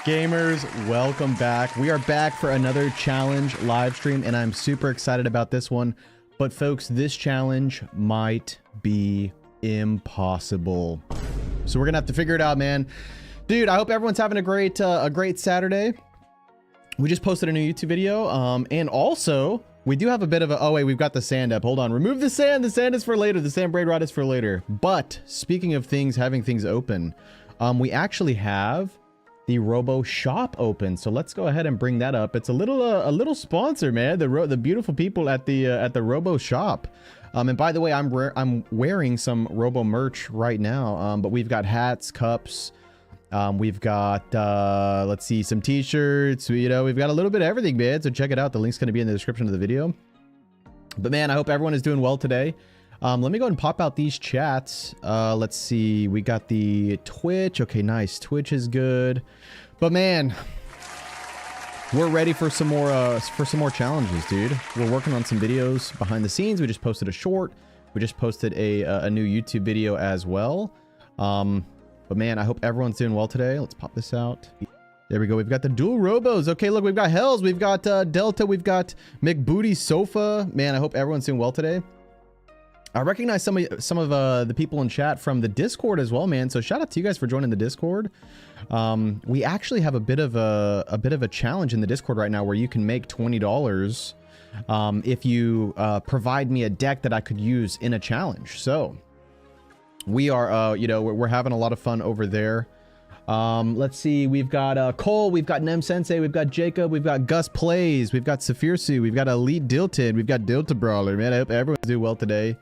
Gamers, welcome back. We are back for another challenge live stream, and I'm super excited about this one. But folks, this challenge might be impossible. So we're gonna have to figure it out, man. Dude, I hope everyone's having a great Saturday. We just posted a new YouTube video, and also we do have a bit of a, oh wait, we've got the sand up. Hold on, remove the sand. The sand is for later. The sand braid rod is for later. But speaking of things, having things open, we actually have the Robo shop open. So let's go ahead and bring that up. It's a little sponsor, man. The beautiful people at the Robo shop. And by the way, I'm wearing some Robo merch right now. But we've got hats, cups. We've got let's see, some t-shirts. We've got a little bit of everything, man. So check it out. The link's going to be in the description of the video. But man, I hope everyone is doing well today. Let me go ahead and pop out these chats. Let's see. We got the Twitch. Okay, nice. Twitch is good. But man, we're ready for some more challenges, dude. We're working on some videos behind the scenes. We just posted a short. We just posted a new YouTube video as well. But man, I hope everyone's doing well today. Let's pop this out. There we go. We've got the dual Robos. Okay, look, we've got Hells. We've got Delta. We've got McBooty Sofa. Man, I hope everyone's doing well today. I recognize some of the people in chat from the Discord as well, man. So shout out to you guys for joining the Discord. We actually have a bit of a challenge in the Discord right now where you can make $20 if you provide me a deck that I could use in a challenge. So we are we're having a lot of fun over there. Let's see, we've got Cole, we've got Nem Sensei, we've got Jacob, we've got Gus Plays, we've got Saphirsu, we've got Elite Dilted, we've got Dilta Brawler. Man, I hope everyone's doing well today.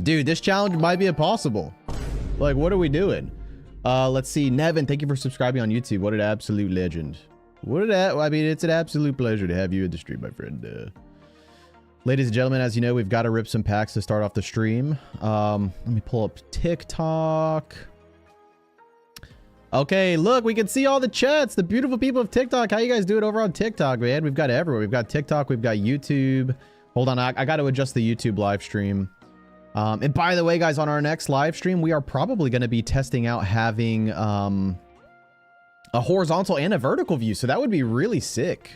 Dude, this challenge might be impossible. Like, what are we doing? Let's see, Nevin, thank you for subscribing on YouTube. What an absolute legend. I mean, it's an absolute pleasure to have you in the stream, my friend. Ladies and gentlemen, as you know, we've got to rip some packs to start off the stream. Let me pull up TikTok. Okay, look, we can see all the chats. The beautiful people of TikTok. How you guys doing over on TikTok, man? We've got everywhere. We've got TikTok. We've got YouTube. Hold on, I got to adjust the YouTube live stream. And by the way, guys, on our next live stream, we are probably going to be testing out having a horizontal and a vertical view. So that would be really sick.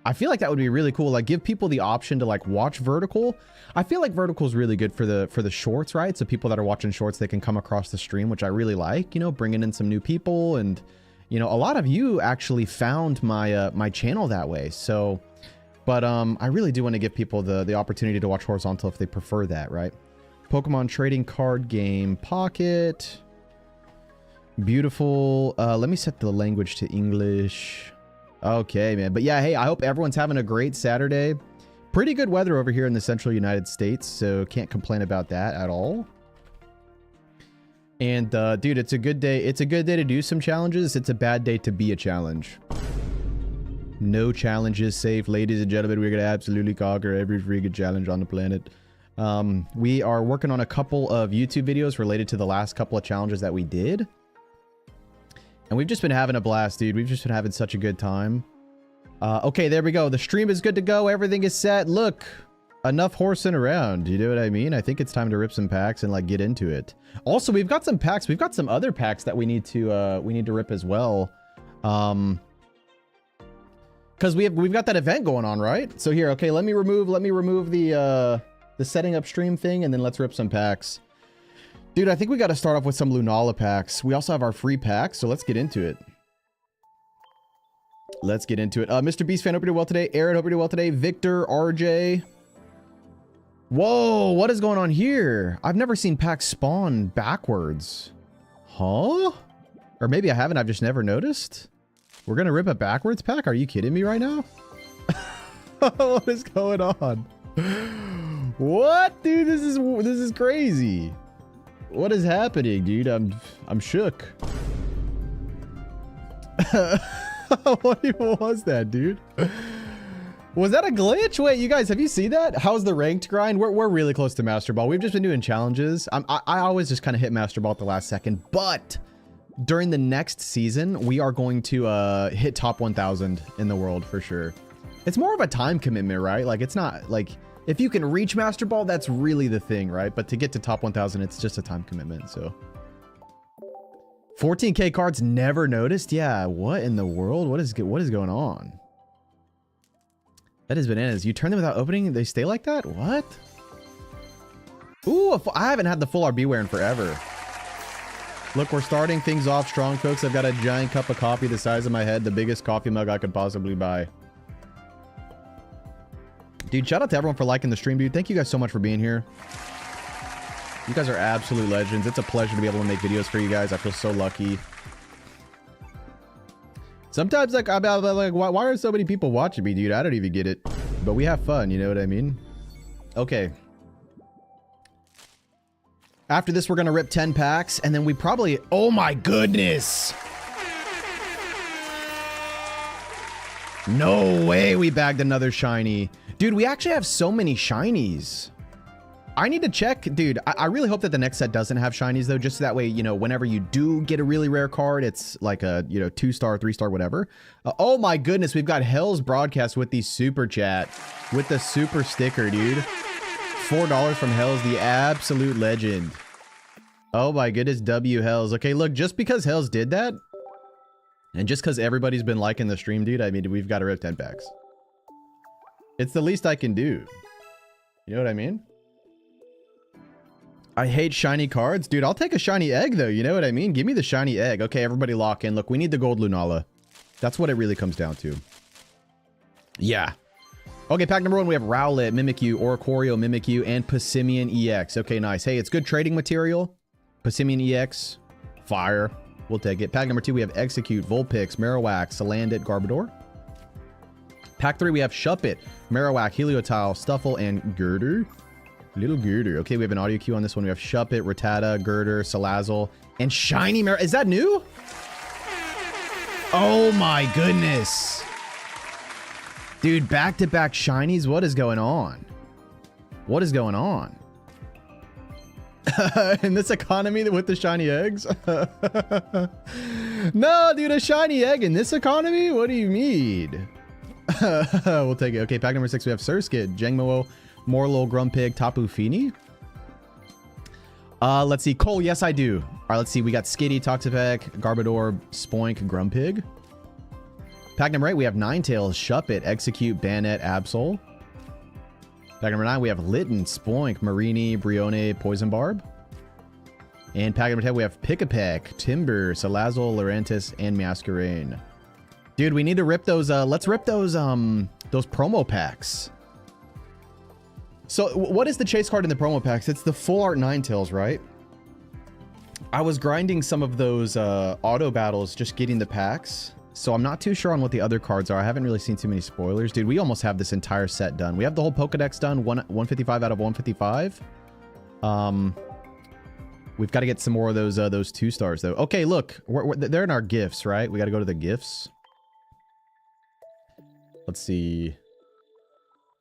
I feel like that would be really cool. Like, give people the option to like watch vertical. I feel like vertical is really good for the shorts, right? So people that are watching shorts, they can come across the stream, which I really like, bringing in some new people. And, a lot of you actually found my, my channel that way. So, but, I really do want to give people the opportunity to watch horizontal if they prefer that, right? Pokemon trading card game pocket. Beautiful. Let me set the language to English. Okay, man. But yeah, hey, I hope everyone's having a great Saturday. Pretty good weather over here in the central United States, so can't complain about that at all. And dude, it's a good day. It's a good day to do some challenges. It's a bad day to be a challenge. No challenge is safe, ladies and gentlemen. We're gonna absolutely conquer every freaking challenge on the planet. We are working on a couple of YouTube videos related to the last couple of challenges that we did. And we've just been having a blast, dude. We've just been having such a good time. Okay, there we go. The stream is good to go. Everything is set. Look, enough horsing around. You know what I mean? I think it's time to rip some packs and like get into it. Also, we've got some packs. We've got some other packs that we need to rip as well. Because we've got that event going on, right? So here, okay, let me remove the setting up stream thing, and then let's rip some packs. Dude, I think we got to start off with some Lunala packs. We also have our free packs, so let's get into it. Let's get into it. Mr. Beast Fan, hope you're doing well today. Aaron, hope you're doing well today. Victor, RJ. Whoa, what is going on here? I've never seen packs spawn backwards. Huh? Or maybe I haven't, I've just never noticed. We're going to rip a backwards pack? Are you kidding me right now? What is going on? What? Dude, this is crazy. What is happening, dude? I'm shook. What even was that, dude? Was that a glitch? Wait, you guys, have you seen that? How's the ranked grind? We're really close to Master Ball. We've just been doing challenges. I always just kind of hit Master Ball at the last second, but during the next season, we are going to hit top 1,000 in the world for sure. It's more of a time commitment, right? Like, it's not like if you can reach Master Ball, that's really the thing, right? But to get to top 1,000, it's just a time commitment. So 14K cards never noticed? Yeah, what in the world? What is going on? That is bananas. You turn them without opening, they stay like that? What? Ooh, I haven't had the full RB wear in forever. Look, we're starting things off strong, folks. I've got a giant cup of coffee the size of my head, the biggest coffee mug I could possibly buy. Dude, shout out to everyone for liking the stream, dude. Thank you guys so much for being here. You guys are absolute legends. It's a pleasure to be able to make videos for you guys. I feel so lucky. Sometimes, like, I'm like, why are so many people watching me, dude? I don't even get it. But we have fun, you know what I mean? Okay. After this, we're going to rip 10 packs, and then we probably... Oh my goodness! No way we bagged another shiny. Dude, we actually have so many shinies. I need to check, dude. I really hope that the next set doesn't have shinies, though, just so that way, you know, whenever you do get a really rare card, it's like a, you know, 2-star, 3-star, whatever. Oh my goodness, we've got Hell's Broadcast with the super chat, with the super sticker, dude. $4 from Hell's, the absolute legend. Oh my goodness, W Hells. Okay, look, just because Hells did that, and just because everybody's been liking the stream, dude, I mean, we've got to rip 10 packs. It's the least I can do. You know what I mean? I hate shiny cards. Dude, I'll take a shiny egg, though. You know what I mean? Give me the shiny egg. Okay, everybody lock in. Look, we need the gold Lunala. That's what it really comes down to. Yeah. Okay, pack number 1, we have Rowlet, Mimikyu, Oricorio, Mimikyu, and Passimian EX. Okay, nice. Hey, it's good trading material. Passimian EX, fire. We'll take it. Pack number 2, we have Execute, Vulpix, Marowak, Salandit, Garbodor. Pack 3, we have Shuppet, Marowak, Heliotile, Stuffle, and Girder. Little Girder. Okay, we have an audio cue on this one. We have Shuppet, Rattata, Girder, Salazzle, and Shiny Mar... Is that new? Oh my goodness. Dude, back-to-back shinies? What is going on? What is going on? In this economy with the shiny eggs? No, dude, a shiny egg in this economy? What do you mean? We'll take it. Okay, pack number 6, we have Surskit, Jangmo, Morlo, Grumpig, Tapu Fini. Let's see. Cole, yes, I do. All right, let's see. We got Skitty, Toxapex, Garbodor, Spoink, Grumpig. Pack number 8, we have Ninetales, Shuppet, Execute, Banette, Absol. Pack number 9, we have Litten, Spoink, Marini, Brione, Poison Barb. And pack number 10, we have Pick-a-Peck, Timber, Salazzle, Lurantis, and Masquerain. Dude, we need to rip those, let's rip those promo packs. So, what is the chase card in the promo packs? It's the full art Ninetales, right? I was grinding some of those auto battles, just getting the packs. So I'm not too sure on what the other cards are. I haven't really seen too many spoilers. Dude, we almost have this entire set done. We have the whole Pokedex done, 155 out of 155. We've got to get some more of those 2-stars, though. Okay, look. They're in our gifts, right? We got to go to the gifts. Let's see.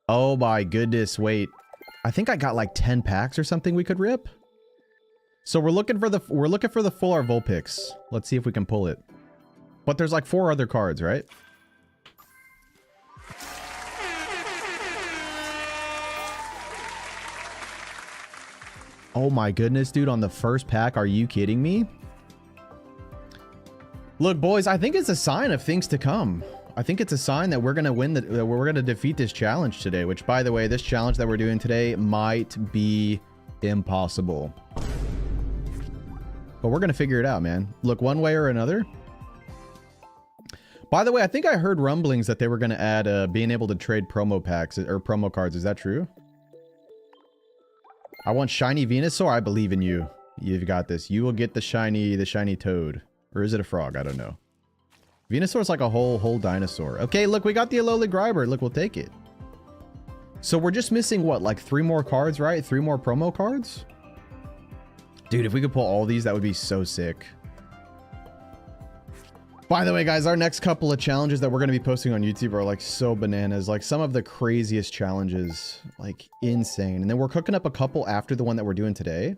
Oh my goodness, wait. I think I got like 10 packs or something we could rip. So we're looking for the full art Vulpix. Let's see if we can pull it. But there's like 4 other cards, right? Oh my goodness, dude, on the first pack, are you kidding me? Look, boys, I think it's a sign of things to come. I think it's a sign that we're gonna win that we're gonna defeat this challenge today, which, by the way, this challenge that we're doing today might be impossible. But we're gonna figure it out, man. Look, one way or another. By the way, I think I heard rumblings that they were going to add being able to trade promo packs or promo cards. Is that true? I want shiny Venusaur. I believe in you. You've got this. You will get the shiny toad. Or is it a frog? I don't know. Venusaur's like a whole dinosaur. Okay, look, we got the Alola Grimer. Look, we'll take it. So we're just missing what, like 3 more cards, right? 3 more promo cards? Dude, if we could pull all these, that would be so sick. By the way, guys, our next couple of challenges that we're going to be posting on YouTube are like so bananas. Like some of the craziest challenges, like insane. And then we're cooking up a couple after the one that we're doing today.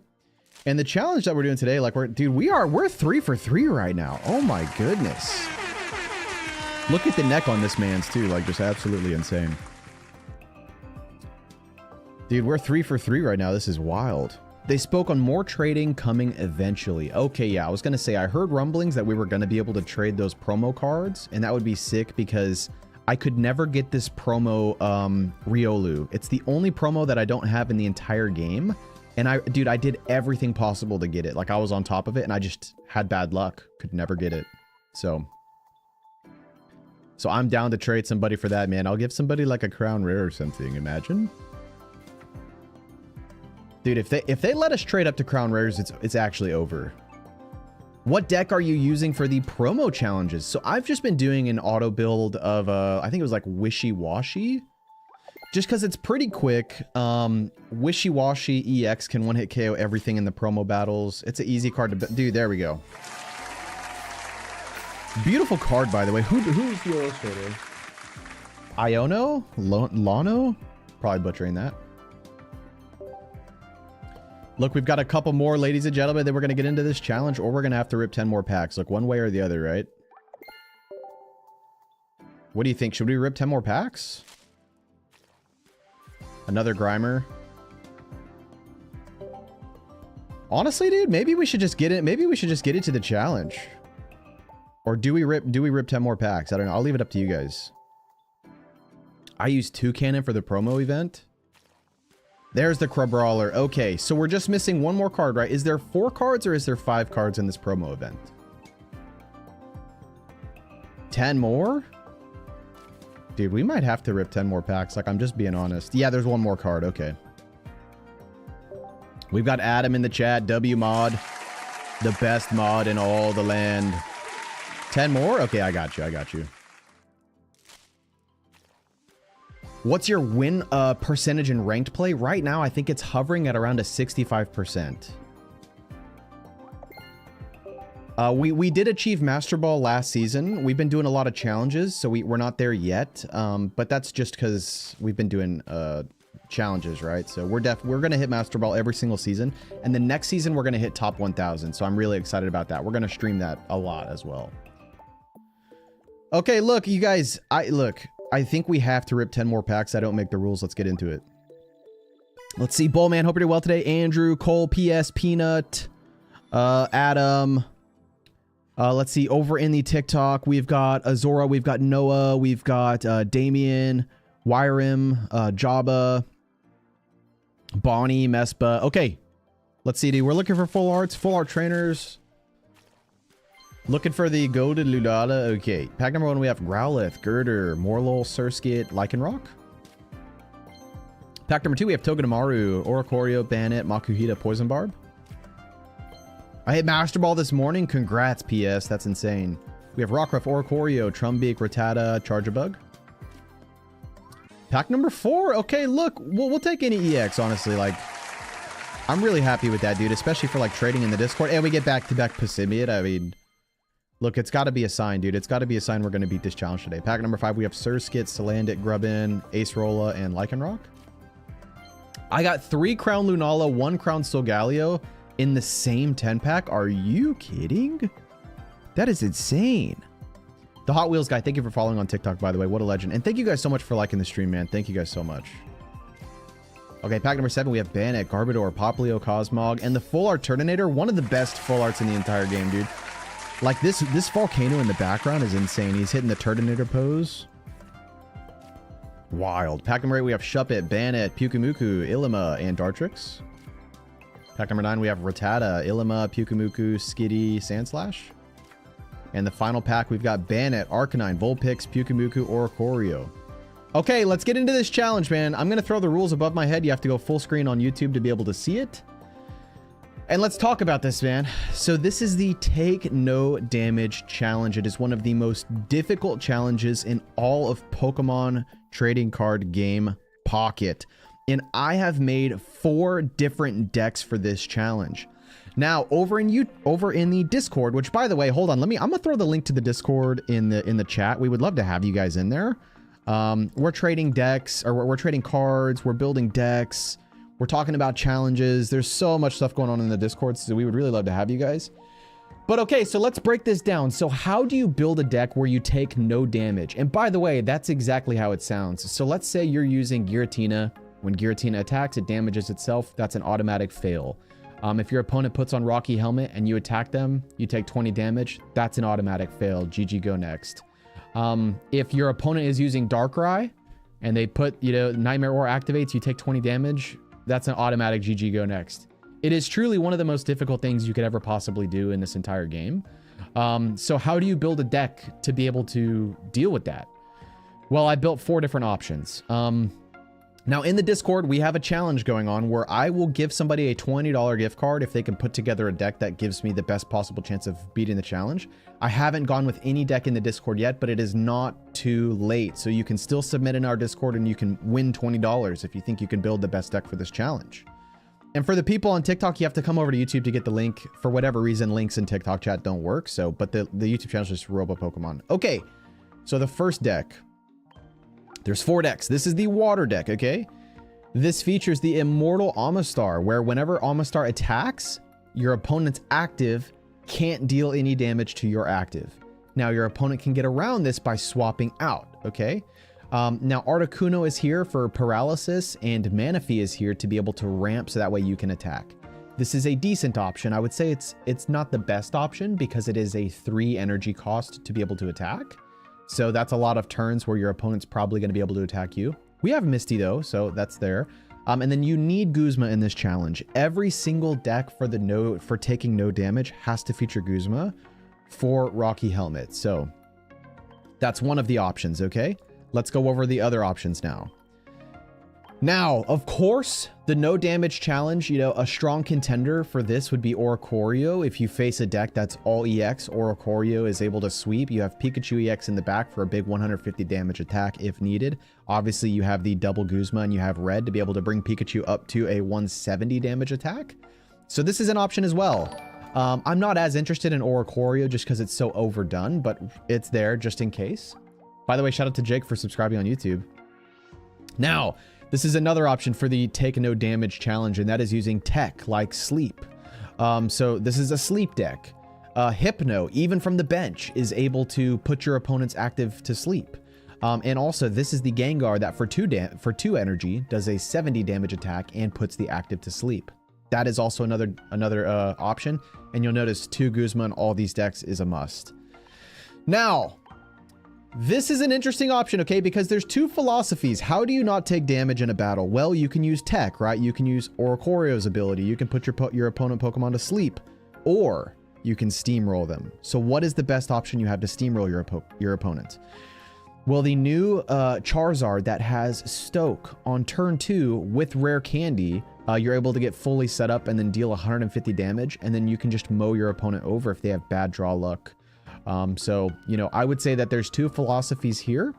And the challenge that we're doing today, like we're 3 for 3 right now. Oh my goodness. Look at the neck on this man's too, like just absolutely insane. Dude, we're 3 for 3 right now. This is wild. They spoke on more trading coming eventually. Okay, yeah, I was gonna say, I heard rumblings that we were gonna be able to trade those promo cards, and that would be sick because I could never get this promo, Riolu. It's the only promo that I don't have in the entire game. And dude, I did everything possible to get it. Like, I was on top of it, and I just had bad luck. Could never get it. So I'm down to trade somebody for that, man. I'll give somebody like a crown rare or something, imagine. Dude, if they let us trade up to crown rares, it's actually over. What deck are you using for the promo challenges? So I've just been doing an auto build of, I think it was like Wishy Washy. Just because it's pretty quick. Wishy Washy EX can one-hit KO everything in the promo battles. It's an easy card to... Dude, there we go. Beautiful card, by the way. Who's the illustrator? Iono? Lano? Probably butchering that. Look, we've got a couple more, ladies and gentlemen. Then we're going to get into this challenge, or we're going to have to rip 10 more packs. Look, one way or the other, right? What do you think? Should we rip 10 more packs? Another Grimer. Honestly, dude, maybe we should just get it. Maybe we should just get it to the challenge. Or do we rip 10 more packs? I don't know. I'll leave it up to you guys. I used 2 cannon for the promo event. There's the Crabrawler. Okay, so we're just missing one more card, right? Is there 4 cards or is there 5 cards in this promo event? 10 more? Dude, we might have to rip 10 more packs. Like, I'm just being honest. Yeah, there's one more card. Okay. We've got Adam in the chat. W mod. The best mod in all the land. 10 more? Okay, I got you. I got you. What's your win percentage in ranked play? Right now, I think it's hovering at around a 65%. We did achieve Master Ball last season. We've been doing a lot of challenges, so we're not there yet. But that's just because we've been doing challenges, right? So we're gonna hit Master Ball every single season, and the next season we're gonna hit top 1,000. So I'm really excited about that. We're gonna stream that a lot as well. Okay, look, you guys. I think we have to rip 10 more packs. I don't make the rules. Let's get into it. Let's see. Bullman, hope you're doing well today. Andrew, Cole, PS, Peanut, Adam. Let's see. Over in the TikTok, we've got Azora, we've got Noah, we've got Damien, Wyram, Jabba, Bonnie, Mespa. Okay. Let's see, dude. We're looking for full arts, full art trainers. Looking for the golden Ludada. Okay. Pack number 1, we have Growlithe, Girder, Morlul, Surskit, Lycanroc. Pack number 2, we have Togedemaru, Oricorio, Bannet, Makuhita, Poison Barb. I hit Master Ball this morning. Congrats, PS. That's insane. We have Rockruff, Oricorio, Trumbeak, Rattata, Charjabug. Pack number 4. Okay, look. We'll take any EX, honestly. Like, I'm really happy with that, dude. Especially for, like, trading in the Discord. And we get back-to-back Passimiad. I mean... Look, it's got to be a sign, dude. It's got to be a sign we're going to beat this challenge today. Pack number 5, we have Surskit, Salandit, Grubbin, Acerola, and Lycanroc. I got 3 Crown Lunala, 1 Crown Solgaleo in the same 10-pack. Are you kidding? That is insane. The Hot Wheels guy, thank you for following on TikTok, by the way. What a legend. And thank you guys so much for liking the stream, man. Thank you guys so much. Okay, pack number 7, we have Bannet, Garbodor, Popplio, Cosmog, and the full art Turtonator. One of the best full arts in the entire game, dude. Like, this volcano in the background is insane. He's hitting the Turtonator pose. Wild. Pack number 8, we have Shuppet, Bannet, Pyukumuku, Ilima, and Dartrix. Pack number 9, we have Rattata, Ilima, Pyukumuku, Skitty, Sandslash. And the final pack, we've got Bannet, Arcanine, Vulpix, Pyukumuku, Oricorio. Okay, let's get into this challenge, man. I'm going to throw the rules above my head. You have to go full screen on YouTube to be able to see it. And let's talk about this, man. So this is the Take No Damage Challenge. It is one of the most difficult challenges in all of Pokemon trading card game Pocket. And I have made 4 different decks for this challenge. Now, over in the Discord, which, by the way, hold on, I'm gonna throw the link to the Discord in the chat. We would love to have you guys in there. We're trading decks, or we're trading cards, we're building decks. We're talking about challenges. There's so much stuff going on in the Discord, so we would really love to have you guys. But okay, so let's break this down. So how do you build a deck where you take no damage? And by the way, that's exactly how it sounds. So let's say you're using Giratina When Giratina attacks, it damages itself. That's an automatic fail. If your opponent puts on Rocky Helmet and you attack them, you take 20 damage. That's an automatic fail. GG, go next. If your opponent is using Darkrai and they put, Nightmare Aura activates, you take 20 damage. That's an automatic GG, go next. It is truly one of the most difficult things you could ever possibly do in this entire game. So how do you build a deck to be able to deal with that? Well, I built 4 different options. Now in the Discord, we have a challenge going on where I will give somebody a $20 gift card if they can put together a deck that gives me the best possible chance of beating the challenge. I haven't gone with any deck in the Discord yet, but it is not too late. So you can still submit in our Discord and you can win $20 if you think you can build the best deck for this challenge. And for the people on TikTok, you have to come over to YouTube to get the link. For whatever reason, links in TikTok chat don't work. So, but the YouTube channel is just Robo Pokemon. Okay, so the first deck. There's 4 decks. This is the water deck, okay? This features the Immortal Amistar, where whenever Amistar attacks, your opponent's active can't deal any damage to your active. Now, your opponent can get around this by swapping out, okay? Now, Articuno is here for paralysis, and Manaphy is here to be able to ramp so that way you can attack. This is a decent option. I would say it's not the best option because it is a 3 energy cost to be able to attack. So that's a lot of turns where your opponent's probably going to be able to attack you. We have Misty though, so that's there. And then you need Guzma in this challenge. Every single deck for taking no damage has to feature Guzma for Rocky Helmet. So that's one of the options, okay? Let's go over the other options now. Now, of course, the no damage challenge, a strong contender for this would be Oricorio. If you face a deck that's all EX, Oricorio is able to sweep. You have Pikachu EX in the back for a big 150 damage attack if needed. Obviously, you have the double Guzma and you have Red to be able to bring Pikachu up to a 170 damage attack. So this is an option as well. I'm not as interested in Oricorio just because it's so overdone, but it's there just in case. By the way, shout out to Jake for subscribing on YouTube. Now, this is another option for the take no damage challenge, and that is using tech like Sleep. So this is a sleep deck. Hypno, even from the bench, is able to put your opponent's active to sleep. And also, this is the Gengar that for 2 energy does a 70 damage attack and puts the active to sleep. That is also another option, and you'll notice 2 Guzma in all these decks is a must. Now, this is an interesting option, okay? Because there's 2 philosophies. How do you not take damage in a battle? Well, you can use tech, right? You can use Oricorio's ability. You can put your opponent Pokemon to sleep, or you can steamroll them. So what is the best option you have to steamroll your opponent? Well, the new Charizard that has Stoke on turn 2 with Rare Candy, you're able to get fully set up and then deal 150 damage, and then you can just mow your opponent over if they have bad draw luck. So, I would say that there's 2 philosophies here.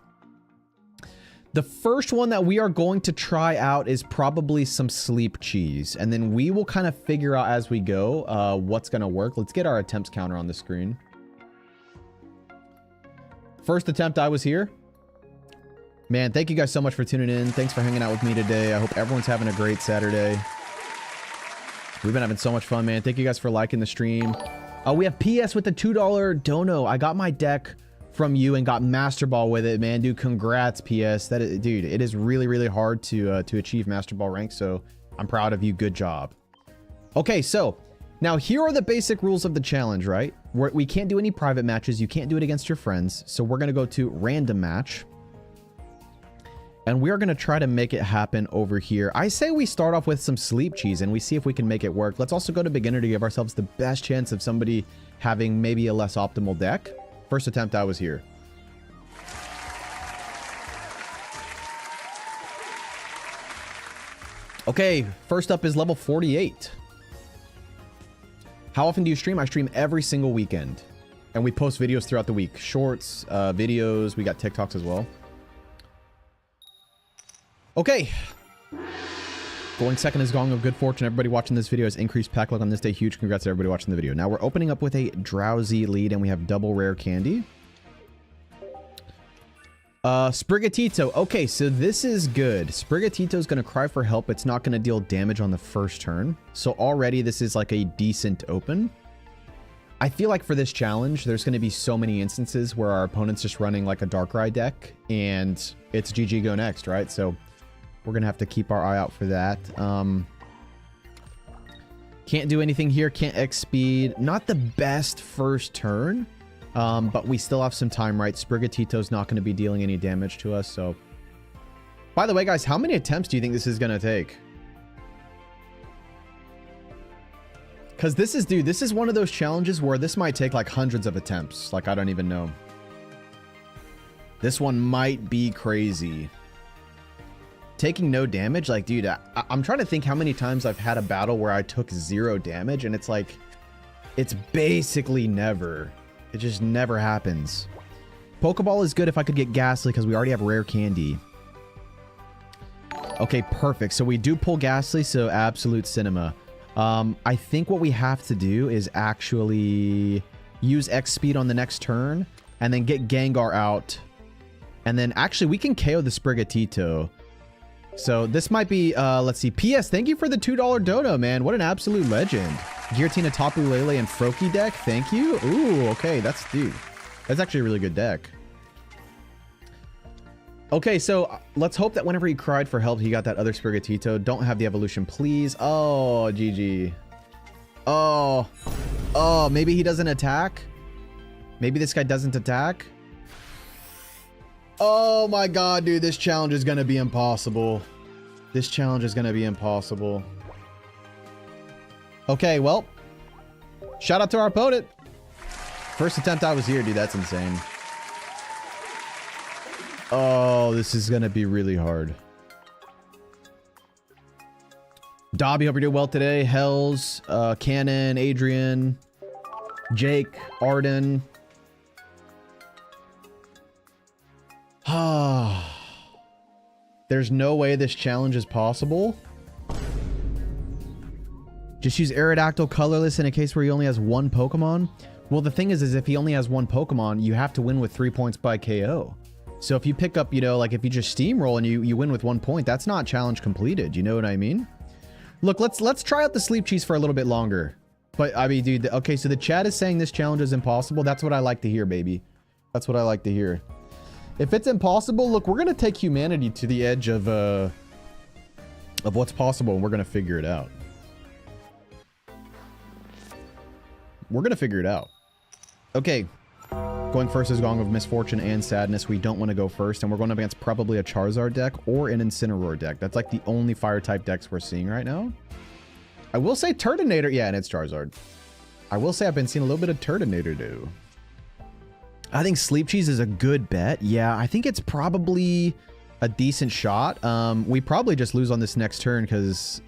The first one that we are going to try out is probably some Sleep Cheese, and then we will kind of figure out as we go what's going to work. Let's get our attempts counter on the screen. First attempt, I was here. Man, thank you guys so much for tuning in. Thanks for hanging out with me today. I hope everyone's having a great Saturday. We've been having so much fun, man. Thank you guys for liking the stream. We have PS with the $2 dono. I got my deck from you and got Master Ball with it, man. Dude, congrats, PS. Dude, it is really, really hard to achieve Master Ball rank, so I'm proud of you. Good job. Okay, so now here are the basic rules of the challenge, right? We can't do any private matches. You can't do it against your friends. So we're going to go to random match. And we are going to try to make it happen over here. I say we start off with some Sleep Cheese and we see if we can make it work. Let's also go to beginner to give ourselves the best chance of somebody having maybe a less optimal deck. First attempt, I was here. Okay, first up is level 48. How often do you stream? I stream every single weekend. And we post videos throughout the week. Shorts, videos, we got TikToks as well. Okay. Going second is Gong of Good Fortune. Everybody watching this video has increased pack luck on this day. Huge congrats to everybody watching the video. Now we're opening up with a Drowsy lead and we have double rare candy. Sprigatito. Okay, so this is good. Sprigatito is going to cry for help. It's not going to deal damage on the first turn. So already this is like a decent open. I feel like for this challenge, there's going to be so many instances where our opponent's just running like a Darkrai deck and it's GG go next, right? So We're going to have to keep our eye out for that. Can't do anything here. Can't X speed. Not the best first turn. But we still have some time, right? Sprigatito's not going to be dealing any damage to us, so... By the way, guys, how many attempts do you think this is going to take? Because this is, dude, this is one of those challenges where this might take like hundreds of attempts. Like, I don't even know. This one might be crazy. Taking no damage, like, dude, I'm trying to think how many times I've had a battle where I took 0 damage, and it's like, it's basically never. It just never happens. Pokeball is good if I could get Ghastly, because we already have Rare Candy. Okay, perfect. So we do pull Ghastly, so Absolute Cinema. I think what we have to do is actually use X speed on the next turn, and then get Gengar out. And then actually we can KO the Sprigatito. So this might be, let's see. P.S. Thank you for the $2 dono, man. What an absolute legend. Giratina, Tapu Lele, and Froakie deck. Thank you. Ooh, okay. That's, dude. That's actually a really good deck. Okay, so let's hope that whenever he cried for help, he got that other Sprigatito. Don't have the evolution, please. Oh, GG. Oh. Oh, maybe he doesn't attack? Maybe this guy doesn't attack? Oh my god, dude. This challenge is going to be impossible. This challenge is going to be impossible. Okay, well. Shout out to our opponent. First attempt I was here, dude. That's insane. Oh, this is going to be really hard. Dobby, hope you're doing well today. Hells, Cannon, Adrian, Jake, Arden. There's no way this challenge is possible. Just use Aerodactyl colorless in a case where he only has 1 Pokemon. Well, the thing is if he only has 1 Pokemon, you have to win with 3 points by KO. So if you pick up, you know, like if you just steamroll and you win with 1 point, that's not challenge completed. You know what I mean? Look, let's try out the sleep cheese for a little bit longer. But I mean, dude, okay, so the chat is saying this challenge is impossible. That's what I like to hear, baby. That's what I like to hear. If it's impossible, look, we're gonna take humanity to the edge of what's possible, and we're gonna figure it out. We're gonna figure it out. Okay. Going first is Gong of Misfortune and Sadness. We don't want to go first, and we're going up against probably a Charizard deck or an Incineroar deck. That's like the only fire-type decks we're seeing right now. I will say Turtonator. Yeah, and it's Charizard. I will say I've been seeing a little bit of Turtonator, though. I think Sleep Cheese is a good bet. Yeah, I think it's probably a decent shot. We probably just lose on this next turn because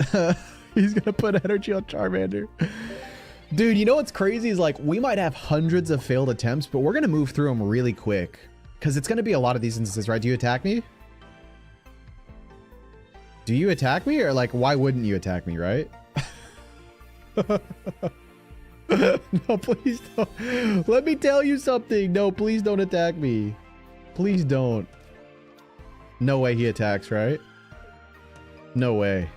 he's going to put energy on Charmander. Dude, you know what's crazy is like we might have hundreds of failed attempts, but we're going to move through them really quick because it's going to be a lot of these instances, right? Do you attack me? Do you attack me? Or like, why wouldn't you attack me, right? No, please don't. Let me tell you something. No, please don't attack me. Please don't. No way he attacks, right? No way.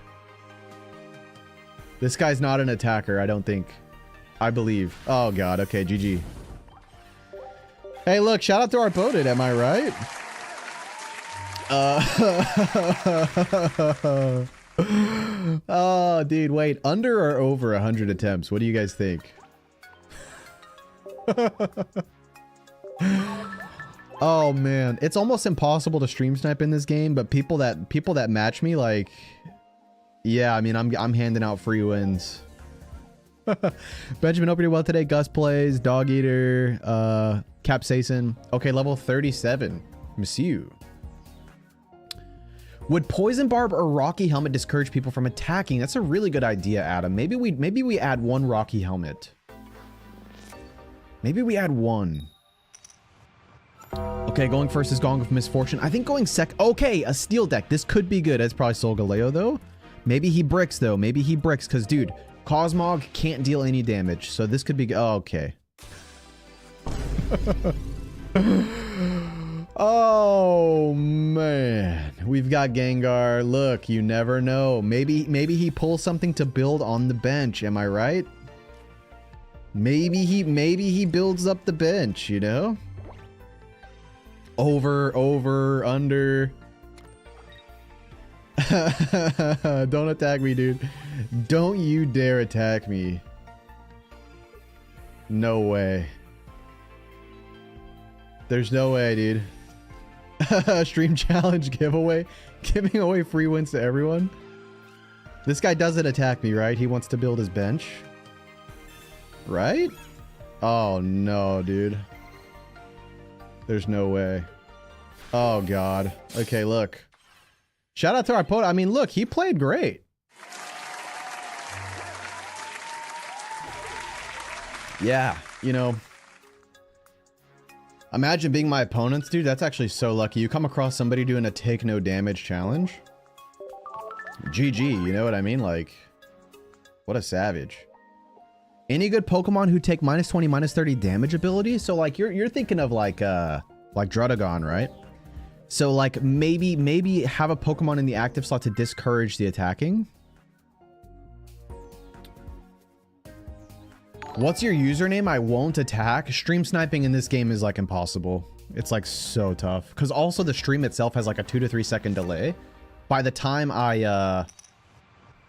This guy's not an attacker, I don't think. I believe. Oh, God. Okay, GG. Hey, look. Shout out to our opponent. Am I right? Oh, dude. Wait. Under or over 100 attempts? What do you guys think? Oh, man. It's almost impossible to stream snipe in this game, but people that match me, like... Yeah, I mean, I'm handing out free wins. Benjamin, hope you're well today. Gus plays, Dog Eater, Capsaicin. Okay, level 37. Monsieur. Would Poison Barb or Rocky Helmet discourage people from attacking? That's a really good idea, Adam. Maybe we add 1 Rocky Helmet. Maybe we add 1. Okay, going first is Gong of Misfortune. I think going okay, a steel deck. This could be good. It's probably Solgaleo, though. Maybe he bricks, though. Maybe he bricks, because, dude, Cosmog can't deal any damage, so this could be... Oh, okay. Oh, man. We've got Gengar. Look, you never know. Maybe he pulls something to build on the bench. Am I right? Maybe he builds up the bench, you know? Over, under... Don't attack me, dude. Don't you dare attack me. No way. There's no way, dude. Stream challenge giveaway. Giving away free wins to everyone. This guy doesn't attack me, right? He wants to build his bench. Right? Oh, no, dude. There's no way. Oh, God. Okay, look. Shout out to our opponent. I mean, look, he played great. Yeah, you know. Imagine being my opponents, dude. That's actually so lucky. You come across somebody doing a take no damage challenge. GG, you know what I mean? Like, what a savage. Any good Pokemon who take minus 20, minus 30 damage ability? So like you're thinking of like Druddigon, right? So like maybe have a Pokemon in the active slot to discourage the attacking. What's your username? I won't attack. Stream sniping in this game is like impossible. It's like so tough. Because also the stream itself has like a 2 to 3 second delay. By the time I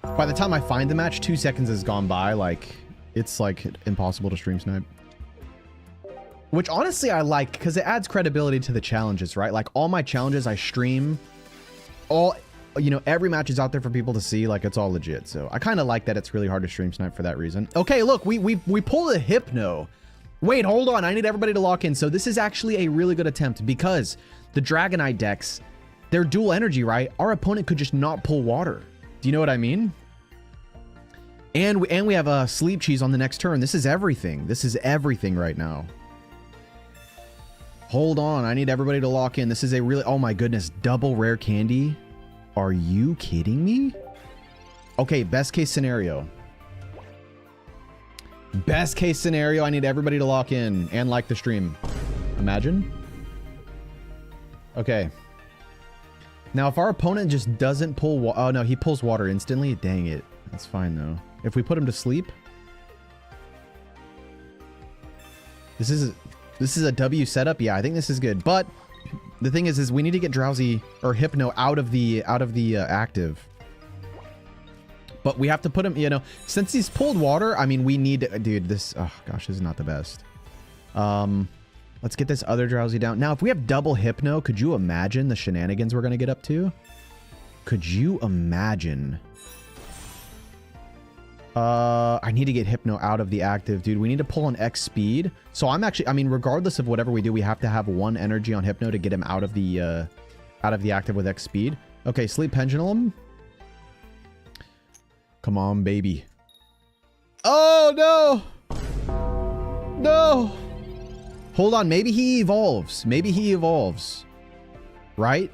find the match, 2 seconds has gone by. Like, it's like impossible to stream snipe. Which honestly I like, because it adds credibility to the challenges, right? Like all my challenges I stream, all, you know, every match is out there for people to see. Like it's all legit. So I kind of like that it's really hard to stream snipe for that reason. Okay, look, we pulled a Hypno. Wait, hold on. I need everybody to lock in. So this is actually a really good attempt because the Dragonite decks, they're dual energy, right? Our opponent could just not pull water. Do you know what I mean? And we have a Sleep Cheese on the next turn. This is everything. This is everything right now. Hold on. I need everybody to lock in. This is a really... Oh my goodness. Double rare candy. Are you kidding me? Okay, best case scenario. Best case scenario. I need everybody to lock in and like the stream. Imagine. Okay. Now, if our opponent just doesn't pull... Oh, no. He pulls water instantly. Dang it. That's fine, though. If we put him to sleep... This is a W setup. Yeah, I think this is good. But the thing is we need to get Drowsy or Hypno out of the active. But we have to put him, you know, since he's pulled water. I mean, we need, dude, this, oh gosh, this is not the best. Let's get this other Drowsy down. Now, if we have double Hypno, could you imagine the shenanigans we're going to get up to? Could you imagine? I need to get Hypno out of the active, dude. We need to pull on X speed. So I'm actually, I mean, regardless of whatever we do, we have to have 1 energy on Hypno to get him out of the active with X speed. Okay, Sleep Pendulum. Come on, baby. Oh, no. No. Hold on. Maybe he evolves. Maybe he evolves. Right?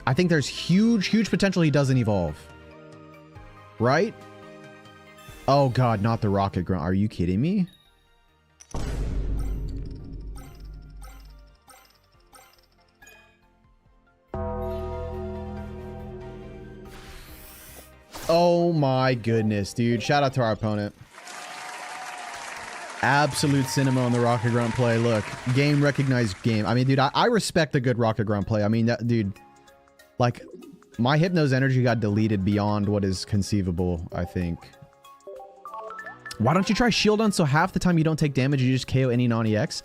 I think there's huge potential he doesn't evolve. Right? Oh god, not the rocket grunt. Are you kidding me? Oh my goodness, dude. Shout out to our opponent. Absolute cinema on the rocket grunt play. Look, game recognized game. I mean, dude, I respect a good rocket grunt play. I mean, that, dude, like, my Hypno's energy got deleted beyond what is conceivable, I think. Why don't you try Shield on so half the time you don't take damage, you just KO any non-EX?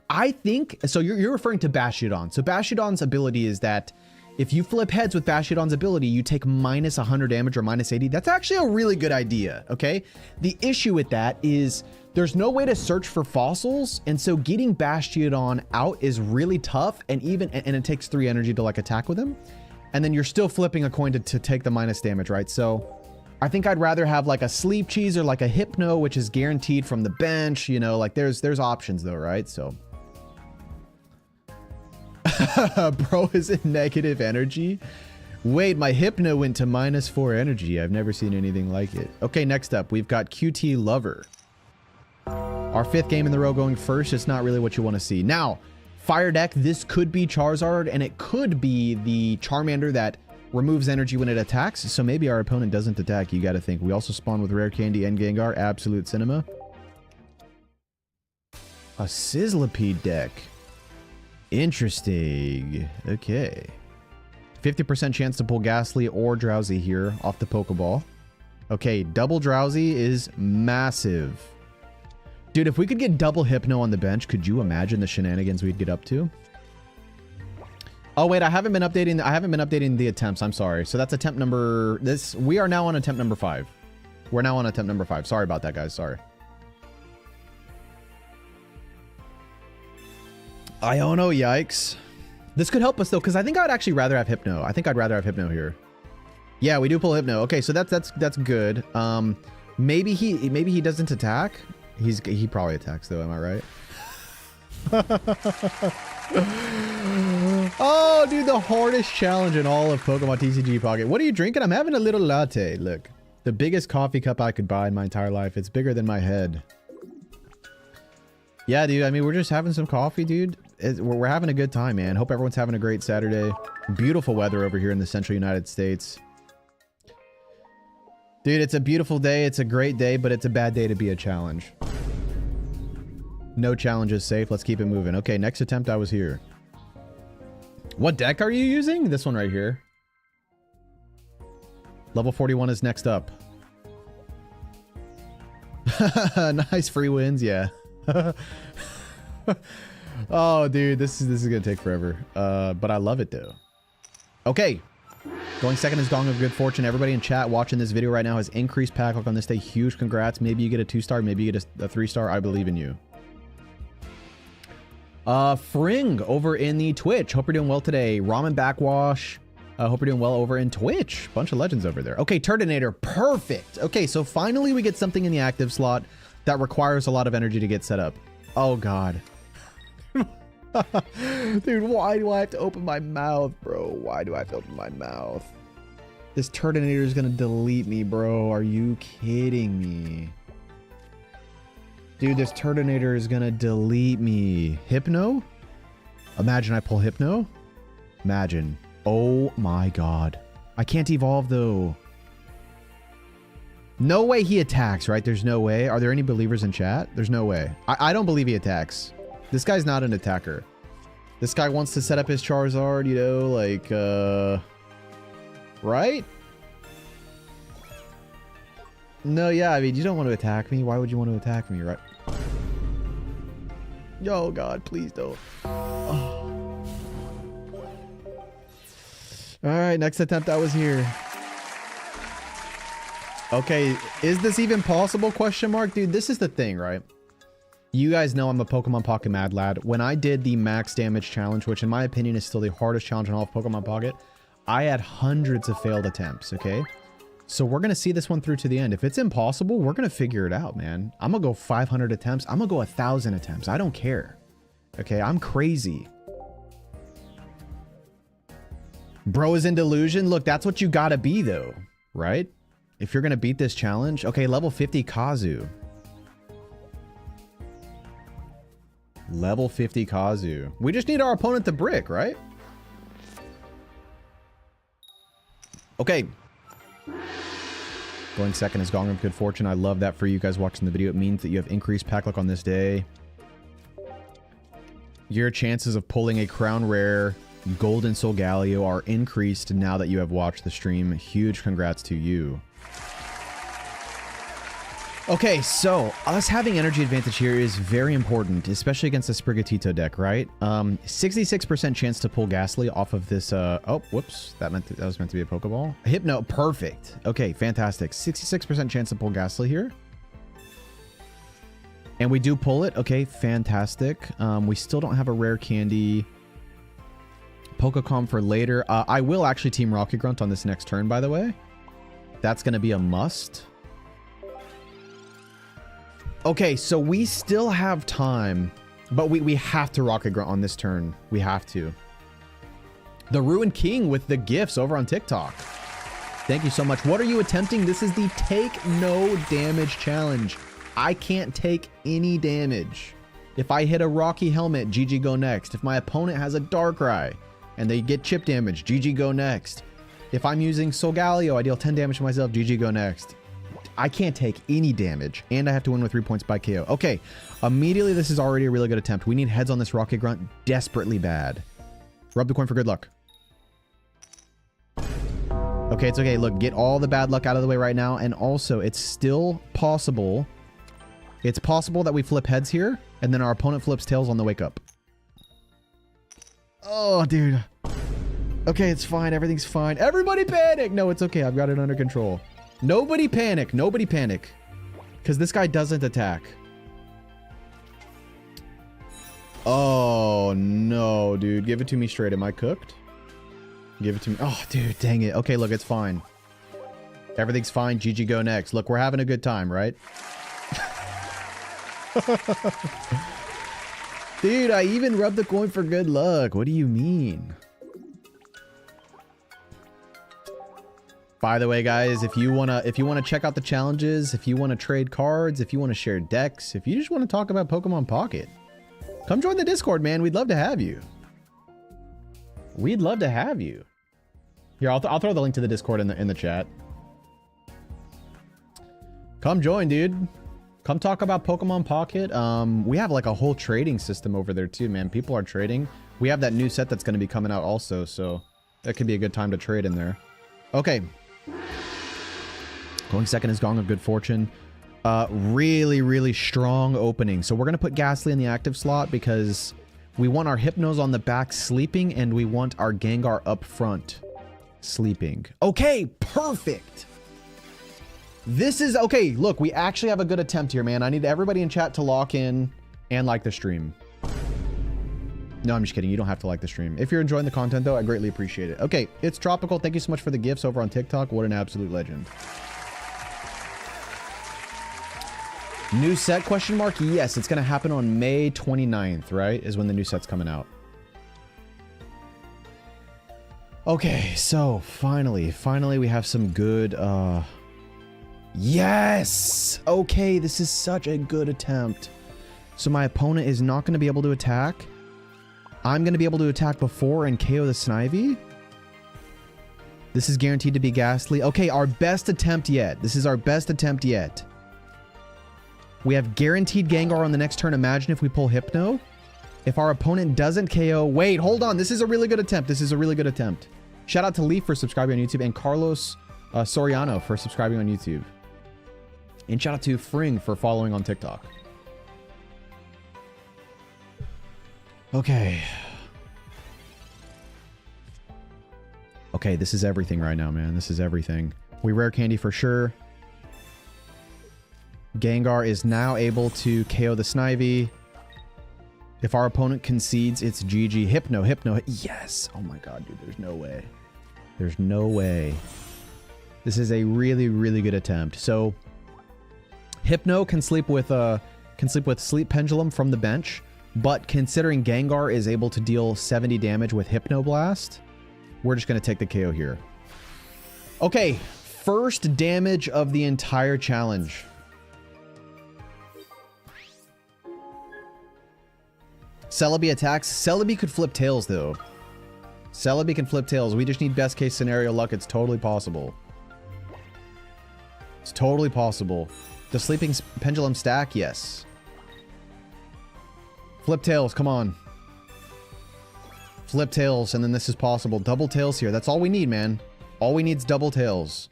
I think, so you're referring to Bastiodon. So Bastiodon's ability is that if you flip heads with Bastiodon's ability, you take minus 100 damage or minus 80. That's actually a really good idea, okay? The issue with that is there's no way to search for fossils, and so getting Bastiodon out is really tough, and it takes 3 energy to like attack with him. And then you're still flipping a coin to take the minus damage, right? So I think I'd rather have like a Sleep Cheese or like a Hypno, which is guaranteed from the bench, you know, like there's options though, right? So bro is in negative energy. Wait, my Hypno went to minus 4 energy. I've never seen anything like it. Okay, next up, we've got QT Lover. Our 5th game in the row going first. It's not really what you want to see. Now, Fire deck, this could be Charizard, and it could be the Charmander that removes energy when it attacks. So maybe our opponent doesn't attack. You got to think. We also spawn with Rare Candy and Gengar. Absolute cinema. A Sizzlipede deck. Interesting. Okay. 50% chance to pull Ghastly or Drowsy here off the Pokeball. Okay, double Drowsy is massive. Dude, if we could get double Hypno on the bench, could you imagine the shenanigans we'd get up to? Oh wait, I haven't been updating the attempts. I'm sorry. So that's attempt number we are now on attempt number 5. We're now on attempt number 5. Sorry about that, guys. Sorry. Iono, yikes. This could help us though, because I think I'd actually rather have Hypno. I think I'd rather have Hypno here. Yeah, we do pull Hypno. Okay, so that's good. Maybe he doesn't attack. He probably attacks though, am I right? Oh, dude, the hardest challenge in all of Pokemon TCG Pocket. What are you drinking? I'm having a little latte. Look, the biggest coffee cup I could buy in my entire life. It's bigger than my head. Yeah, dude, I mean, we're just having some coffee, dude. We're having a good time, man. Hope everyone's having a great Saturday. Beautiful weather over here in the central United States. Dude, it's a beautiful day. It's a great day, but it's a bad day to be a challenge. No challenge is safe. Let's keep it moving. Okay, next attempt, I was here. What deck are you using? This one right here. Level 41 is next up. Nice free wins, yeah. Oh, dude, this is gonna take forever. But I love it though. Okay. Going second is Gong of Good Fortune. Everybody in chat watching this video right now has increased pack luck on this day. Huge congrats. Maybe you get a 2-star, maybe you get a 3-star. I believe in you. Fring over in the Twitch. Hope you're doing well today. Ramen Backwash. Hope you're doing well over in Twitch. Bunch of legends over there. Okay, Turtonator. Perfect. Okay, so finally we get something in the active slot that requires a lot of energy to get set up. Oh, God. Dude, why do I have to open my mouth, bro? Why do I have to open my mouth? This Turtonator is going to delete me, bro. Are you kidding me? Dude, this Turtonator is going to delete me. Hypno? Imagine I pull Hypno. Imagine. Oh my God. I can't evolve though. No way he attacks, right? There's no way. Are there any believers in chat? There's no way. I don't believe he attacks. This guy's not an attacker. This guy wants to set up his Charizard, you know, like, right? No, yeah, I mean, you don't want to attack me. Why would you want to attack me, right? Yo, God, please don't. Oh. All right, next attempt, I was here. Okay, is this even possible? Question mark, dude. This is the thing, right? You guys know I'm a Pokemon Pocket mad lad. When I did the max damage challenge, which in my opinion is still the hardest challenge in all of Pokemon Pocket, I had hundreds of failed attempts. Okay, so we're gonna see this one through to the end. If it's impossible, we're gonna figure it out, man. I'm gonna go 500 attempts. I'm gonna go 1,000 attempts. I don't care. Okay, I'm crazy. Bro is in delusion. Look, that's what you gotta be though, right? If you're gonna beat this challenge. Okay, level 50 Kazu. Level 50 Kazu. We just need our opponent to brick, right? Okay. Going second is Gong of Good Fortune. I love that for you guys watching the video. It means that you have increased pack luck on this day. Your chances of pulling a Crown Rare Golden Solgaleo are increased now that you have watched the stream. Huge congrats to you. Okay, so us having energy advantage here is very important, especially against the Sprigatito deck, right? 66% chance to pull Ghastly off of this. Oh, whoops, that was meant to be a Pokeball. Hypno, perfect. Okay, fantastic. 66% chance to pull Ghastly here, and we do pull it. Okay, fantastic. We still don't have a rare candy. Pokecom for later. I will actually team Rocky Grunt on this next turn, by the way. That's going to be a must. Okay, so we still have time, but we have to Rocket Grunt on this turn. We have to. The Ruined King with the gifts over on TikTok. Thank you so much. What are you attempting? This is the take no damage challenge. I can't take any damage. If I hit a Rocky Helmet, GG go next. If my opponent has a Darkrai and they get chip damage, GG go next. If I'm using Solgaleo, I deal 10 damage to myself, GG go next. I can't take any damage, and I have to win with 3 points by KO. Okay, immediately this is already a really good attempt. We need heads on this Rocket Grunt desperately bad. Rub the coin for good luck. Okay, it's okay. Look, get all the bad luck out of the way right now. And also, it's still possible. It's possible that we flip heads here, and then our opponent flips tails on the wake up. Oh, dude. Okay, it's fine. Everything's fine. Everybody panic! No, it's okay. I've got it under control. Nobody panic. Nobody panic. Because this guy doesn't attack. Oh, no, dude. Give it to me straight. Am I cooked? Give it to me. Oh, dude, dang it. Okay, look, it's fine. Everything's fine. GG, go next. Look, we're having a good time, right? Dude, I even rubbed the coin for good luck. What do you mean? By the way, guys, if you wanna check out the challenges, if you wanna trade cards, if you wanna share decks, if you just wanna talk about Pokemon Pocket, come join the Discord, man. We'd love to have you. We'd love to have you. Here, I'll throw the link to the Discord in the chat. Come join, dude. Come talk about Pokemon Pocket. We have like a whole trading system over there too, man. People are trading. We have that new set that's going to be coming out also, so that could be a good time to trade in there. Okay. Going second is Gong of Good Fortune. Really, really strong opening. So we're going to put Ghastly in the active slot because we want our Hypnos on the back sleeping, and we want our Gengar up front sleeping. Okay, perfect. This is okay. Look, we actually have a good attempt here, man. I need everybody in chat to lock in and like the stream. No, I'm just kidding. You don't have to like the stream. If you're enjoying the content, though, I greatly appreciate it. Okay, it's Tropical. Thank you so much for the gifts over on TikTok. What an absolute legend. New set, question mark? Yes, it's going to happen on May 29th, right? Is when the new set's coming out. Okay, so finally we have some good, yes! Okay, this is such a good attempt. So my opponent is not going to be able to attack. I'm going to be able to attack before and KO the Snivy. This is guaranteed to be Ghastly. Okay, our best attempt yet. This is our best attempt yet. We have guaranteed Gengar on the next turn. Imagine if we pull Hypno. If our opponent doesn't KO... Wait, hold on. This is a really good attempt. This is a really good attempt. Shout out to Lee for subscribing on YouTube and Carlos Soriano for subscribing on YouTube. And shout out to Fring for following on TikTok. Okay. Okay, this is everything right now, man. This is everything. We rare candy for sure. Gengar is now able to KO the Snivy. If our opponent concedes, it's GG. Hypno. Yes. Oh my god, dude. There's no way. There's no way. This is a really, really good attempt. So, Hypno can sleep with Sleep Pendulum from the bench, but considering Gengar is able to deal 70 damage with Hypno Blast, we're just going to take the KO here. Okay, first damage of the entire challenge. Celebi attacks. Celebi could flip tails, though. Celebi can flip tails. We just need best case scenario luck. It's totally possible. It's totally possible. The Sleeping Pendulum stack? Yes. Flip tails. Come on. Flip tails, and then this is possible. Double tails here. That's all we need, man. All we need is double tails.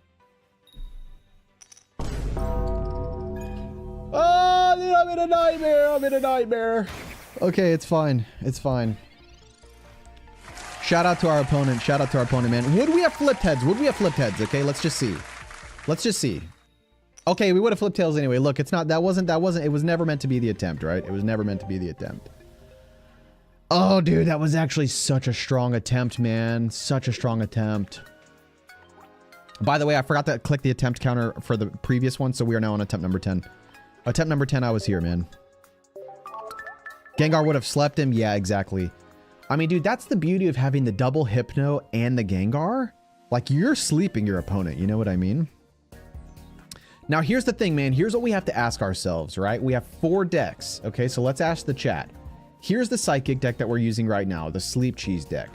Oh, dude, I'm in a nightmare. I'm in a nightmare. Okay, it's fine. It's fine. Shout out to our opponent. Shout out to our opponent, man. Would we have flipped heads? Would we have flipped heads? Okay, let's just see. Let's just see. Okay, we would have flipped tails anyway. Look, it's not, that wasn't, it was never meant to be the attempt, right? It was never meant to be the attempt. Oh, dude, that was actually such a strong attempt, man. Such a strong attempt. By the way, I forgot to click the attempt counter for the previous one, so we are now on attempt number 10. Attempt number 10, I was here, man. Gengar would have slept him. Yeah, exactly. I mean, dude, that's the beauty of having the double Hypno and the Gengar. Like, you're sleeping your opponent. You know what I mean? Now, here's the thing, man. Here's what we have to ask ourselves, right? We have 4 decks. Okay, so let's ask the chat. Here's the Psychic deck that we're using right now, the Sleep Cheese deck.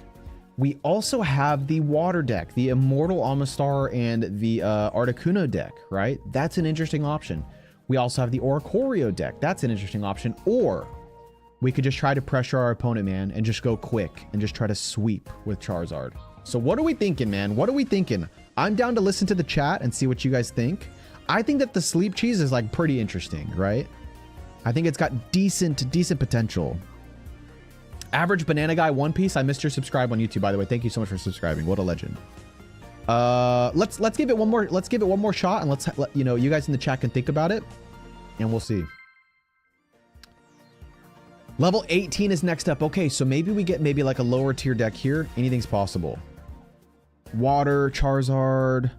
We also have the Water deck, the Immortal Amistar and the Articuno deck, right? That's an interesting option. We also have the Oricorio deck. That's an interesting option. Or we could just try to pressure our opponent, man, and just go quick and just try to sweep with Charizard. So what are we thinking, man? What are we thinking? I'm down to listen to the chat and see what you guys think. I think that the sleep cheese is like pretty interesting, right? I think it's got decent potential. Average banana guy One Piece. I missed your subscribe on YouTube, by the way. Thank you so much for subscribing. What a legend. Let's give it one more shot, and let's let you know, you guys in the chat can think about it, and we'll see. Level 18 is next up. Okay, so maybe we get like a lower tier deck here. Anything's possible. Water, Charizard,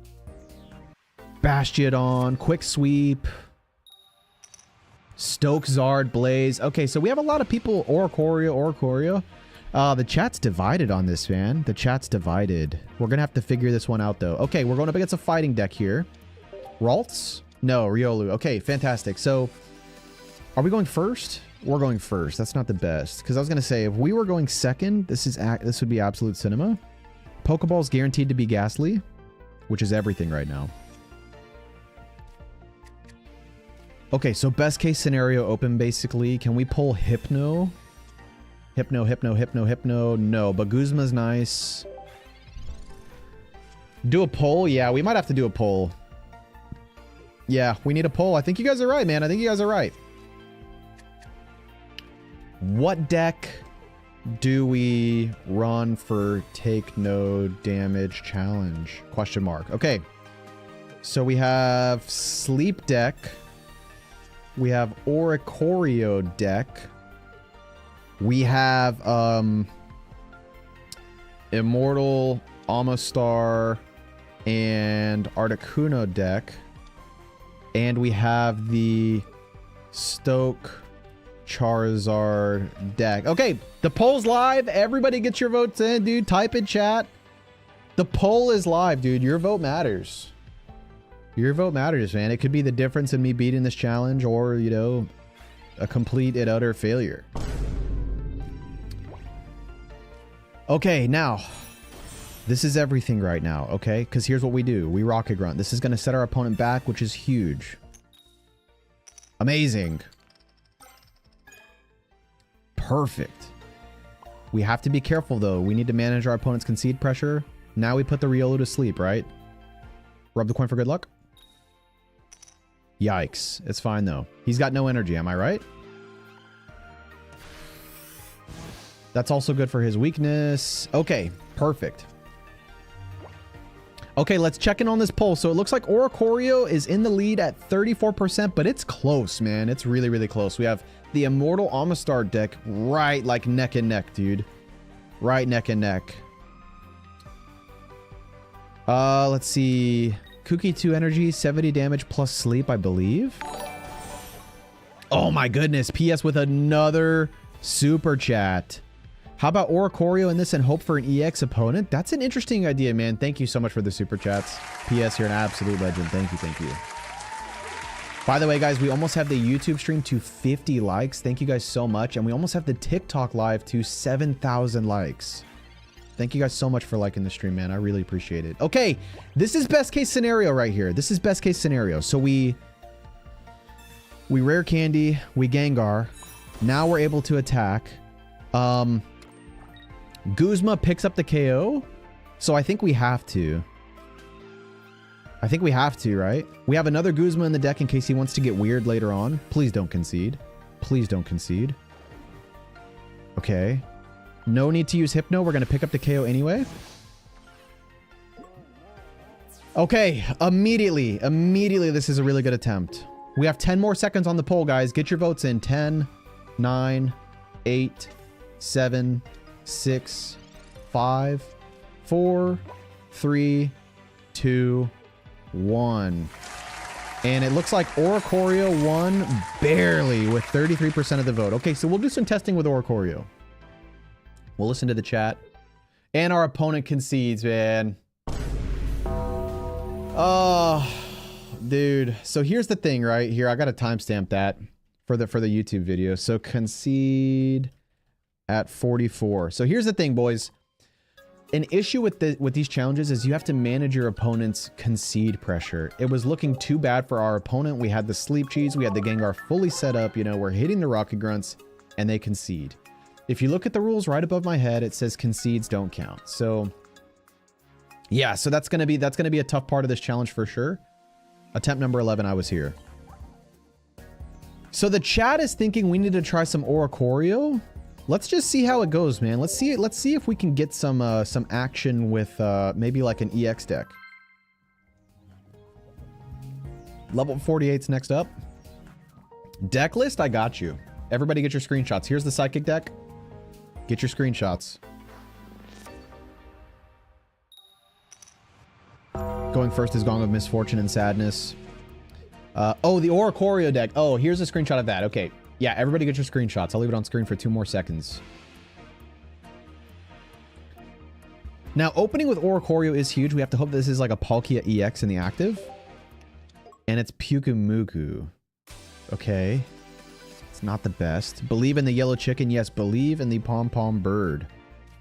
Bastiodon, Quick Sweep, Stoke, Zard, Blaze. Okay, so we have a lot of people. Oricorio. The chat's divided on this, man. The chat's divided. We're gonna have to figure this one out, though. Okay, we're going up against a fighting deck here. Ralts? No, Riolu. Okay, fantastic. So, are we going first? We're going first. That's not the best. Because I was gonna say, if we were going second, this would be absolute cinema. Pokeball's guaranteed to be Ghastly, which is everything right now. Okay, so best case scenario open, basically. Can we pull Hypno? Hypno. No, but Guzma's nice. Do a poll? Yeah, we might have to do a poll. Yeah, we need a poll. I think you guys are right, man. I think you guys are right. What deck do we run for take no damage challenge? Question mark. Okay. So we have Sleep deck. We have Oricorio deck. We have Immortal, Amistar, and Articuno deck. And we have the Stoke Charizard deck. Okay, the poll's live. Everybody get your votes in, dude. Type in chat. The poll is live, dude. Your vote matters. Your vote matters, man. It could be the difference in me beating this challenge or, you know, a complete and utter failure. Okay, now, this is everything right now, okay? Because here's what we do. We Rocket Grunt. This is going to set our opponent back, which is huge. Amazing. Perfect. We have to be careful, though. We need to manage our opponent's concede pressure. Now we put the Riolu to sleep, right? Rub the coin for good luck. Yikes. It's fine, though. He's got no energy, am I right? That's also good for his weakness. Okay, perfect. Okay, let's check in on this poll. So it looks like Oricorio is in the lead at 34%, but it's close, man. It's really, really close. We have the Immortal Amistar deck right like neck and neck, dude. Right neck and neck. Let's see. Kookie 2 energy, 70 damage plus sleep, I believe. Oh my goodness. PS with another super chat. How about Oricorio in this and hope for an EX opponent? That's an interesting idea, man. Thank you so much for the super chats. PS, you're an absolute legend. Thank you, thank you. By the way, guys, we almost have the YouTube stream to 50 likes. Thank you guys so much. And we almost have the TikTok live to 7,000 likes. Thank you guys so much for liking the stream, man. I really appreciate it. Okay, this is best case scenario right here. This is best case scenario. So we rare candy, we Gengar. Now we're able to attack. Guzma picks up the KO. So I think we have to. I think we have to, right? We have another Guzma in the deck in case he wants to get weird later on. Please don't concede. Please don't concede. Okay. No need to use Hypno. We're going to pick up the KO anyway. Okay. Immediately, this is a really good attempt. We have 10 more seconds on the poll, guys. Get your votes in. 10, 9, 8, 7, 6, 5, 4, 3, 2, 1. And it looks like Oricorio won barely with 33% of the vote. Okay, so we'll do some testing with Oricorio. We'll listen to the chat. And our opponent concedes, man. Oh, dude. So here's the thing right here. I got to timestamp that for the YouTube video. So concede at 44. So here's the thing, boys. An issue with these challenges is you have to manage your opponent's concede pressure. It was looking too bad for our opponent. We had the sleep cheese. We had the Gengar fully set up. You know, we're hitting the Rocket Grunts and they concede. If you look at the rules right above my head, it says concedes don't count. So Yeah, so that's gonna be a tough part of this challenge for sure. Attempt number 11, I was here. So the chat is thinking we need to try some Oricorio. Let's just see how it goes, man. Let's see if we can get some action with maybe like an EX deck. Level 48's next up. Deck list, I got you. Everybody get your screenshots. Here's the psychic deck. Get your screenshots. Going first is Gong of Misfortune and Sadness. Oh, the Oricorio deck. Oh, here's a screenshot of that. Okay. Yeah, everybody get your screenshots. I'll leave it on screen for 2 more seconds. Now, opening with Oricorio is huge. We have to hope this is like a Palkia EX in the active. And it's Pyukumuku. Okay. It's not the best. Believe in the yellow chicken. Yes, believe in the pom-pom bird.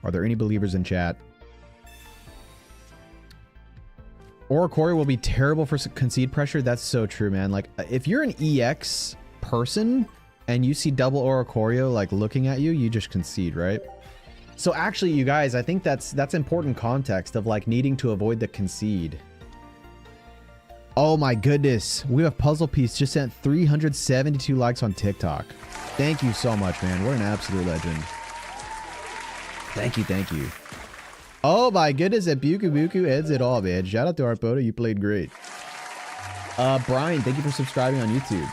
Are there any believers in chat? Oricorio will be terrible for concede pressure. That's so true, man. Like, if you're an EX person and you see double Oricorio, like, looking at you, you just concede, right? So actually, you guys, I think that's important context of, like, needing to avoid the concede. Oh my goodness. We have Puzzle Piece just sent 372 likes on TikTok. Thank you so much, man. What an absolute legend. Thank you, thank you. Oh my goodness, that Pyukumuku ends it all, man. Shout out to Arpoto, you played great. Brian, thank you for subscribing on YouTube.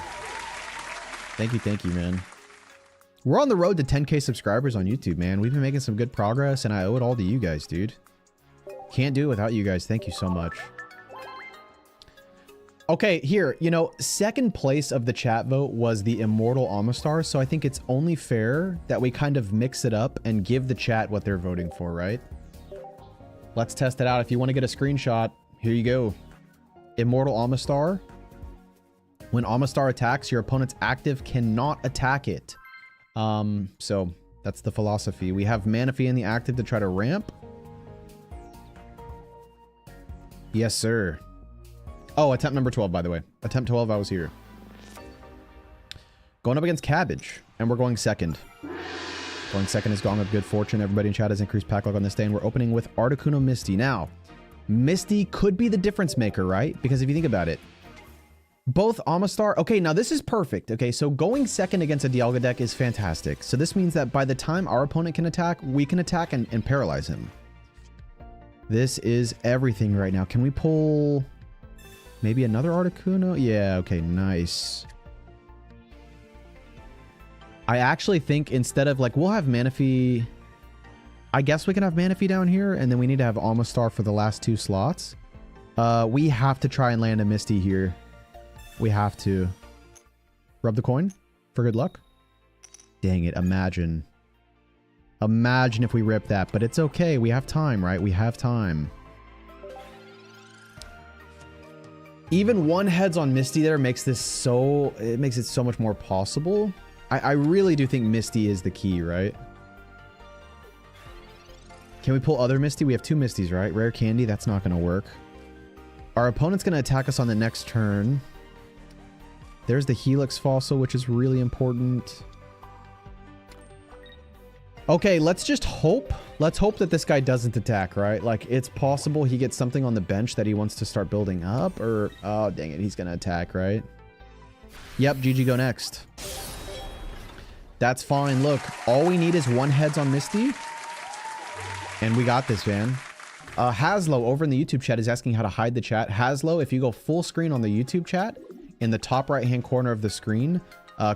Thank you, man. We're on the road to 10K subscribers on YouTube, man. We've been making some good progress, and I owe it all to you guys, dude. Can't do it without you guys. Thank you so much. Okay, here, you know, second place of the chat vote was the Immortal Amistar, so I think it's only fair that we kind of mix it up and give the chat what they're voting for, right? Let's test it out. If you want to get a screenshot, here you go. Immortal Amistar. When Amistar attacks, your opponent's active cannot attack it. So that's the philosophy. We have Manaphy in the active to try to ramp. Yes, sir. Oh, attempt number 12, by the way. Attempt 12, I was here. Going up against Cabbage, and we're going second. Going second is Gong of Good Fortune. Everybody in chat has increased pack luck on this day, and we're opening with Articuno Misty. Now, Misty could be the difference maker, right? Because if you think about it, both Amistar... Okay, now this is perfect. Okay, so going second against a Dialga deck is fantastic. So this means that by the time our opponent can attack, we can attack and paralyze him. This is everything right now. Can we pull... maybe another Articuno? Yeah, okay, nice. I actually think instead of, like, we'll have Manaphy... I guess we can have Manaphy down here, and then we need to have Amistar for the last 2 slots. We have to try and land a Misty here. We have to. Rub the coin for good luck. Dang it, imagine. Imagine if we rip that, but it's okay. We have time, right? We have time. Even one heads on Misty there makes this so... it makes it so much more possible. I really do think Misty is the key, right? Can we pull other Misty? We have 2 Misties, right? Rare Candy, that's not going to work. Our opponent's going to attack us on the next turn. There's the Helix Fossil, which is really important. Okay, let's just hope. Let's hope that this guy doesn't attack, right? Like, it's possible he gets something on the bench that he wants to start building up, or... oh, dang it, he's going to attack, right? Yep, GG go next. That's fine. Look, all we need is 1 heads on Misty. And we got this, man. Haslo over in the YouTube chat is asking how to hide the chat. Haslo, if you go full screen on the YouTube chat, in the top right-hand corner of the screen,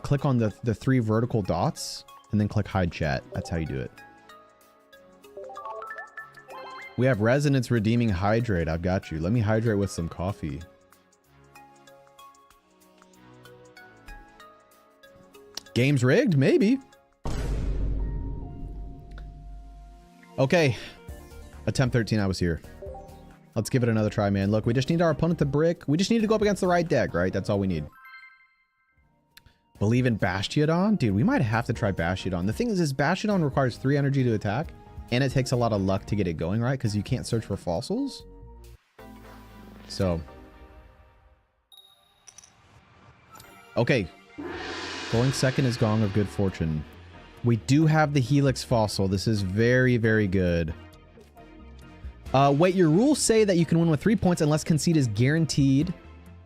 click on the 3 vertical dots, and then click hide chat. That's how you do it. We have Resonance Redeeming Hydrate. I've got you. Let me hydrate with some coffee. Game's rigged? Maybe. Okay. Attempt 13, I was here. Let's give it another try, man. Look, we just need our opponent to brick. We just need to go up against the right deck, right? That's all we need. Believe in Bastiodon? Dude, we might have to try Bastiodon. The thing is Bastiodon requires 3 energy to attack, and it takes a lot of luck to get it going, right? Because you can't search for fossils. So. Okay. Going second is Gong of Good Fortune. We do have the Helix Fossil. This is very, very good. Wait, your rules say that you can win with 3 points unless concede is guaranteed.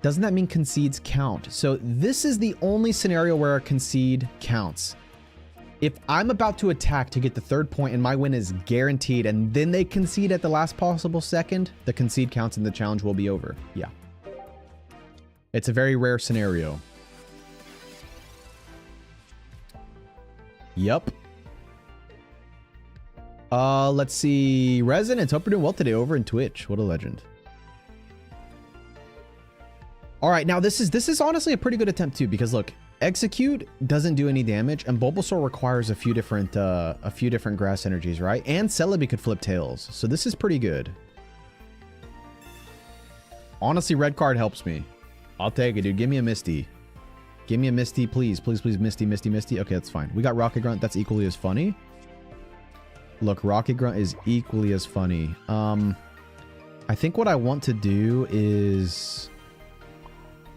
Doesn't that mean concedes count? So this is the only scenario where a concede counts. If I'm about to attack to get the 3rd point and my win is guaranteed and then they concede at the last possible second, the concede counts and the challenge will be over. Yeah. It's a very rare scenario. Yup. Let's see. Resonance, hope you're doing well today over in Twitch. What a legend. All right, now this is honestly a pretty good attempt too, because look, execute doesn't do any damage, and Bulbasaur requires a few different grass energies, right? And Celebi could flip tails, so this is pretty good. Honestly, red card helps me. I'll take it, dude. Give me a Misty. Give me a Misty, please. Please, please, Misty, Misty, Misty. Okay, that's fine. We got Rocket Grunt. That's equally as funny. Look, Rocket Grunt is equally as funny. I think what I want to do is...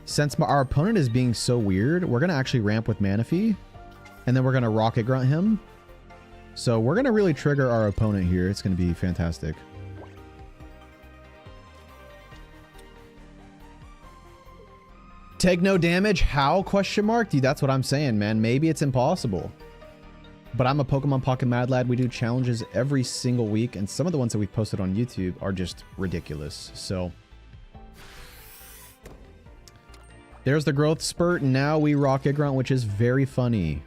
Since our opponent is being so weird, we're going to actually ramp with Manaphy. And then we're going to Rocket Grunt him. So we're going to really trigger our opponent here. It's going to be fantastic. Take no damage? How? Question mark? Dude, that's what I'm saying, man. Maybe it's impossible. But I'm a Pokemon Pocket Mad Lad. We do challenges every single week. And some of the ones that we've posted on YouTube are just ridiculous. So... There's the growth spurt. Now we Rocket Grunt, which is very funny.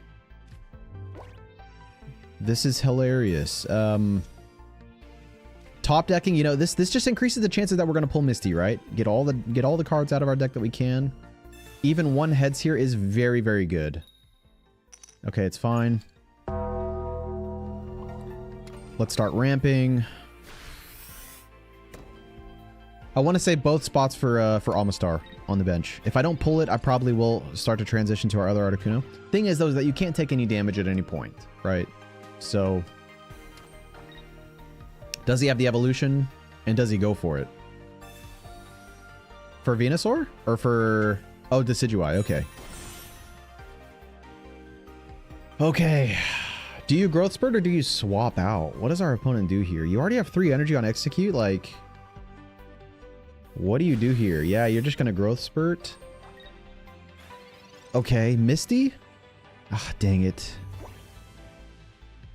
This is hilarious. Top decking, you know, this just increases the chances that we're going to pull Misty, right? Get all the cards out of our deck that we can. Even 1 heads here is very, very good. Okay, it's fine. Let's start ramping. I want to save both spots for Amistar on the bench. If I don't pull it, I probably will start to transition to our other Articuno. Thing is, though, is that you can't take any damage at any point, right? So, does he have the evolution? And does he go for it? For Venusaur? Or for... Oh, Decidueye. Okay. Okay. Do you growth spurt or do you swap out? What does our opponent do here? You already have 3 energy on execute, like... What do you do here? Yeah, you're just going to growth spurt. Okay, Misty? Ah, dang it.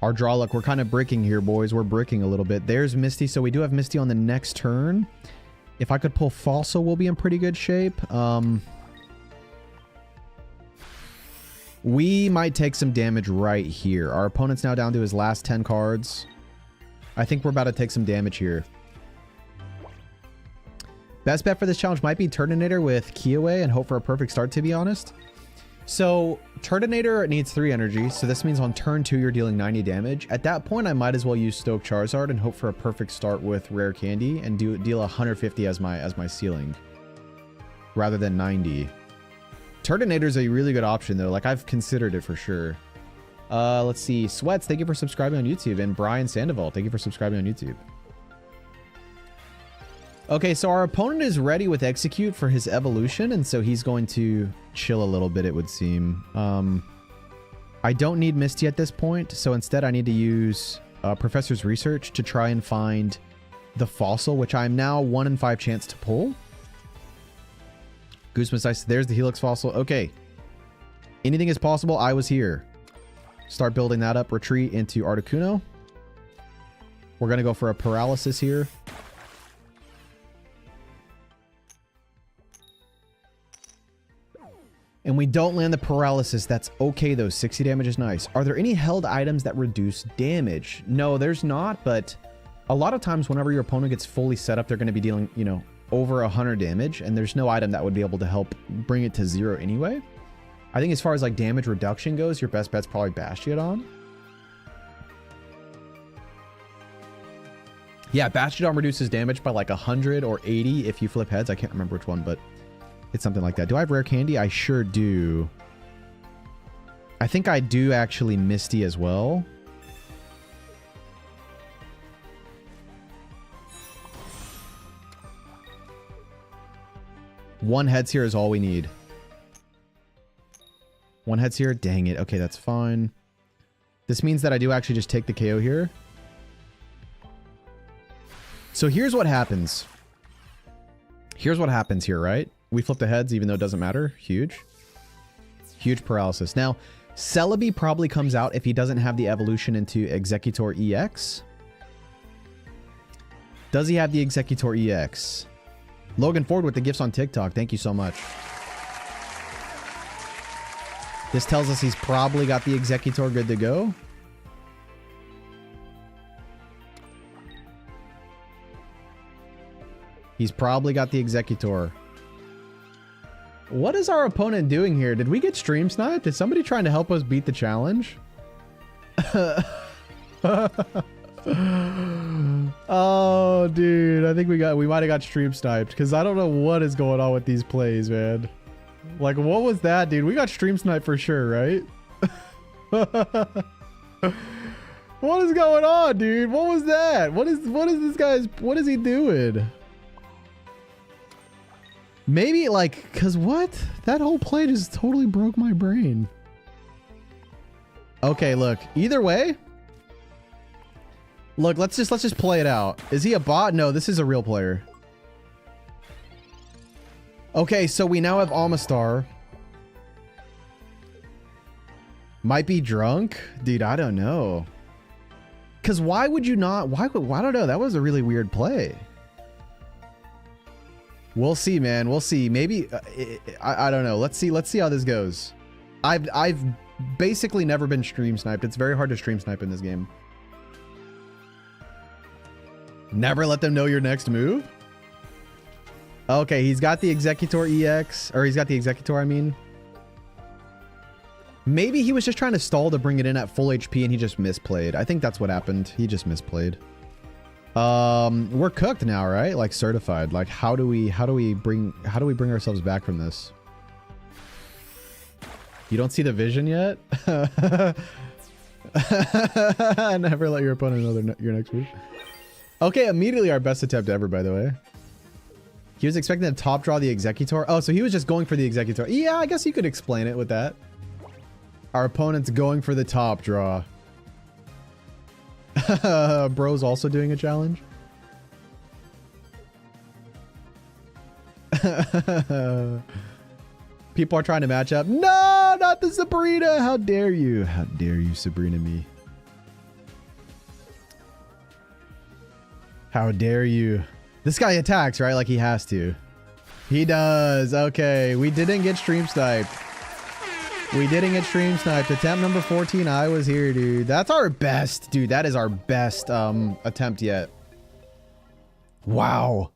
Our draw luck, we're kind of bricking here, boys. We're bricking a little bit. There's Misty, so we do have Misty on the next turn. If I could pull Fossil, we'll be in pretty good shape. We might take some damage right here. Our opponent's now down to his last 10 cards. I think we're about to take some damage here. Best bet for this challenge might be Turtonator with Keyaway and hope for a perfect start, to be honest. So, Turtonator needs 3 energy, so this means on turn 2 you're dealing 90 damage. At that point, I might as well use Stoke Charizard and hope for a perfect start with Rare Candy and deal 150 as my ceiling, rather than 90. Turtonator is a really good option, though. Like, I've considered it for sure. Let's see. Sweats, thank you for subscribing on YouTube. And Brian Sandoval, thank you for subscribing on YouTube. Okay, so our opponent is ready with Execute for his evolution, and so he's going to chill a little bit, it would seem. I don't need Misty at this point, so instead I need to use Professor's Research to try and find the Fossil, which I'm now 1 in 5 chance to pull. Gooseman's Ice, there's the Helix Fossil. Okay. Anything is possible. I was here. Start building that up. Retreat into Articuno. We're going to go for a Paralysis here. And we don't land the Paralysis. That's okay, though. 60 damage is nice. Are there any held items that reduce damage? No, there's not, but a lot of times whenever your opponent gets fully set up, they're going to be dealing, you know, over 100 damage, and there's no item that would be able to help bring it to 0 anyway. I think as far as, like, damage reduction goes, your best bet's probably Bastiodon. Yeah, Bastiodon reduces damage by, like, 100 or 80 if you flip heads. I can't remember which one, but... it's something like that. Do I have Rare Candy? I sure do. I think I do actually Misty as well. One heads here is all we need. One heads here? Dang it. Okay, that's fine. This means that I do actually just take the KO here. So here's what happens. Here's what happens here, right? We flip the heads even though it doesn't matter. Huge. Huge paralysis. Now, Celebi probably comes out if he doesn't have the evolution into Executor EX. Does he have the Executor EX? Logan Ford with the gifts on TikTok. Thank you so much. This tells us he's probably got the Executor good to go. He's probably got the Executor. What is our opponent doing here? Did we get stream sniped? Is somebody trying to help us beat the challenge? Oh, dude. I think we might have got stream sniped because I don't know what is going on with these plays, man. Like, what was that, dude? We got stream sniped for sure, right? What is going on, dude? What was that? What is this guy's... What is he doing? Maybe, like... Because what? That whole play just totally broke my brain. Okay, look. Either way... Look, let's just play it out. Is he a bot? No, this is a real player. Okay, so we now have Amistar. Might be drunk? Dude, I don't know. Because why would you not... I don't know. That was a really weird play. We'll see, man. We'll see. Maybe... I don't know. Let's see how this goes. I've basically never been stream sniped. It's very hard to stream snipe in this game. Never let them know your next move? Okay, he's got the Executor EX. Or he's got the Executor, I mean. Maybe he was just trying to stall to bring it in at full HP and he just misplayed. I think that's what happened. He just misplayed. We're cooked now, right? Like certified. Like how do we bring ourselves back from this? You don't see the vision yet? Never let your opponent know your next move. Okay, immediately our best attempt ever, by the way. He was expecting to top draw the Executor. Oh, so he was just going for the Executor. Yeah, I guess you could explain it with that. Our opponent's going for the top draw. Bro's also doing a challenge. People are trying to match up. No, not the Sabrina. How dare you? How dare you, Sabrina me? How dare you? This guy attacks, right? Like he has to. He does. Okay. We didn't get stream sniped. We didn't get stream sniped. Attempt number 14. I was here, dude. That's our best, dude. That is our best attempt yet. Wow.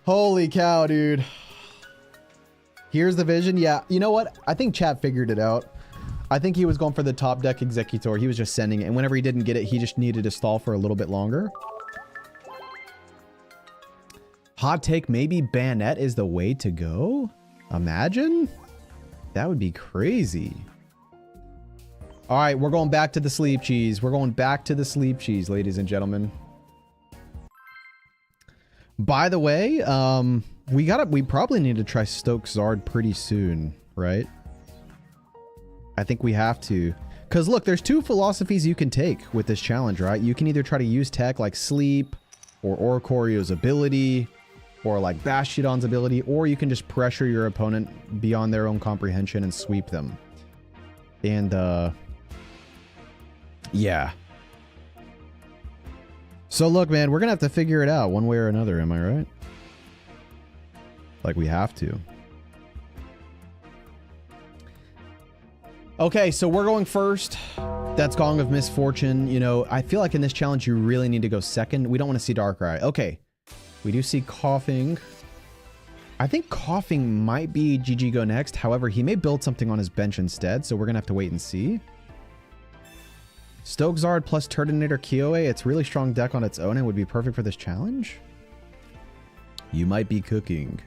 Holy cow, dude. Here's the vision. Yeah. You know what? I think chat figured it out. I think he was going for the top deck Executor. He was just sending it. And whenever he didn't get it, he just needed to stall for a little bit longer. Hot take, maybe Bayonet is the way to go? Imagine? That would be crazy. All right, we're going back to the sleep cheese. We're going back to the sleep cheese, ladies and gentlemen. By the way, we probably need to try Stoke Zard pretty soon, right? I think we have to. Because look, there's two philosophies you can take with this challenge, right? You can either try to use tech like Sleep or Oricorio's ability or like Bastiodon's ability, or you can just pressure your opponent beyond their own comprehension and sweep them. And yeah. So look, man, we're gonna have to figure it out one way or another, am I right? Like we have to. Okay, so we're going first. That's Gong of Misfortune. You know, I feel like in this challenge, you really need to go second. We don't want to see Darkrai. Okay. We do see Coughing. I think Coughing might be GG go next. However, he may build something on his bench instead, so we're going to have to wait and see. Stoke Zard plus Turtonator Kioe. It's really strong deck on its own and would be perfect for this challenge. You might be cooking.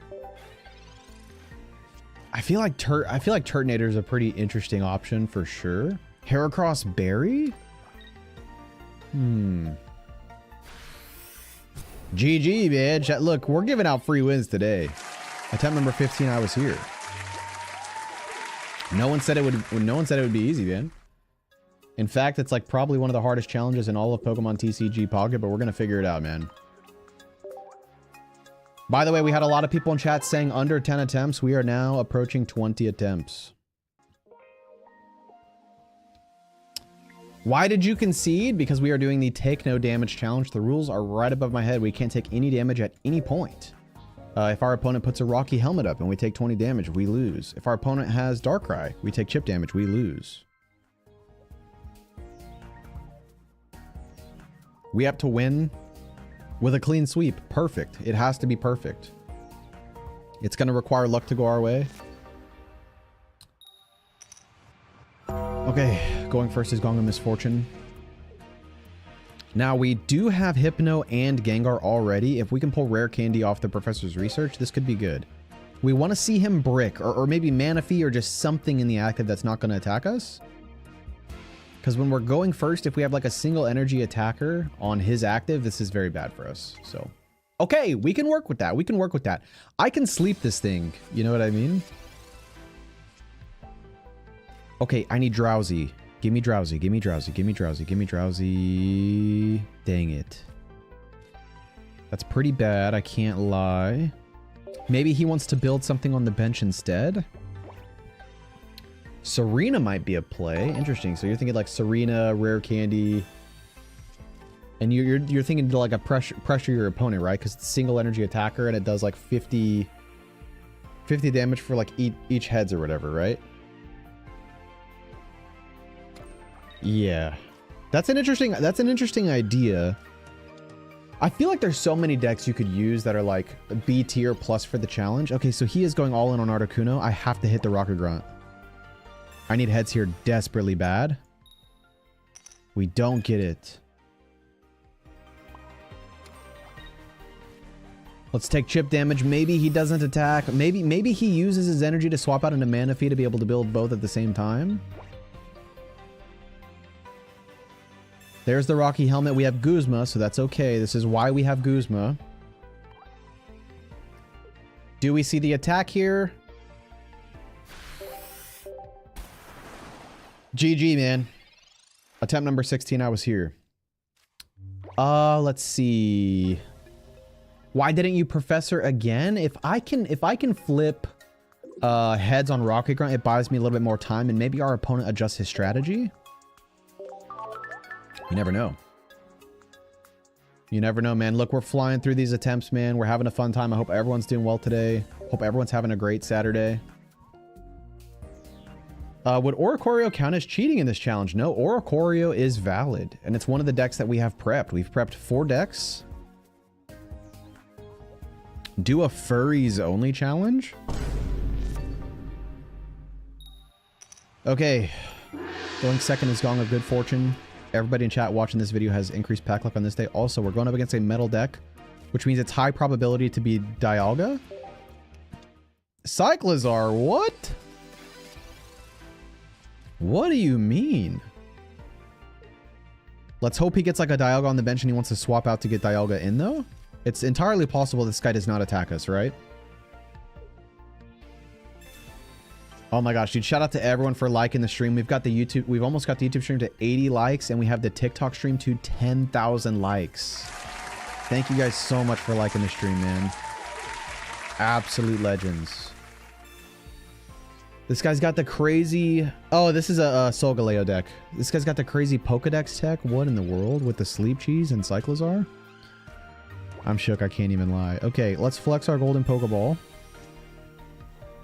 I feel like Turtonator is a pretty interesting option for sure. Heracross Berry? GG, man. Look, we're giving out free wins today. Attempt number 15, I was here. No one said it would be easy, man. In fact, it's like probably one of the hardest challenges in all of Pokemon TCG Pocket, but we're going to figure it out, man. By the way, we had a lot of people in chat saying under 10 attempts. We are now approaching 20 attempts. Why did you concede? Because we are doing the take no damage challenge. The rules are right above my head. We can't take any damage at any point. If our opponent puts a Rocky helmet up and we take 20 damage, we lose. If our opponent has Darkrai, we take chip damage, we lose. We have to win with a clean sweep. Perfect. It has to be perfect. It's going to require luck to go our way. Okay, going first is Gong of Misfortune. Now, we do have Hypno and Gengar already. If we can pull Rare Candy off the Professor's Research, this could be good. We want to see him Brick, or maybe Manaphy, or just something in the active that's not going to attack us. Because when we're going first, if we have like a single energy attacker on his active, this is very bad for us. So, okay, we can work with that. We can work with that. I can sleep this thing. You know what I mean? Okay, I need Drowsy. Give me Drowsy, give me Drowsy, give me Drowsy, give me Drowsy. Dang it. That's pretty bad, I can't lie. Maybe he wants to build something on the bench instead. Serena might be a play. Interesting. So you're thinking like Serena, Rare Candy. And you're thinking to like a pressure your opponent, right? Because it's a single energy attacker and it does like 50 damage for like each heads or whatever, right? Yeah, that's an interesting idea. I feel like there's so many decks you could use that are like B tier plus for the challenge. Okay, so he is going all in on Articuno. I have to hit the Rocket Grunt. I need heads here desperately bad. We don't get it. Let's take chip damage. Maybe he doesn't attack. Maybe he uses his energy to swap out into Manaphy to be able to build both at the same time. There's the Rocky Helmet. We have Guzma, so that's okay. This is why we have Guzma. Do we see the attack here? GG, man. Attempt number 16, I was here. Let's see. Why didn't you Professor again? If I can flip heads on Rocket Grunt, it buys me a little bit more time, and maybe our opponent adjusts his strategy. You never know. You never know, man. Look, we're flying through these attempts, man. We're having a fun time. I hope everyone's doing well today. Hope everyone's having a great Saturday. Would Oricorio count as cheating in this challenge? No, Oricorio is valid. And it's one of the decks that we have prepped. We've prepped 4 decks. Do a furries only challenge? Okay. Going second is Gong of Good Fortune. Everybody in chat watching this video has increased pack luck on this day. Also, we're going up against a metal deck, which means it's high probability to be Dialga. Cyclizar, what? What do you mean? Let's hope he gets like a Dialga on the bench and he wants to swap out to get Dialga in though. It's entirely possible this guy does not attack us, right? Oh my gosh, dude, shout out to everyone for liking the stream. We've almost got the YouTube stream to 80 likes and we have the TikTok stream to 10,000 likes. Thank you guys so much for liking the stream, man. Absolute legends. This guy's got the crazy... Oh, this is a Solgaleo deck. This guy's got the crazy Pokedex tech. What in the world with the Sleep Cheese and Cyclizar? I'm shook, I can't even lie. Okay, let's flex our golden Pokeball.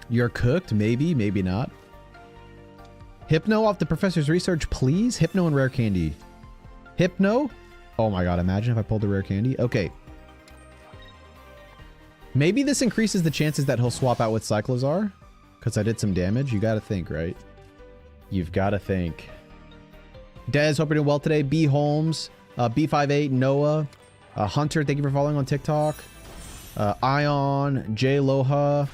You're cooked, maybe, maybe not. Hypno off the Professor's Research, please. Hypno and Rare Candy. Hypno? Oh my god, imagine if I pulled the Rare Candy. Okay. Maybe this increases the chances that he'll swap out with Cyclizar. Because I did some damage. You gotta think, right? You've gotta think. Dez, hope you're doing well today. B. Holmes. B58, Noah. Hunter, thank you for following on TikTok. Ion, J. Loha.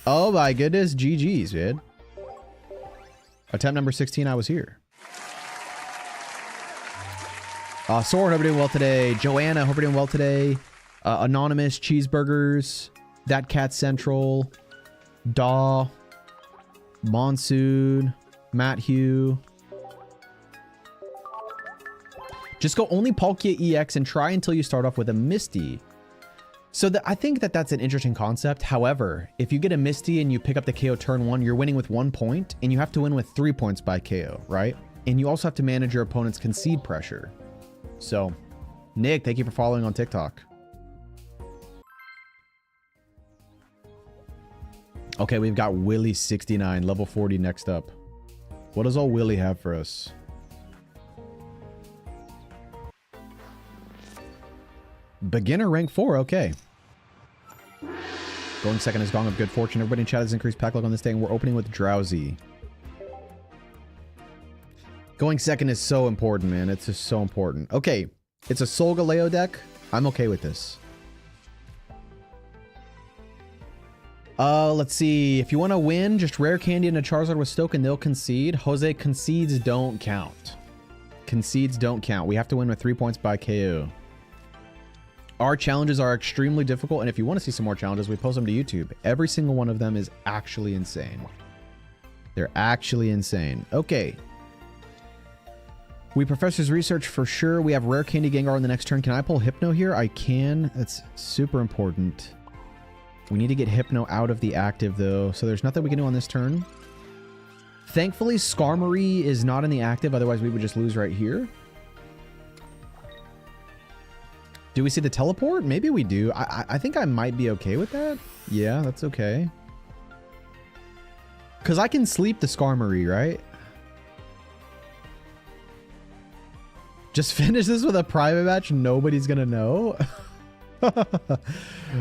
Oh my goodness, GG's, man. Attempt number 16, I was here. Soren, hope you're doing well today. Joanna, hope you're doing well today. Anonymous, Cheeseburgers. That Cat Central. Daw. Monsoon. Matt Hugh. Just go only Palkia EX and try until you start off with a Misty. So I think that that's an interesting concept. However, if you get a Misty and you pick up the KO turn 1, you're winning with 1 point, and you have to win with 3 points by KO, right? And you also have to manage your opponent's concede pressure. So, Nick, thank you for following on TikTok. Okay, we've got Willy 69, level 40 next up. What does old Willy have for us? Beginner rank 4, okay. Going second is Gong of Good Fortune. Everybody in chat has increased pack luck on this day, and we're opening with Drowsy. Going second is so important, man. It's just so important. Okay, it's a Solgaleo deck. I'm okay with this. Let's see. If you want to win, just Rare Candy and a Charizard with Stoke and they'll concede. Jose, concedes don't count. Concedes don't count. We have to win with 3 points by KO. Our challenges are extremely difficult, and if you want to see some more challenges, we post them to YouTube. Every single one of them is actually insane. They're actually insane. Okay. We Professor's Research for sure. We have Rare Candy Gengar on the next turn. Can I pull Hypno here? I can. That's super important. We need to get Hypno out of the active, though, so there's nothing we can do on this turn. Thankfully, Skarmory is not in the active, otherwise we would just lose right here. Do we see the teleport? Maybe we do. I think I might be okay with that. Yeah, that's okay. Because I can sleep the Skarmory, right? Just finish this with a private match. Nobody's going to know.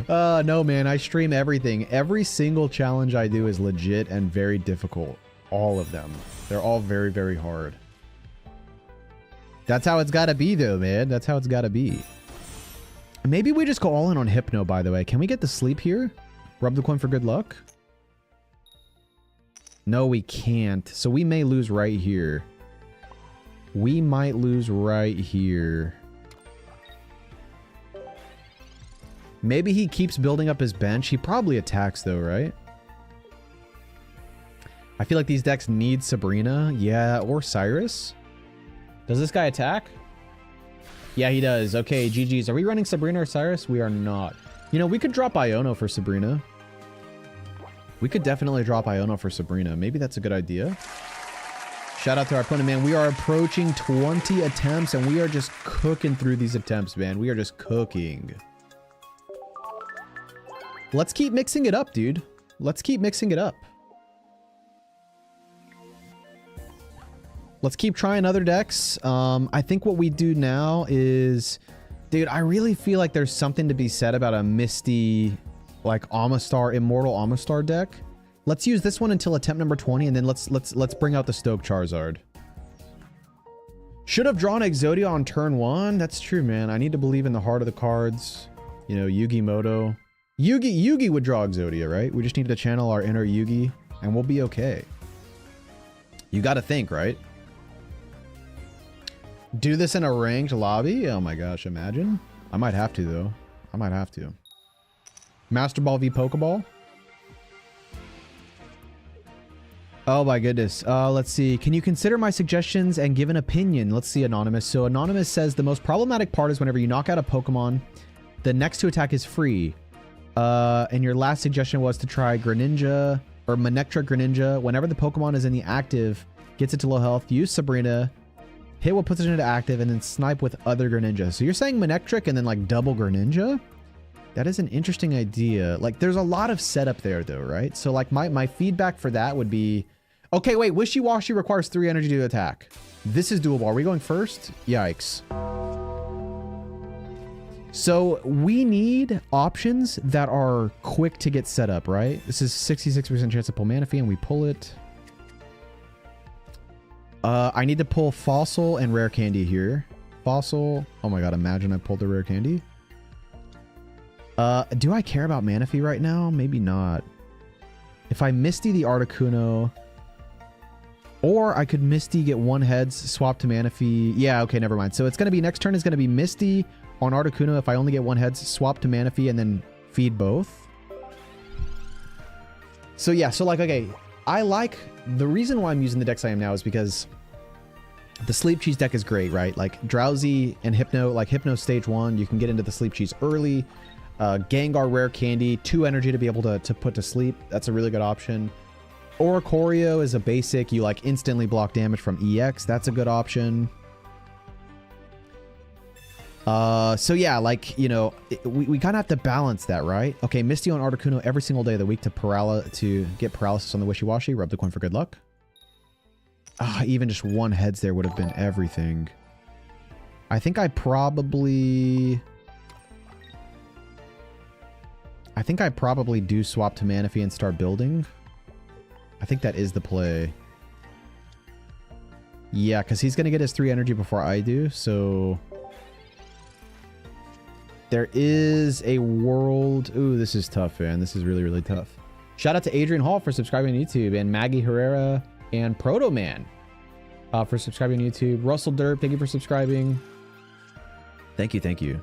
No, man. I stream everything. Every single challenge I do is legit and very difficult. All of them. They're all very, very hard. That's how it's got to be, though, man. That's how it's got to be. Maybe we just go all in on Hypno, by the way. Can we get the sleep here? Rub the coin for good luck? No, we can't. So we may lose right here. We might lose right here. Maybe he keeps building up his bench. He probably attacks, though, right? I feel like these decks need Sabrina. Yeah, or Cyrus. Does this guy attack? Yeah, he does. Okay, GG's. Are we running Sabrina or Cyrus? We are not. You know, we could drop Iono for Sabrina. We could definitely drop Iono for Sabrina. Maybe that's a good idea. Shout out to our opponent, man. We are approaching 20 attempts, and we are just cooking through these attempts, man. We are just cooking. Let's keep mixing it up, dude. Let's keep mixing it up. Let's keep trying other decks. I think what we do now is... Dude, I really feel like there's something to be said about a Misty, like, Amistar, Immortal Amistar deck. Let's use this one until attempt number 20, and then let's bring out the Stoke Charizard. Should have drawn Exodia on turn 1. That's true, man. I need to believe in the heart of the cards. You know, Yugi Moto. Yugi would draw Exodia, right? We just need to channel our inner Yugi, and we'll be okay. You gotta think, right? Do this in a ranked lobby? Oh my gosh, imagine. I might have to, though. I might have to. Master Ball v Pokeball? Oh my goodness. Let's see. Can you consider my suggestions and give an opinion? Let's see, Anonymous. So Anonymous says the most problematic part is whenever you knock out a Pokemon, the next to attack is free. And your last suggestion was to try Greninja or Manectric Greninja. Whenever the Pokemon is in the active, gets it to low health, use Sabrina, hit what puts it into active, and then snipe with other Greninja. So you're saying Manectric and then like double Greninja? That is an interesting idea. Like there's a lot of setup there though, right? So like my feedback for that would be, okay, wait, Wishy-Washy requires 3 energy to attack. This is doable. Are we going first? Yikes. So we need options that are quick to get set up, right? This is 66% chance to pull Manaphy, and we pull it. I need to pull Fossil and Rare Candy here. Fossil. Oh my god, imagine I pulled the Rare Candy. Do I care about Manaphy right now? Maybe not. If I Misty the Articuno, or I could Misty, get 1 heads, swap to Manaphy. Yeah, okay, never mind. So it's going to be, next turn is going to be Misty on Articuno. If I only get 1 heads, swap to Manaphy, and then feed both. So yeah, so like, okay, I like, the reason why I'm using the decks I am now is because The Sleep Cheese deck is great, right? Like Drowsy and Hypno, like Hypno stage 1, you can get into the Sleep Cheese early. Gengar Rare Candy, 2 energy to be able to put to sleep. That's a really good option. Oricorio is a basic, you like instantly block damage from EX. That's a good option. So yeah, like, you know, we kind of have to balance that, right? Okay, Misty on Articuno every single day of the week to get paralysis on the Wishy-Washy. Rub the coin for good luck. Even just 1 heads there would have been everything. I think I probably do swap to Manaphy and start building. I think that is the play. Yeah, because he's going to get his 3 energy before I do, so... There is a world... Ooh, this is tough, man. This is really, really tough. Shout out to Adrian Hall for subscribing on YouTube, and Maggie Herrera and Proto Man for subscribing on YouTube. Russell Derp, thank you for subscribing. Thank you, thank you.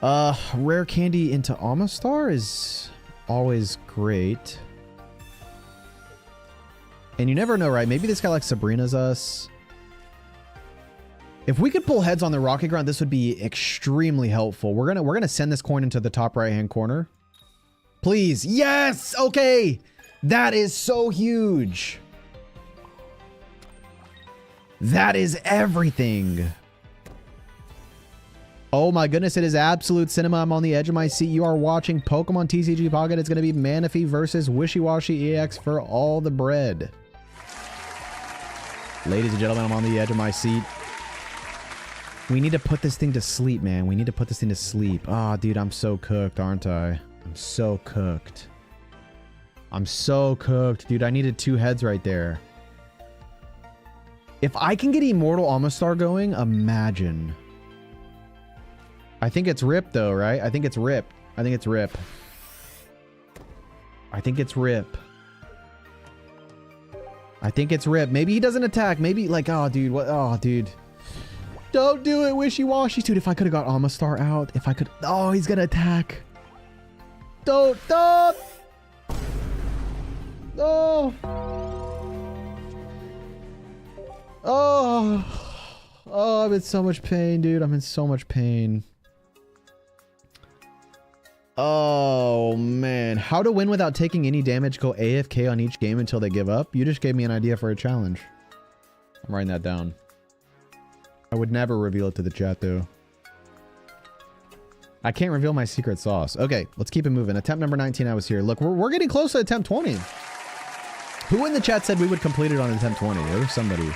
Rare Candy into Amistar is always great. And you never know, right? Maybe this guy like Sabrina's us. If we could pull heads on the Rocky Ground, this would be extremely helpful. We're gonna send this coin into the top right-hand corner. Please. Yes! Okay! That is so huge. That is everything. Oh my goodness, it is absolute cinema. I'm on the edge of my seat. You are watching Pokemon TCG Pocket. It's going to be Manaphy versus Wishy-Washy EX for all the bread. Ladies and gentlemen, I'm on the edge of my seat. We need to put this thing to sleep, man. We need to put this thing to sleep. Ah, dude, I'm so cooked, aren't I? I'm so cooked. I'm so cooked. Dude, I needed 2 heads right there. If I can get Immortal Amistar going, imagine. I think it's Rip, though, right? I think it's Rip. I think it's Rip. I think it's Rip. I think it's Rip. Maybe he doesn't attack. Maybe, like, oh, dude. What? Oh, dude. Don't do it, Wishy-Washy. Dude, if I could have got Amistar out. If I could. Oh, he's going to attack. Don't. Oh. Oh. Oh, I'm in so much pain, dude. I'm in so much pain. Oh, man. How to win without taking any damage. Go AFK on each game until they give up. You just gave me an idea for a challenge. I'm writing that down. I would never reveal it to the chat, though. I can't reveal my secret sauce. Okay, let's keep it moving. Attempt number 19, I was here. Look, we're getting close to attempt 20. Who in the chat said we would complete it on attempt 20? There was somebody.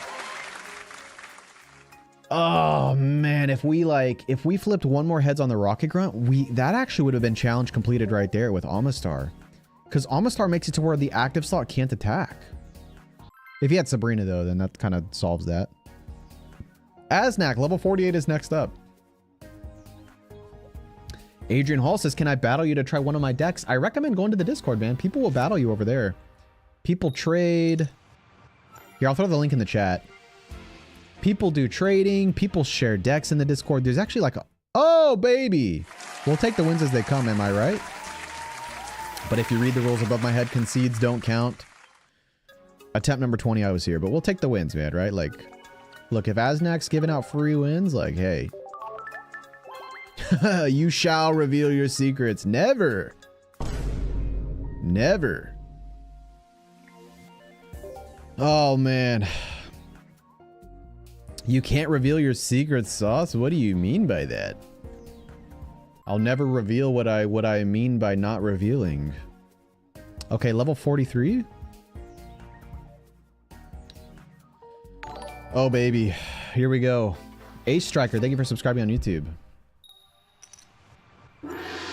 Oh man, if we flipped 1 more heads on the Rocket Grunt, that actually would have been challenge completed right there with Amistar. Because Amistar makes it to where the active slot can't attack. If he had Sabrina though, then that kind of solves that. Aznak, level 48 is next up. Adrian Hall says, can I battle you to try one of my decks? I recommend going to the Discord, man. People will battle you over there. People trade. Here, I'll throw the link in the chat. People do trading. People share decks in the Discord. There's actually like a... Oh, baby. We'll take the wins as they come, am I right? But if you read the rules above my head, concedes don't count. Attempt number 20, I was here. But we'll take the wins, man, right? Like, look, if Aznak's giving out free wins, like, hey. You shall reveal your secrets. Never. Never. Oh, man. You can't reveal your secret sauce? What do you mean by that? I'll never reveal what I mean by not revealing. Okay, level 43? Oh, baby. Here we go. Ace Striker, thank you for subscribing on YouTube.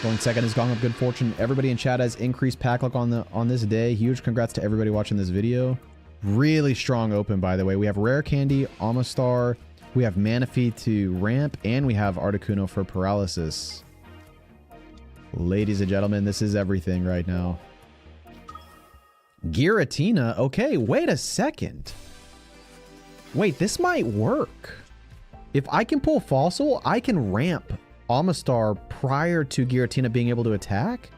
Going second is Gong of Good Fortune. Everybody in chat has increased pack luck on this day. Huge congrats to everybody watching this video. Really strong open, by the way. We have Rare Candy, Amistar, we have Manaphy to ramp, and we have Articuno for paralysis. Ladies and gentlemen, this is everything right now. Giratina? Okay, wait a second. Wait, this might work. If I can pull Fossil, I can ramp Amistar prior to Giratina being able to attack.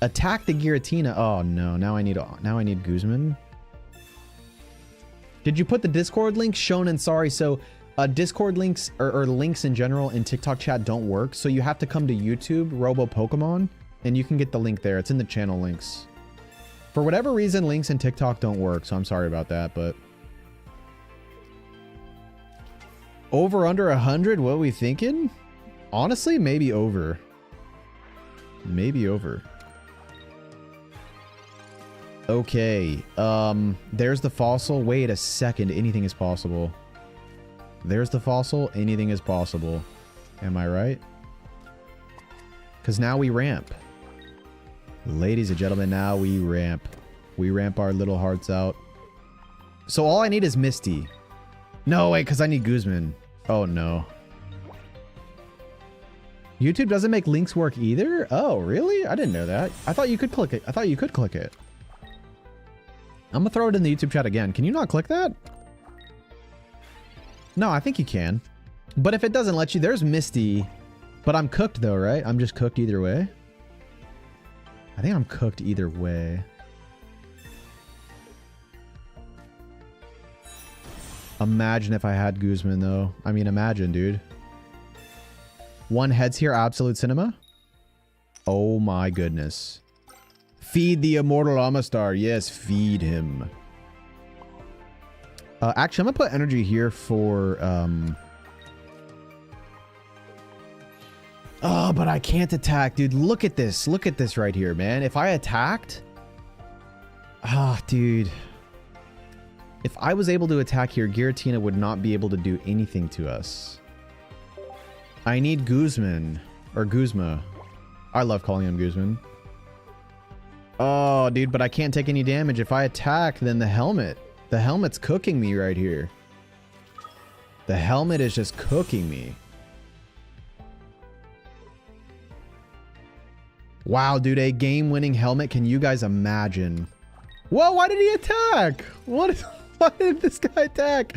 Attack the Giratina. Oh no, now I need Guzman. Did you put the Discord link? Shown and sorry. So Discord links or links in general in TikTok chat don't work. So you have to come to YouTube, Robo Pokemon, and you can get the link there. It's in the channel links. For whatever reason, links in TikTok don't work. So I'm sorry about that, but... Over under 100? What are we thinking? Honestly, maybe over. Maybe over. Okay. There's the fossil. Wait a second. Anything is possible. There's the fossil. Anything is possible. Am I right? Because now we ramp. Ladies and gentlemen, now we ramp. We ramp our little hearts out. So all I need is Misty. No, wait, because I need Guzman. Oh, no. YouTube doesn't make links work either? Oh, really? I didn't know that. I thought you could click it. I thought you could click it. I'm going to throw it in the YouTube chat again. Can you not click that? No, I think you can. But if it doesn't let you, there's Misty. But I'm cooked though, right? I'm just cooked either way. I think I'm cooked either way. Imagine if I had Guzman though. I mean, imagine, dude. One heads here, Absolute Cinema. Oh my goodness. Feed the immortal Amistar. Yes, feed him. Actually, I'm gonna put energy here for... Oh, but I can't attack, dude. Look at this. Look at this right here, man. If I attacked... Ah, dude. If I was able to attack here, Giratina would not be able to do anything to us. I need Guzman. Or Guzma. I love calling him Guzman. Oh, dude, but I can't take any damage. If I attack, then the helmet. The helmet's cooking me right here. The helmet is just cooking me. Wow, dude, a game-winning helmet. Can you guys imagine? Whoa, why did he attack? Why did this guy attack?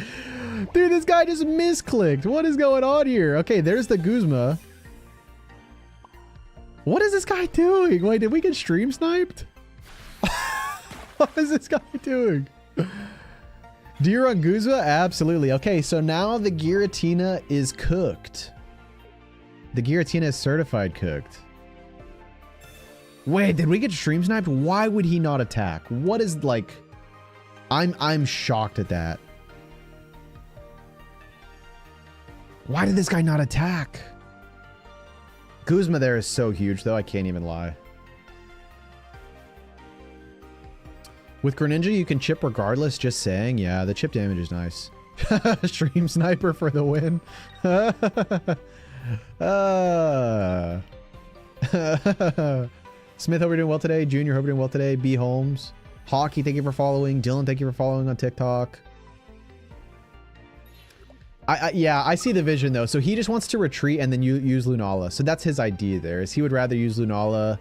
Dude, this guy just misclicked. What is going on here? Okay, there's the Guzma. What is this guy doing? Wait, did we get stream sniped? What is this guy doing? Do you run Guzma? Absolutely. Okay, so now the Giratina is cooked. The Giratina is certified cooked. Wait, did we get stream sniped? Why would he not attack? What is like... I'm shocked at that. Why did this guy not attack? Guzma there is so huge though, I can't even lie. With Greninja you can chip regardless, just saying. Yeah, the chip damage is nice. Stream sniper for the win. Smith, hope you're doing well today. Junior, hope you're doing well today. B. Holmes. Hockey, thank you for following. Dylan, thank you for following on TikTok. Yeah, I see the vision though. So he just wants to retreat and then use Lunala. So that's his idea there, is he would rather use Lunala,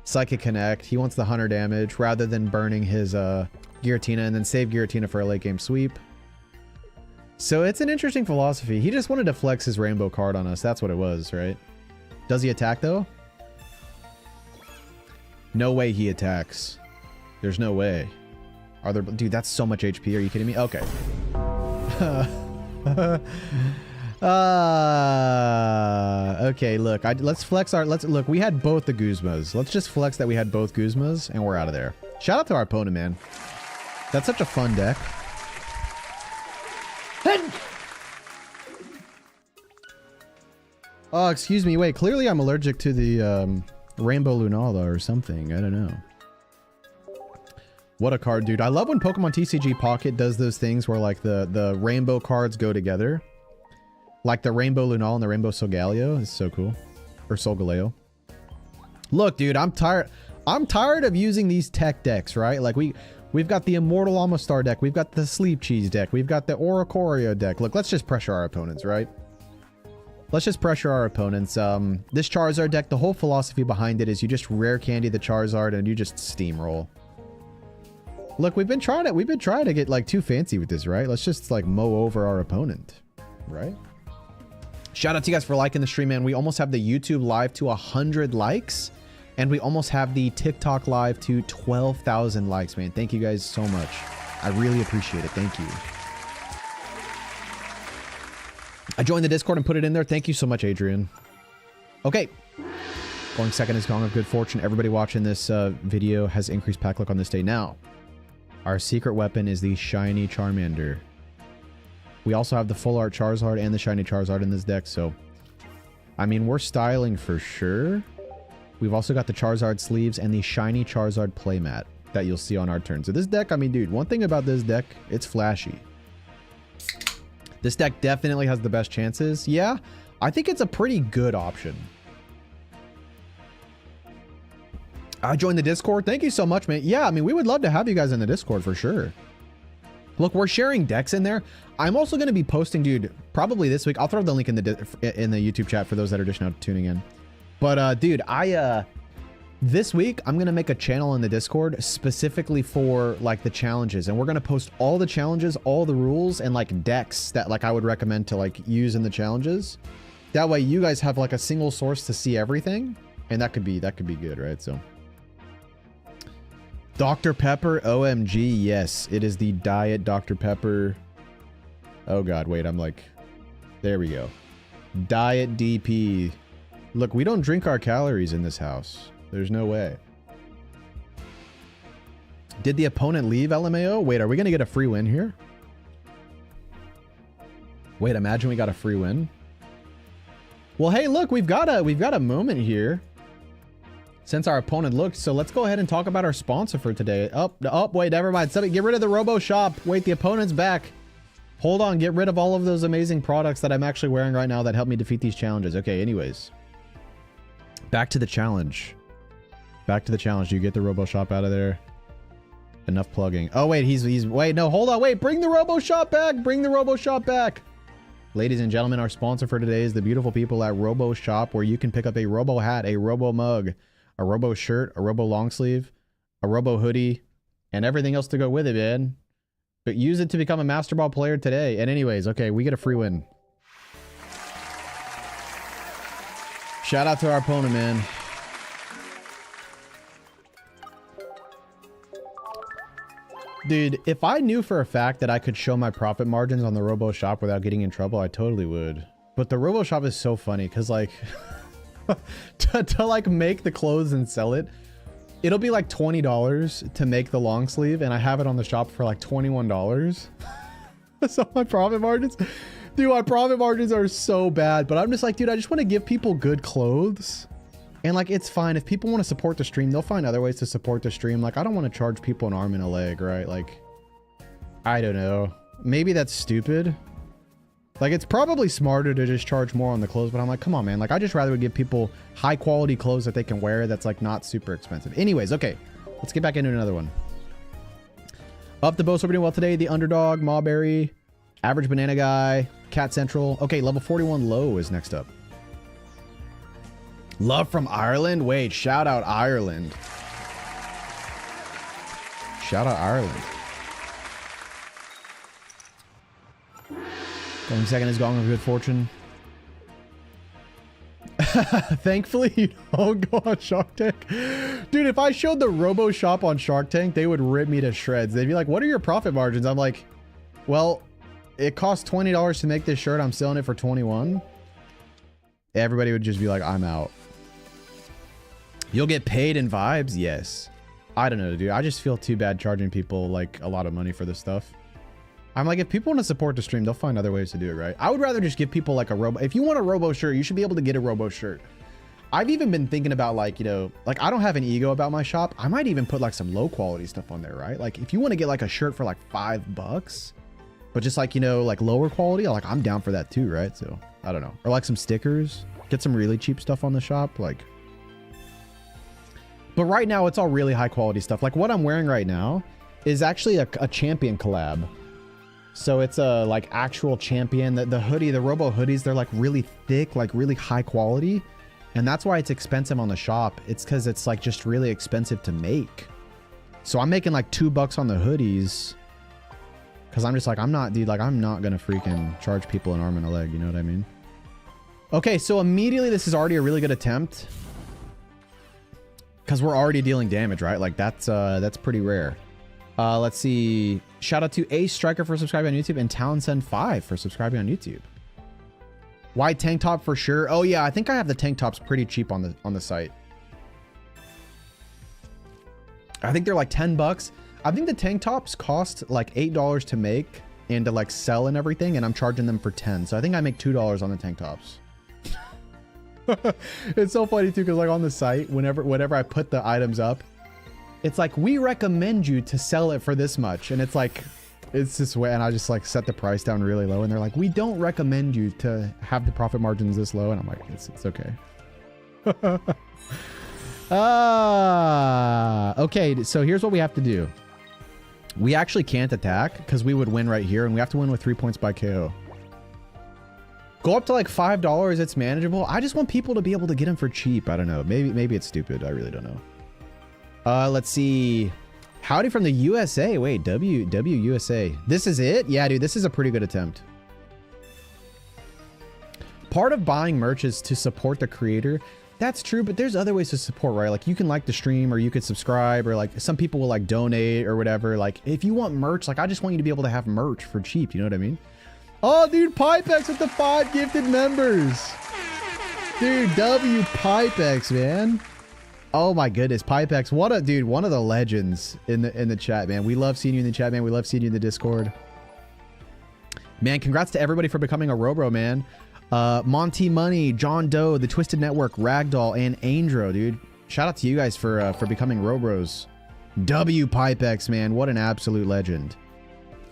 Psychic Connect. He wants the 100 damage rather than burning his Giratina and then save Giratina for a late game sweep. So it's an interesting philosophy. He just wanted to flex his rainbow card on us. That's what it was, right? Does he attack though? No way he attacks. There's no way. Are there... Dude, that's so much HP. Are you kidding me? Okay. Okay, look. Let's flex our... Look, we had both the Guzmas. Let's just flex that we had both Guzmas, and we're out of there. Shout out to our opponent, man. That's such a fun deck. Oh, excuse me. Wait, clearly I'm allergic to the Rainbow Lunala or something. I don't know. What a card, dude. I love when Pokemon TCG Pocket does those things where like the rainbow cards go together. Like the Rainbow Lunala and the Rainbow Solgaleo. It's so cool. Or Solgaleo. Look, dude, I'm tired of using these tech decks, right? Like we've got the Immortal Amistar deck. We've got the Sleep Cheese deck. We've got the Oricorio deck. Look, let's just pressure our opponents, right? Let's just pressure our opponents. This Charizard deck, the whole philosophy behind it is you just rare candy the Charizard and you just steamroll. Look, we've been trying to get like too fancy with this, right? Let's just like mow over our opponent, right? Shout out to you guys for liking the stream, man. We almost have the YouTube live to 100 likes, and we almost have the TikTok live to 12,000 likes, man. Thank you guys so much. I really appreciate it. Thank you. I joined the Discord and put it in there. Thank you so much, Adrian. Okay. Going second is Gong of Good Fortune. Everybody watching this video has increased pack luck on this day. Now, our secret weapon is the Shiny Charmander. We also have the Full Art Charizard and the Shiny Charizard in this deck, so... I mean, we're styling for sure. We've also got the Charizard sleeves and the Shiny Charizard playmat that you'll see on our turn. So this deck, I mean, dude, one thing about this deck, it's flashy. This deck definitely has the best chances. Yeah, I think it's a pretty good option. I joined the Discord. Thank you so much, man. Yeah, I mean, we would love to have you guys in the Discord for sure. Look, we're sharing decks in there. I'm also going to be posting, dude, probably this week. I'll throw the link in the YouTube chat for those that are just now tuning in. But, dude, this week, I'm going to make a channel in the Discord specifically for, like, the challenges. And we're going to post all the challenges, all the rules, and, like, decks that, like, I would recommend to, like, use in the challenges. That way, you guys have, like, a single source to see everything. And that could be good, right? So... Dr. Pepper, OMG, yes. It is the Diet Dr. Pepper. Oh god, wait, I'm like... There we go. Diet DP. Look, we don't drink our calories in this house. There's no way. Did the opponent leave LMAO? Wait, are we gonna get a free win here? Wait, imagine we got a free win. Well, hey, look, we've got a moment here. Since our opponent looked, so let's go ahead and talk about our sponsor for today. Oh, wait, never mind. Somebody get rid of the Robo Shop. Wait, the opponent's back. Hold on, get rid of all of those amazing products that I'm actually wearing right now that help me defeat these challenges. Okay, anyways. Back to the challenge. Back to the challenge. Do you get the Robo Shop out of there? Enough plugging. Oh, wait, wait, no, hold on, wait, bring the Robo Shop back. Bring the Robo Shop back. Ladies and gentlemen, our sponsor for today is the beautiful people at Robo Shop, where you can pick up a Robo hat, a Robo mug, a Robo shirt, a Robo long sleeve, a Robo hoodie, and everything else to go with it, man. But use it to become a Master Ball player today. And anyways, okay, we get a free win. Shout out to our opponent, man. Dude, if I knew for a fact that I could show my profit margins on the Robo Shop without getting in trouble, I totally would. But the Robo Shop is so funny because, like... to like make the clothes and sell it, it'll be like $20 to make the long sleeve, and I have it on the shop for like $21. So my profit margins, dude, my profit margins are so bad. But I'm just like, dude, I just want to give people good clothes, and like, it's fine if people want to support the stream, they'll find other ways to support the stream. Like, I don't want to charge people an arm and a leg, right? Like, I don't know, maybe that's stupid. Like, it's probably smarter to just charge more on the clothes, but I'm like, come on, man. Like, I just rather would give people high quality clothes that they can wear that's, like, not super expensive. Anyways, okay. Let's get back into another one. Up the Boast, we're doing well today. The Underdog, Mawberry, Average Banana Guy, Cat Central. Okay, level 41 Low is next up. Love from Ireland? Wait, shout out Ireland. Shout out Ireland. Going second is Gong of Good Fortune. Thankfully, you don't go on Shark Tank. Dude, if I showed the Robo Shop on Shark Tank, they would rip me to shreds. They'd be like, what are your profit margins? I'm like, well, it costs $20 to make this shirt. I'm selling it for $21. Everybody would just be like, I'm out. You'll get paid in vibes? Yes. I don't know, dude. I just feel too bad charging people like a lot of money for this stuff. I'm like, if people want to support the stream, they'll find other ways to do it, right? I would rather just give people like a Robo. If you want a Robo shirt, you should be able to get a Robo shirt. I've even been thinking about, like, you know, like, I don't have an ego about my shop. I might even put like some low quality stuff on there, right? Like, if you want to get like a shirt for like $5, but just like, you know, like lower quality, like, I'm down for that too, right? So I don't know. Or like some stickers, get some really cheap stuff on the shop. Like, but right now it's all really high quality stuff. Like what I'm wearing right now is actually a champion collab. So it's a like actual champion. The hoodie, the Robo hoodies, they're like really thick, like really high quality. And that's why it's expensive on the shop. It's because it's like just really expensive to make. So I'm making like $2 on the hoodies. Because I'm just like, I'm not, dude, like I'm not going to freaking charge people an arm and a leg. You know what I mean? Okay, so immediately this is already a really good attempt. Because we're already dealing damage, right? Like that's pretty rare. Let's see. Shout out to Ace Striker for subscribing on YouTube and Townsend5 for subscribing on YouTube. White tank top for sure. Oh yeah, I think I have the tank tops pretty cheap on the site. I think they're like 10 bucks. I think the tank tops cost like $8 to make and to like sell and everything, and I'm charging them for 10. So I think I make $2 on the tank tops. It's so funny too, because like on the site, whenever I put the items up, it's like, we recommend you to sell it for this much. And it's like, it's this way. And I just like set the price down really low. And they're like, we don't recommend you to have the profit margins this low. And I'm like, it's okay. Okay. So here's what we have to do. We actually can't attack because we would win right here. And we have to win with 3 points by KO. Go up to like $5. It's manageable. I just want people to be able to get them for cheap. I don't know. Maybe it's stupid. I really don't know. Let's see. Howdy from the USA. Wait, USA. This is it? Yeah, dude, this is a pretty good attempt. Part of buying merch is to support the creator. That's true, but there's other ways to support, right? Like you can like the stream, or you could subscribe, or like some people will like donate or whatever. Like if you want merch, like I just want you to be able to have merch for cheap. You know what I mean? Oh, dude, Pipex with the 5 gifted members. Dude, Pipex, man. Oh my goodness, Pipex, what a dude, one of the legends in the chat, man. We love seeing you in the chat, man. We love seeing you in the Discord. Man, congrats to everybody for becoming a Robro, man. Monty Money, John Doe, the Twisted Network, Ragdoll, and Angro, dude. Shout out to you guys for becoming Robros. Pipex, man. What an absolute legend.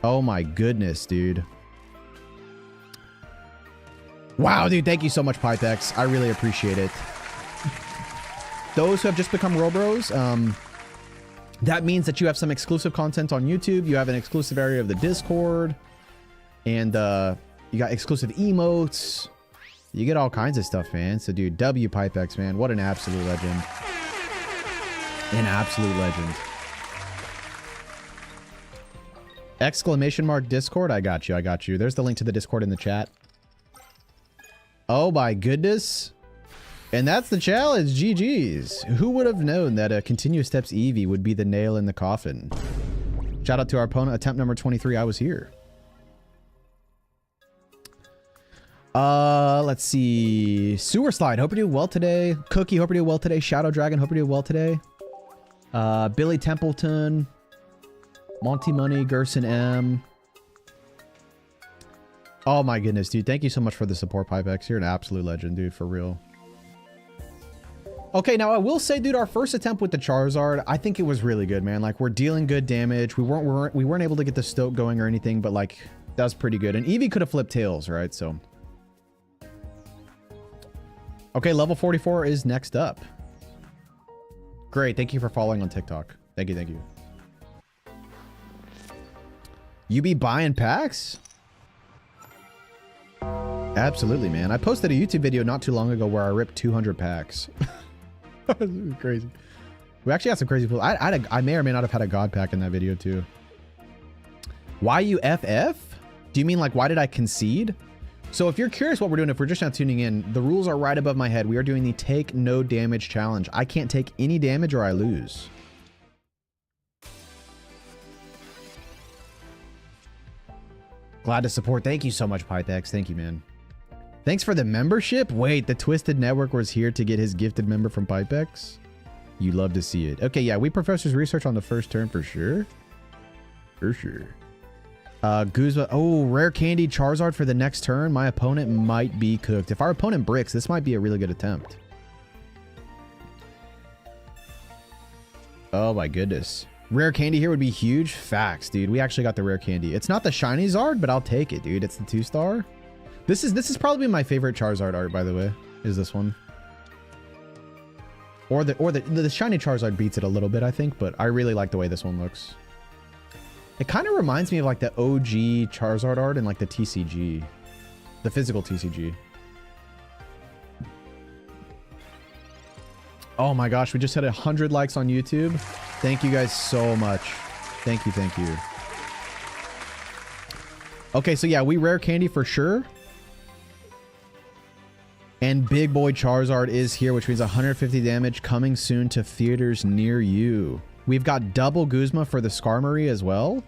Oh my goodness, dude. Wow, dude, thank you so much, Pipex. I really appreciate it. Those who have just become Robros, that means that you have some exclusive content on YouTube. You have an exclusive area of the Discord. And you got exclusive emotes. You get all kinds of stuff, man. So, dude, Pipex, man. What an absolute legend. An absolute legend. Exclamation mark Discord. I got you. I got you. There's the link to the Discord in the chat. Oh, my goodness. And that's the challenge. GG's. Who would have known that a continuous steps Eevee would be the nail in the coffin? Shout out to our opponent, attempt number 23. I was here. Let's see. Sewer Slide. Hope you're doing well today. Cookie. Hope you're doing well today. Shadow Dragon. Hope you're doing well today. Billy Templeton. Monty Money. Gerson M. Oh my goodness, dude. Thank you so much for the support, Pipex. You're an absolute legend, dude. For real. Okay, now I will say, dude, our first attempt with the Charizard, I think it was really good, man. Like, we're dealing good damage. We weren't able to get the Stoke going or anything, but like, that was pretty good. And Eevee could have flipped tails, right? So, okay, level 44 is next up. Great, thank you for following on TikTok. Thank you, thank you. You be buying packs? Absolutely, man. I posted a YouTube video not too long ago where I ripped 200 packs. This is crazy. We actually had some crazy people. I may or may not have had a god pack in that video too. Why you FF? Do you mean like, why did I concede? So if you're curious what we're doing, if we're just now tuning in, the rules are right above my head. We are doing the take no damage challenge. I can't take any damage or I lose. Glad to support. Thank you so much, Pipex. Thank you, man. Thanks for the membership. Wait, the Twisted Network was here to get his gifted member from Pipex. You love to see it. Okay, yeah, we Professor's research on the first turn for sure. For sure. Guzma. Oh, rare candy Charizard for the next turn. My opponent might be cooked. If our opponent bricks, this might be a really good attempt. Oh my goodness. Rare candy here would be huge. Facts, dude. We actually got the rare candy. It's not the shiny Zard, but I'll take it, dude. It's the 2-star. This is probably my favorite Charizard art, by the way. Is this one? Or the shiny Charizard beats it a little bit, I think, but I really like the way this one looks. It kind of reminds me of like the OG Charizard art and like the TCG, the physical TCG. Oh my gosh, we just had 100 likes on YouTube. Thank you guys so much. Thank you, thank you. Okay, so yeah, we rare candy for sure. And Big Boy Charizard is here, which means 150 damage coming soon to theaters near you. We've got double Guzma for the Skarmory as well.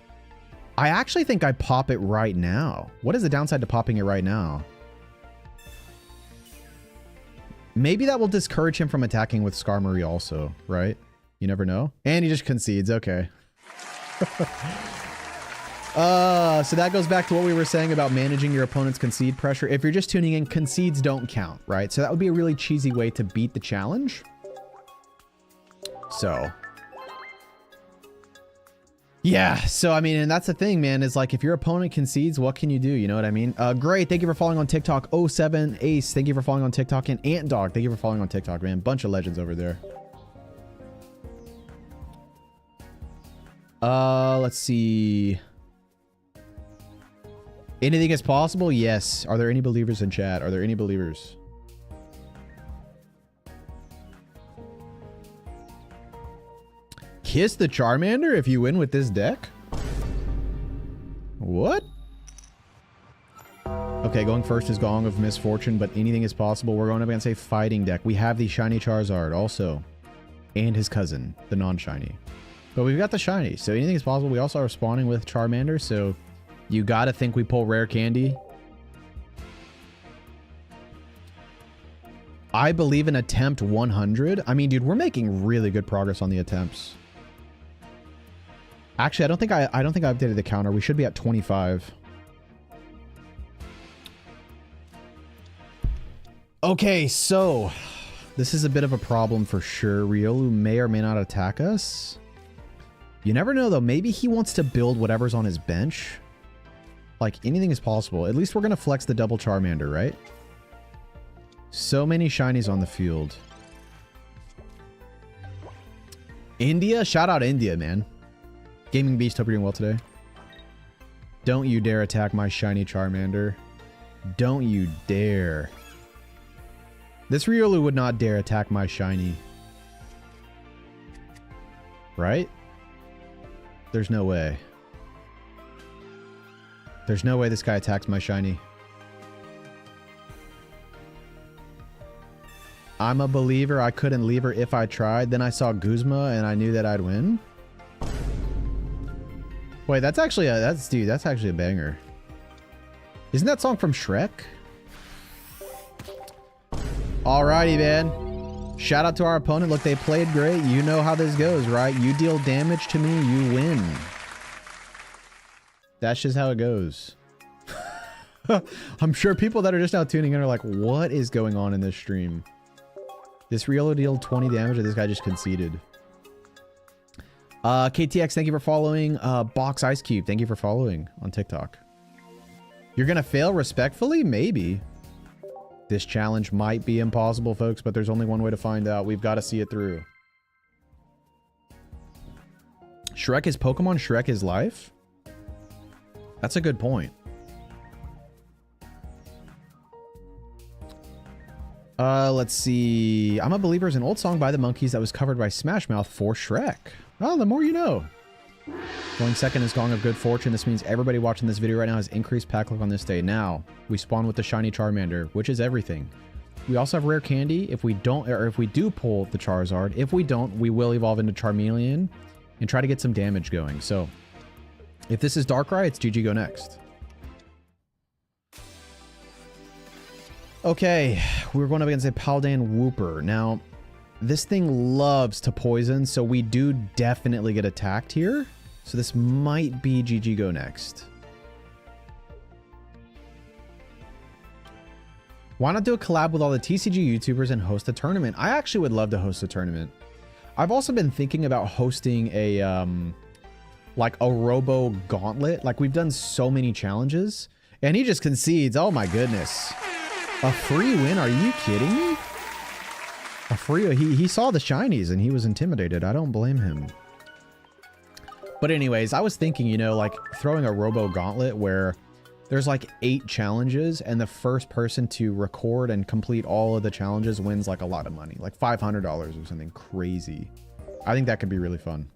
I actually think I pop it right now. What is the downside to popping it right now? Maybe that will discourage him from attacking with Skarmory also, right? You never know. And he just concedes. Okay. So that goes back to what we were saying about managing your opponent's concede pressure. If you're just tuning in, concedes don't count, right? So that would be a really cheesy way to beat the challenge. So yeah, so I mean, and that's the thing, man, is like if your opponent concedes, what can you do? You know what I mean? Great, thank you for following on TikTok. 07 Ace, thank you for following on TikTok. And Ant Dog, thank you for following on TikTok, man. Bunch of legends over there. Let's see. Anything is possible? Yes. Are there any believers in chat? Are there any believers? Kiss the Charmander if you win with this deck? What? Okay, going first is Gong of Misfortune, but anything is possible. We're going up against a fighting deck. We have the shiny Charizard also. And his cousin, the non-shiny. But we've got the shiny, so anything is possible. We also are spawning with Charmander, so you gotta think we pull rare candy. I believe in attempt 100. I mean, dude, we're making really good progress on the attempts. Actually, I don't think I updated the counter. We should be at 25. Okay, so this is a bit of a problem for sure. Riolu may or may not attack us. You never know, though. Maybe he wants to build whatever's on his bench. Like, anything is possible. At least we're going to flex the double Charmander, right? So many shinies on the field. India? Shout out India, man. Gaming Beast, hope you're doing well today. Don't you dare attack my shiny Charmander. Don't you dare. This Riolu would not dare attack my shiny. Right? There's no way. There's no way this guy attacks my shiny. I'm a believer. I couldn't leave her if I tried. Then I saw Guzma and I knew that I'd win. Wait, that's actually a, dude, that's actually a banger. Isn't that song from Shrek? Alrighty, man. Shout out to our opponent. Look, they played great. You know how this goes, right? You deal damage to me, you win. That's just how it goes. I'm sure people that are just now tuning in are like, what is going on in this stream? This Riolu dealt 20 damage and this guy just conceded. KTX, thank you for following. Box Ice Cube, thank you for following on TikTok. You're gonna fail respectfully? Maybe. This challenge might be impossible, folks, but there's only one way to find out. We've got to see it through. Shrek is Pokemon, Shrek is life? That's a good point. Let's see. I'm a Believer is an old song by the Monkees that was covered by Smash Mouth for Shrek. Oh, the more you know. Going second is Gong of Good Fortune. This means everybody watching this video right now has increased pack luck on this day. Now, we spawn with the shiny Charmander, which is everything. We also have rare candy. If we don't, or if we do pull the Charizard, if we don't, we will evolve into Charmeleon and try to get some damage going. So, if this is Darkrai, it's GG go next. Okay, we're going up against a Paldean Wooper. Now, this thing loves to poison, so we do definitely get attacked here. So this might be GG go next. Why not do a collab with all the TCG YouTubers and host a tournament? I actually would love to host a tournament. I've also been thinking about hosting a, like a Robo Gauntlet. Like we've done so many challenges and he just concedes. Oh my goodness. A free win? Are you kidding me? A free, he saw the shinies and he was intimidated. I don't blame him. But anyways, I was thinking, you know, like throwing a Robo Gauntlet where there's like 8 challenges and the first person to record and complete all of the challenges wins like a lot of money, like $500 or something crazy. I think that could be really fun.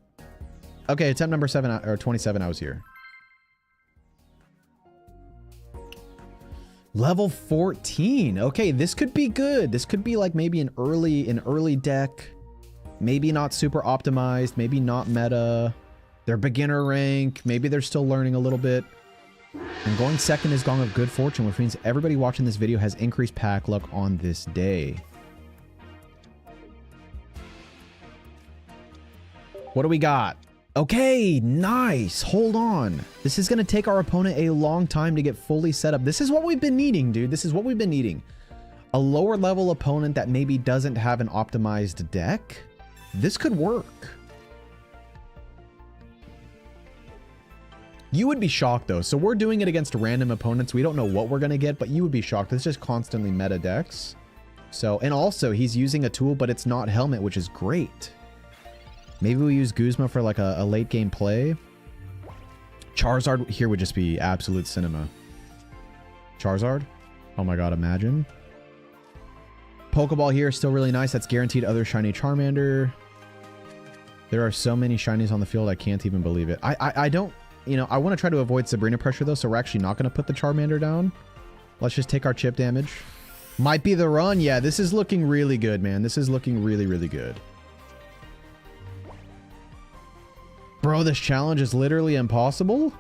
Okay, attempt number 7 or 27, I was here. Level 14. Okay, this could be good. This could be like maybe an early deck. Maybe not super optimized, maybe not meta. They're beginner rank. Maybe they're still learning a little bit. And going second is Gong of Good Fortune, which means everybody watching this video has increased pack luck on this day. What do we got? Okay, nice. Hold on. This is going to take our opponent a long time to get fully set up. This is what we've been needing, dude. This is what we've been needing. A lower level opponent that maybe doesn't have an optimized deck. This could work. You would be shocked though. So we're doing it against random opponents. We don't know what we're going to get, but you would be shocked. It's just constantly meta decks. So, and also he's using a tool, but it's not Helmet, which is great. Maybe we use Guzma for like a late game play. Charizard here would just be absolute cinema. Charizard? Oh my god, imagine. Pokeball here is still really nice. That's guaranteed other shiny Charmander. There are so many shinies on the field, I can't even believe it. I don't, you know, I want to try to avoid Sabrina pressure though, so we're actually not going to put the Charmander down. Let's just take our chip damage. Might be the run. Yeah, this is looking really good, man. This is looking really, really good. Bro, this challenge is literally impossible?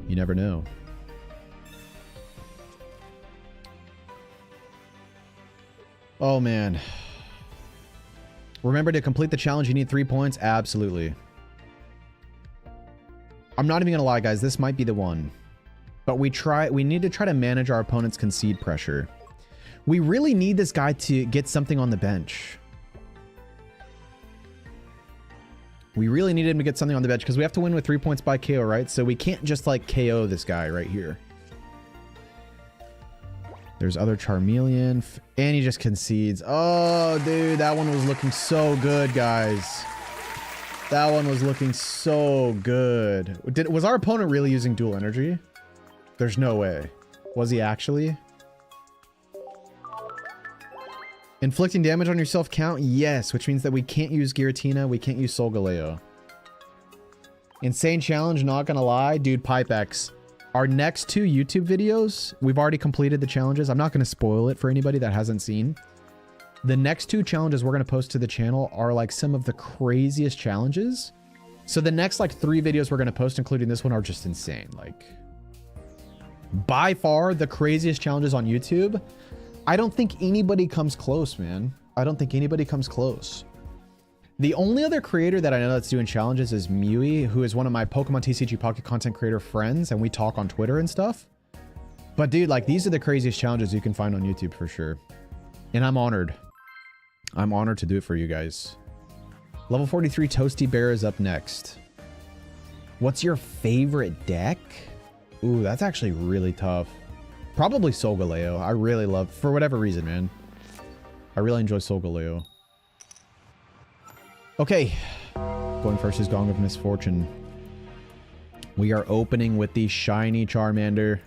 You never know. Oh, man. Remember to complete the challenge, you need 3 points? Absolutely. I'm not even gonna lie, guys. This might be the one. But we need to try to manage our opponent's concede pressure. We really need this guy to get something on the bench. We really need him to get something on the bench because we have to win with 3 points by KO, right? So we can't just like KO this guy right here. There's other Charmeleon. And he just concedes. Oh, dude, that one was looking so good, guys. That one was looking so good. Was our opponent really using dual energy? There's no way. Was he actually? Inflicting damage on yourself count? Yes, which means that we can't use Giratina. We can't use Solgaleo. Insane challenge, not gonna lie. Dude, Pipex. Our next 2 YouTube videos, we've already completed the challenges. I'm not gonna spoil it for anybody that hasn't seen. The next 2 challenges we're gonna post to the channel are like some of the craziest challenges. So the next like 3 videos we're gonna post, including this one, are just insane. Like, by far the craziest challenges on YouTube. I don't think anybody comes close, man. I don't think anybody comes close. The only other creator that I know that's doing challenges is Mewy, who is one of my Pokemon TCG Pocket content creator friends, and we talk on Twitter and stuff. But dude, like, these are the craziest challenges you can find on YouTube for sure. And I'm honored. I'm honored to do it for you guys. Level 43 Toasty Bear is up next. What's your favorite deck? Ooh, that's actually really tough. Probably Solgaleo. I really love, for whatever reason, man. I really enjoy Solgaleo. Okay. Going first is Gong of Misfortune. We are opening with the shiny Charmander.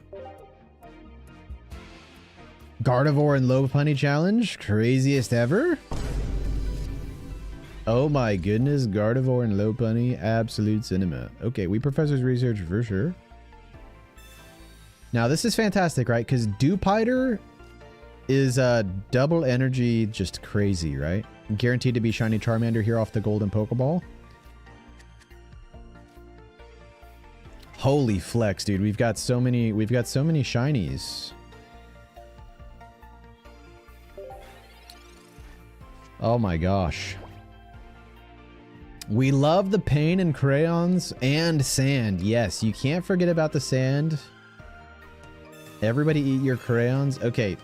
Gardevoir and Lopunny challenge. Craziest ever. Oh my goodness. Gardevoir and Lopunny. Absolute cinema. Okay, we Professor's research for sure. Now, this is fantastic, right? Because Dewpider is double energy, just crazy, right? Guaranteed to be shiny Charmander here off the golden Pokeball. Holy flex, dude. We've got so many shinies. Oh my gosh. We love the paint and crayons and sand. Yes, you can't forget about the sand. Everybody eat your crayons. Okay.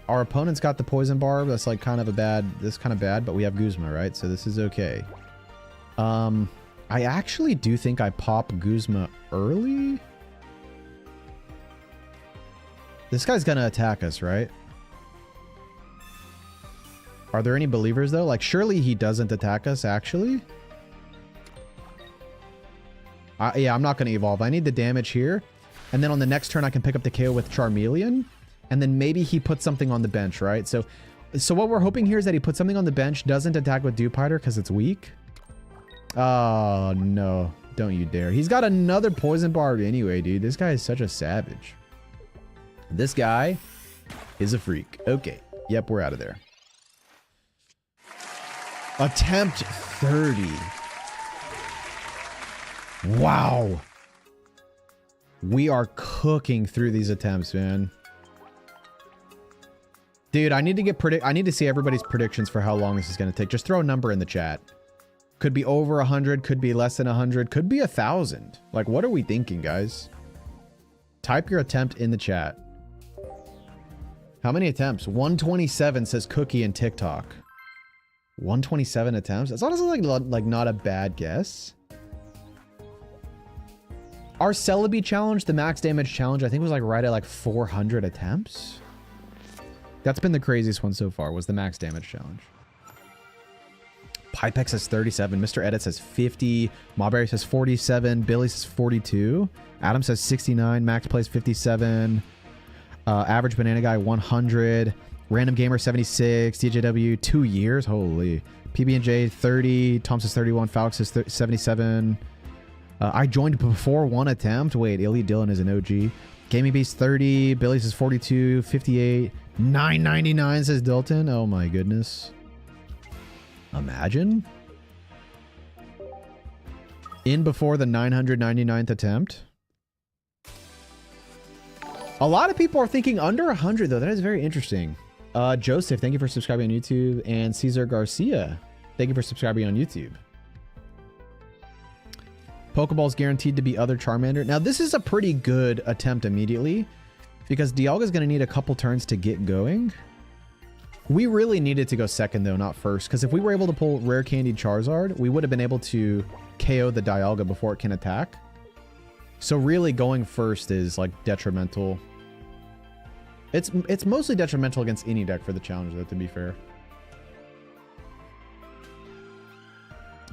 Our opponent's got the poison barb. That's like kind of a bad, this kind of bad, but we have Guzma, right? So this is okay. I actually do think I pop Guzma early. This guy's gonna attack us, right? Are there any believers though? Like, surely he doesn't attack us actually. Yeah, I'm not gonna evolve. I need the damage here. And then on the next turn, I can pick up the KO with Charmeleon. And then maybe he puts something on the bench, right? So what we're hoping here is that he puts something on the bench, doesn't attack with Dewpider because it's weak. Oh, no. Don't you dare. He's got another poison barb anyway, dude. This guy is such a savage. This guy is a freak. Okay. Yep, we're out of there. Attempt 30. Wow. We are cooking through these attempts, man. Dude, I need to see everybody's predictions for how long this is going to take. Just throw a number in the chat. Could be over 100, could be less than 100, could be 1,000. Like, what are we thinking, guys? Type your attempt in the chat. How many attempts? 127 says Cookie and TikTok. 127 attempts? That's honestly like not a bad guess. Our Celebi challenge, the max damage challenge, I think was like right at like 400 attempts. That's been the craziest one so far, was the max damage challenge. Pipex says 37. Mr. Edit says 50. Mawberry says 47. Billy says 42. Adam says 69. Max plays 57. Average Banana Guy 100. Random Gamer 76. DJW 2 years. Holy. PB&J 30. Tom says 31. Falx says 77. I joined before 1 attempt. Wait, Elite Dylan is an OG. Gaming Beast 30. Billy says 42. 58. 999 says Dilton. Oh my goodness. Imagine. In before the 999th attempt. A lot of people are thinking under 100 though. That is very interesting. Joseph, thank you for subscribing on YouTube. And Cesar Garcia, thank you for subscribing on YouTube. Pokeball's guaranteed to be other Charmander. Now this is a pretty good attempt immediately, because Dialga's going to need a couple turns to get going. We really needed to go second though, not first, because if we were able to pull Rare Candy Charizard, we would have been able to KO the Dialga before it can attack. So really going first is like detrimental. It's mostly detrimental against any deck for the challenge though, to be fair.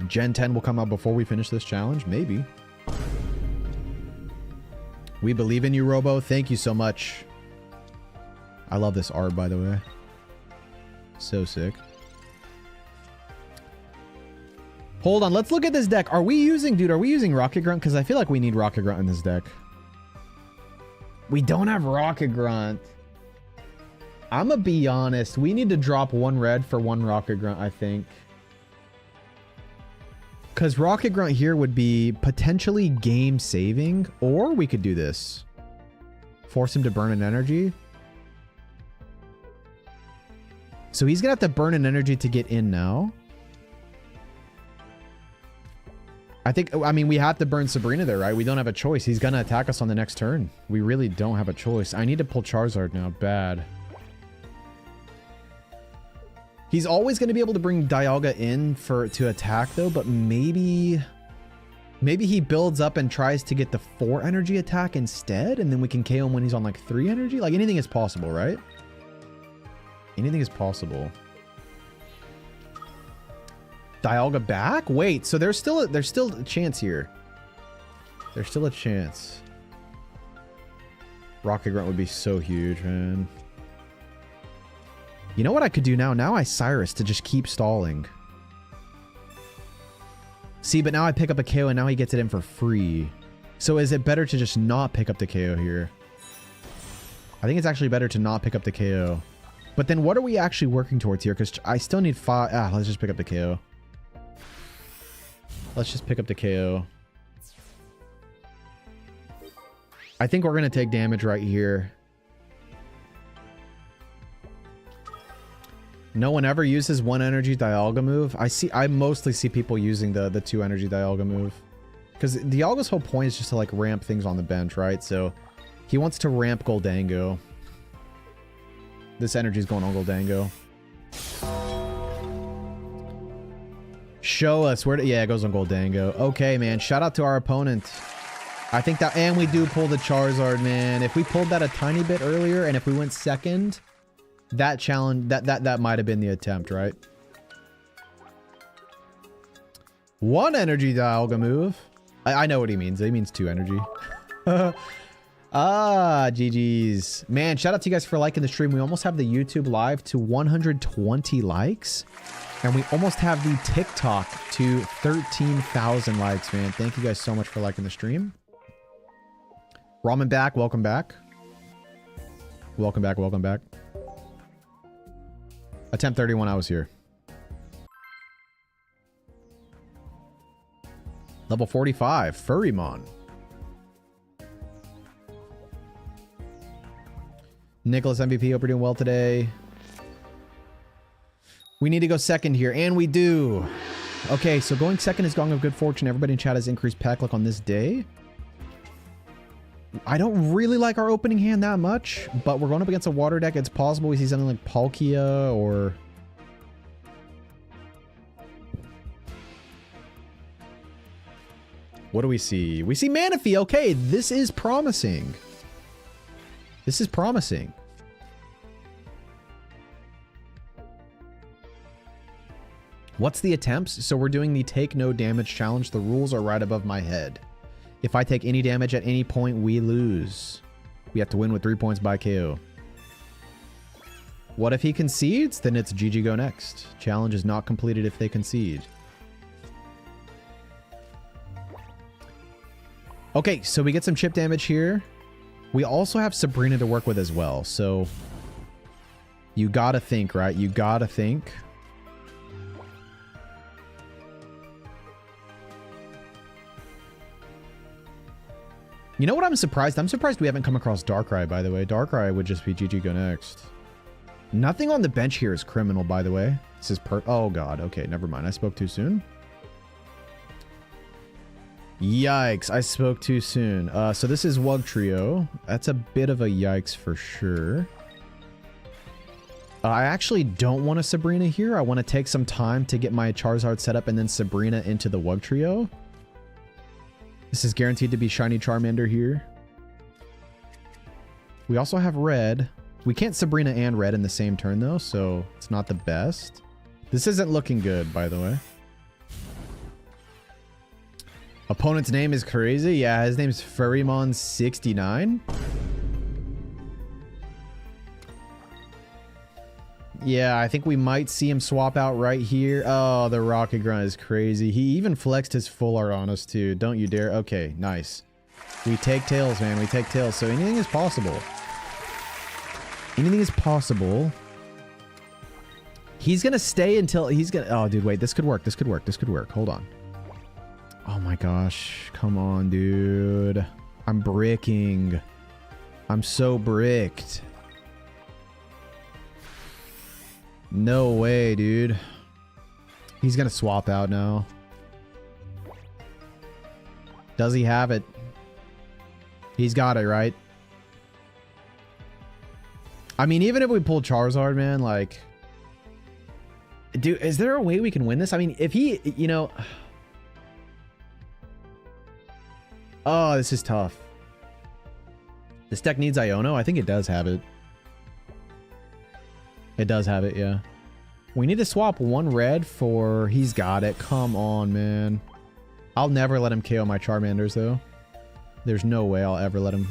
Gen 10 will come out before we finish this challenge, maybe. We believe in you, Robo. Thank you so much. I love this art, by the way. So sick. Hold on, let's look at this deck. Are we using Rocket Grunt? Because I feel like we need Rocket Grunt in this deck. We don't have Rocket Grunt. I'm gonna be honest. We need to drop 1 red for 1 Rocket Grunt, I think. Because Rocket Grunt here would be potentially game saving, or we could do this. Force him to burn an energy. So he's gonna have to burn an energy to get in now. I mean, we have to burn Sabrina there, right? We don't have a choice. He's gonna attack us on the next turn. We really don't have a choice. I need to pull Charizard now. Bad. He's always going to be able to bring Dialga in to attack though, but maybe he builds up and tries to get the 4 energy attack instead, and then we can KO him when he's on like 3 energy. Like anything is possible, right? Anything is possible. Dialga back? Wait, so there's still a chance here. There's still a chance. Rocket Grunt would be so huge, man. You know what I could do now? Now I Cyrus to just keep stalling. See, but now I pick up a KO and now he gets it in for free. So is it better to just not pick up the KO here? I think it's actually better to not pick up the KO. But then what are we actually working towards here? Because I still need 5. Let's just pick up the KO. Let's just pick up the KO. I think we're going to take damage right here. No one ever uses 1 energy Dialga move. I mostly see people using the 2 energy Dialga move. Because Dialga's whole point is just to like ramp things on the bench, right? So he wants to ramp Goldango. This energy is going on Goldango. Show us where yeah, it goes on Goldango. Okay, man. Shout out to our opponent. I think that, and we do pull the Charizard, man. If we pulled that a tiny bit earlier, and if we went second, that challenge, that might have been the attempt, right? 1 energy Dialga move. I know what he means. He means 2 energy. GG's. Man, shout out to you guys for liking the stream. We almost have the YouTube live to 120 likes. And we almost have the TikTok to 13,000 likes, man. Thank you guys so much for liking the stream. Ramen back. Welcome back. Welcome back. Welcome back. Attempt 31, I was here. Level 45, Furrymon. Nicholas MVP, hope you're doing well today. We need to go second here, and we do. Okay, so going second is Gong of Good Fortune. Everybody in chat has increased pack luck on this day. I don't really like our opening hand that much, but we're going up against a water deck. It's possible we see something like Palkia or... What do we see? We see Manaphy. Okay, this is promising. This is promising. What's the attempts? So we're doing the take no damage challenge. The rules are right above my head. If I take any damage at any point, we lose. We have to win with 3 points by KO. What if he concedes? Then it's GG go next. Challenge is not completed if they concede. Okay, so we get some chip damage here. We also have Sabrina to work with as well. So you gotta think, right? You gotta think. You know what I'm surprised? I'm surprised we haven't come across Darkrai, by the way. Darkrai would just be GG go next. Nothing on the bench here is criminal, by the way. This is oh god, okay, never mind. I spoke too soon. Yikes, I spoke too soon. So this is Wugtrio. That's a bit of a yikes for sure. I actually don't want a Sabrina here. I want to take some time to get my Charizard set up and then Sabrina into the Wugtrio. This is guaranteed to be shiny Charmander here. We also have red. We can't Sabrina and red in the same turn though, so it's not the best. This isn't looking good, by the way. Opponent's name is crazy. Yeah, his name's Furrymon69. Yeah, I think we might see him swap out right here. Oh, the Rocket Grunt is crazy. He even flexed his full art on us too. Don't you dare. Okay, nice. We take tails, man. We take tails. So anything is possible. Anything is possible. He's going to stay until he's going to... Oh, dude, wait. This could work. This could work. This could work. Hold on. Oh my gosh. Come on, dude. I'm bricking. I'm so bricked. No way, dude. He's gonna swap out now. Does he have it? He's got it, right? I mean, even if we pull Charizard, man, like... Dude, is there a way we can win this? I mean, if he, you know... Oh, this is tough. This deck needs Iono. I think it does have it. It does have it, yeah. We need to swap one red for... He's got it. Come on, man. I'll never let him KO my Charmanders, though. There's no way I'll ever let him...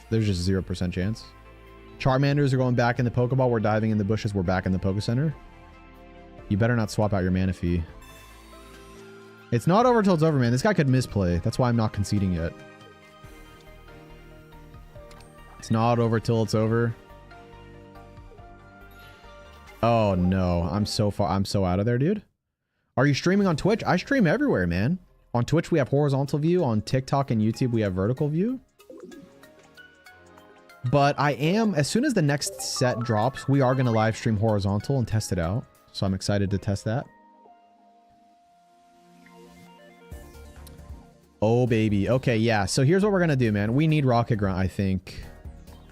There's just 0% chance. Charmanders are going back in the Pokeball. We're diving in the bushes. We're back in the Poke Center. You better not swap out your Manaphy. It's not over till it's over, man. This guy could misplay. That's why I'm not conceding yet. It's not over till it's over. Oh no, I'm so out of there, dude. Are you streaming on Twitch? I stream everywhere, man. On Twitch, we have horizontal view. On TikTok and YouTube, we have vertical view. But I am, as soon as the next set drops, we are going to live stream horizontal and test it out. So I'm excited to test that. Oh, baby. Okay, yeah. So here's what we're going to do, man. We need Rocket Grunt, I think.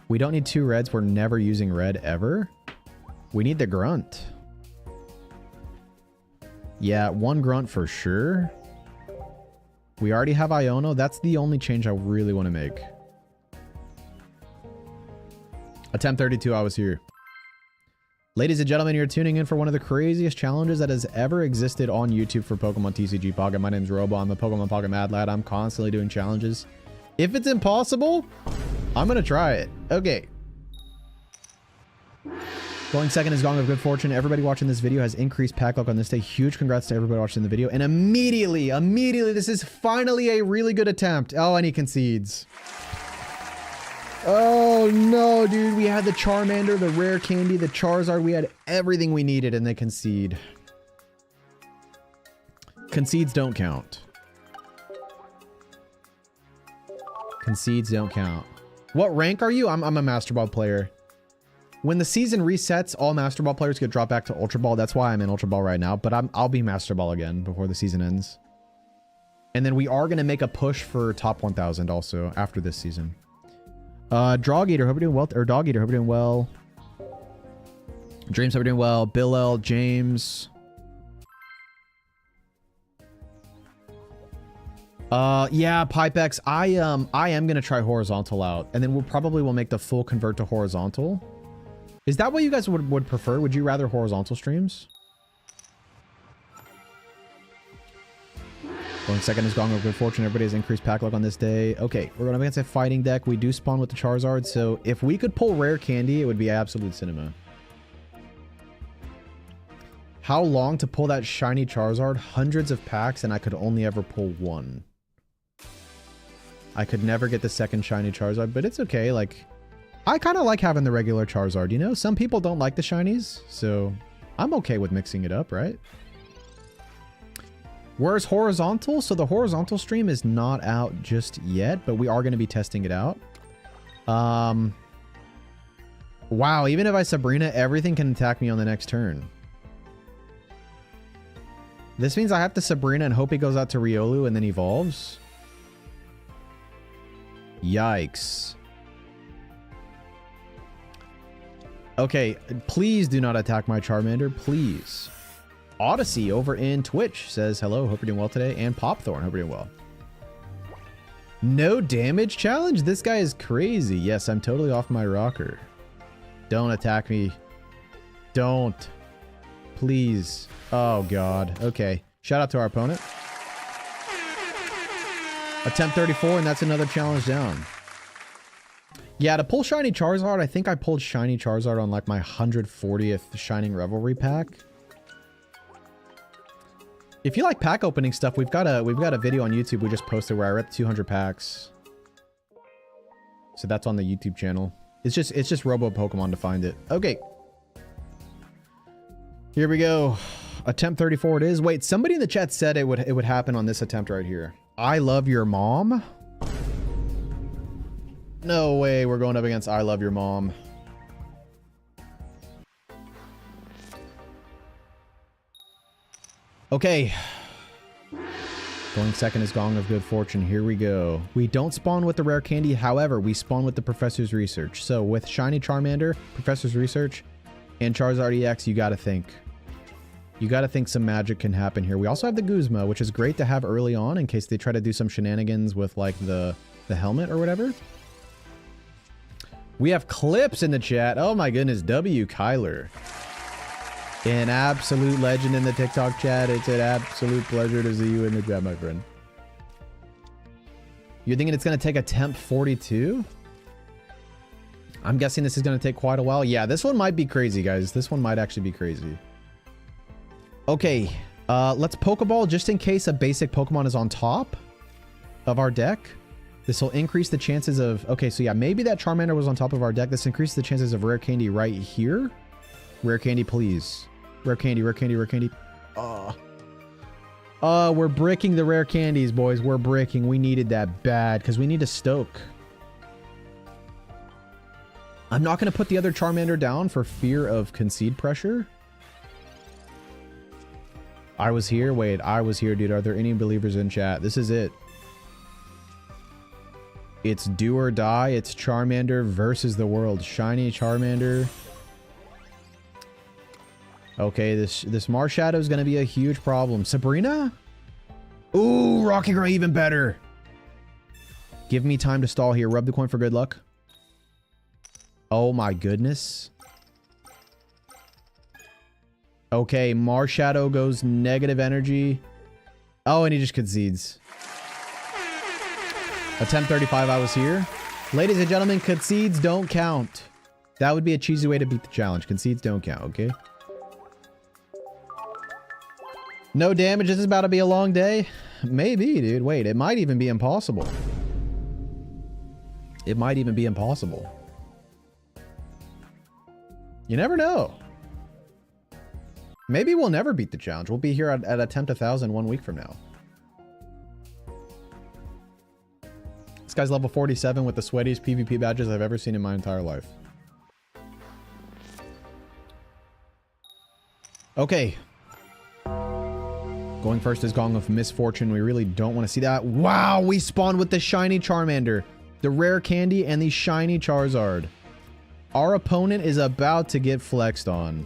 We don't need two reds. We're never using red ever. We need the Grunt. Yeah, one Grunt for sure. We already have Iono. That's the only change I really want to make. Attempt 32, I was here. Ladies and gentlemen, you're tuning in for one of the craziest challenges that has ever existed on YouTube for Pokemon TCG Pocket. My name's Robo. I'm a Pokemon Pocket Mad Lad. I'm constantly doing challenges. If it's impossible, I'm going to try it. Okay. Going second is Gong of Good Fortune. Everybody watching this video has increased pack luck on this day. Huge congrats to everybody watching the video. And immediately, this is finally a really good attempt. Oh, and he concedes. Oh no, dude. We had the Charmander, the Rare Candy, the Charizard. We had everything we needed and they concede. Concedes don't count. Concedes don't count. What rank are you? I'm a Master Ball player. When the season resets, all Master Ball players get dropped back to Ultra Ball. That's why I'm in Ultra Ball right now. But I'll be Master Ball again before the season ends. And then we are going to make a push for top 1,000 also after this season. Drog Eater, hope you're doing well. Or Dog Eater, hope you're doing well. Dreams, hope you're doing well. Bill L, James. Yeah, Pipex. I am going to try horizontal out. And then we'll probably make the full convert to horizontal. Is that what you guys would prefer? Would you rather horizontal streams? Going second is Gong of Good Fortune. Everybody has increased pack luck on this day. Okay, we're going up against a fighting deck. We do spawn with the Charizard, so if we could pull rare candy, it would be absolute cinema. How long to pull that shiny Charizard? Hundreds of packs, and I could only ever pull one. I could never get the second shiny Charizard, but it's okay. Like, I kind of like having the regular Charizard, you know? Some people don't like the shinies, so I'm okay with mixing it up, right? Where's horizontal? So the horizontal stream is not out just yet, but we are going to be testing it out. Wow, even if I Sabrina, everything can attack me on the next turn. This means I have to Sabrina and hope he goes out to Riolu and then evolves. Yikes. Okay, please do not attack my Charmander, please. Odyssey over in Twitch says hello, hope you're doing well today. And Popthorn, hope you're doing well. No damage challenge? This guy is crazy. Yes, I'm totally off my rocker. Don't attack me. Don't. Please. Oh, God. Okay. Shout out to our opponent. Attempt 34, and that's another challenge down. Yeah, to pull Shiny Charizard, I think I pulled Shiny Charizard on like my 140th Shining Revelry pack. If you like pack opening stuff, we've got a video on YouTube we just posted where I read 200 packs. So that's on the YouTube channel. It's just Robo Pokemon to find it. Okay. Here we go. Attempt 34 it is. Wait, somebody in the chat said it would happen on this attempt right here. I love your mom? No way we're going up against I love your mom. Okay. Going second is Gong of Good Fortune. Here we go. We don't spawn with the rare candy. However, we spawn with the Professor's Research. So with Shiny Charmander, Professor's Research, and Charizard EX, you gotta think. You gotta think some magic can happen here. We also have the Guzma, which is great to have early on in case they try to do some shenanigans with like the helmet or whatever. We have Clips in the chat. Oh my goodness, W. Kyler. An absolute legend in the TikTok chat. It's an absolute pleasure to see you in the chat, my friend. You're thinking it's going to take attempt 42? I'm guessing this is going to take quite a while. Yeah, this one might be crazy, guys. This one might actually be crazy. Okay, let's Pokeball just in case a basic Pokemon is on top of our deck. This will increase the chances of... Okay, so yeah, maybe that Charmander was on top of our deck. This increases the chances of rare candy right here. Rare candy, please. Rare candy, rare candy, rare candy. We're bricking the rare candies, boys. We're bricking. We needed that bad because we need to stoke. I'm not going to put the other Charmander down for fear of concede pressure. I was here. Wait, I was here, dude. Are there any believers in chat? This is it. It's do or die. It's Charmander versus the world. Shiny Charmander. Okay, this Marshadow is going to be a huge problem. Sabrina? Ooh, Rocky Gray even better. Give me time to stall here. Rub the coin for good luck. Oh my goodness. Okay, Marshadow goes negative energy. Oh, and he just concedes. Attempt 35, I was here. Ladies and gentlemen, concedes don't count. That would be a cheesy way to beat the challenge. Concedes don't count, okay? No damage. This is about to be a long day. Maybe, dude. Wait, it might even be impossible. It might even be impossible. You never know. Maybe we'll never beat the challenge. We'll be here at attempt 1,000 1 week from now. This guy's level 47 with the sweatiest PvP badges I've ever seen in my entire life. Okay. Going first is Gong of Misfortune. We really don't want to see that. Wow, we spawned with the shiny Charmander, the rare candy, and the shiny Charizard. Our opponent is about to get flexed on.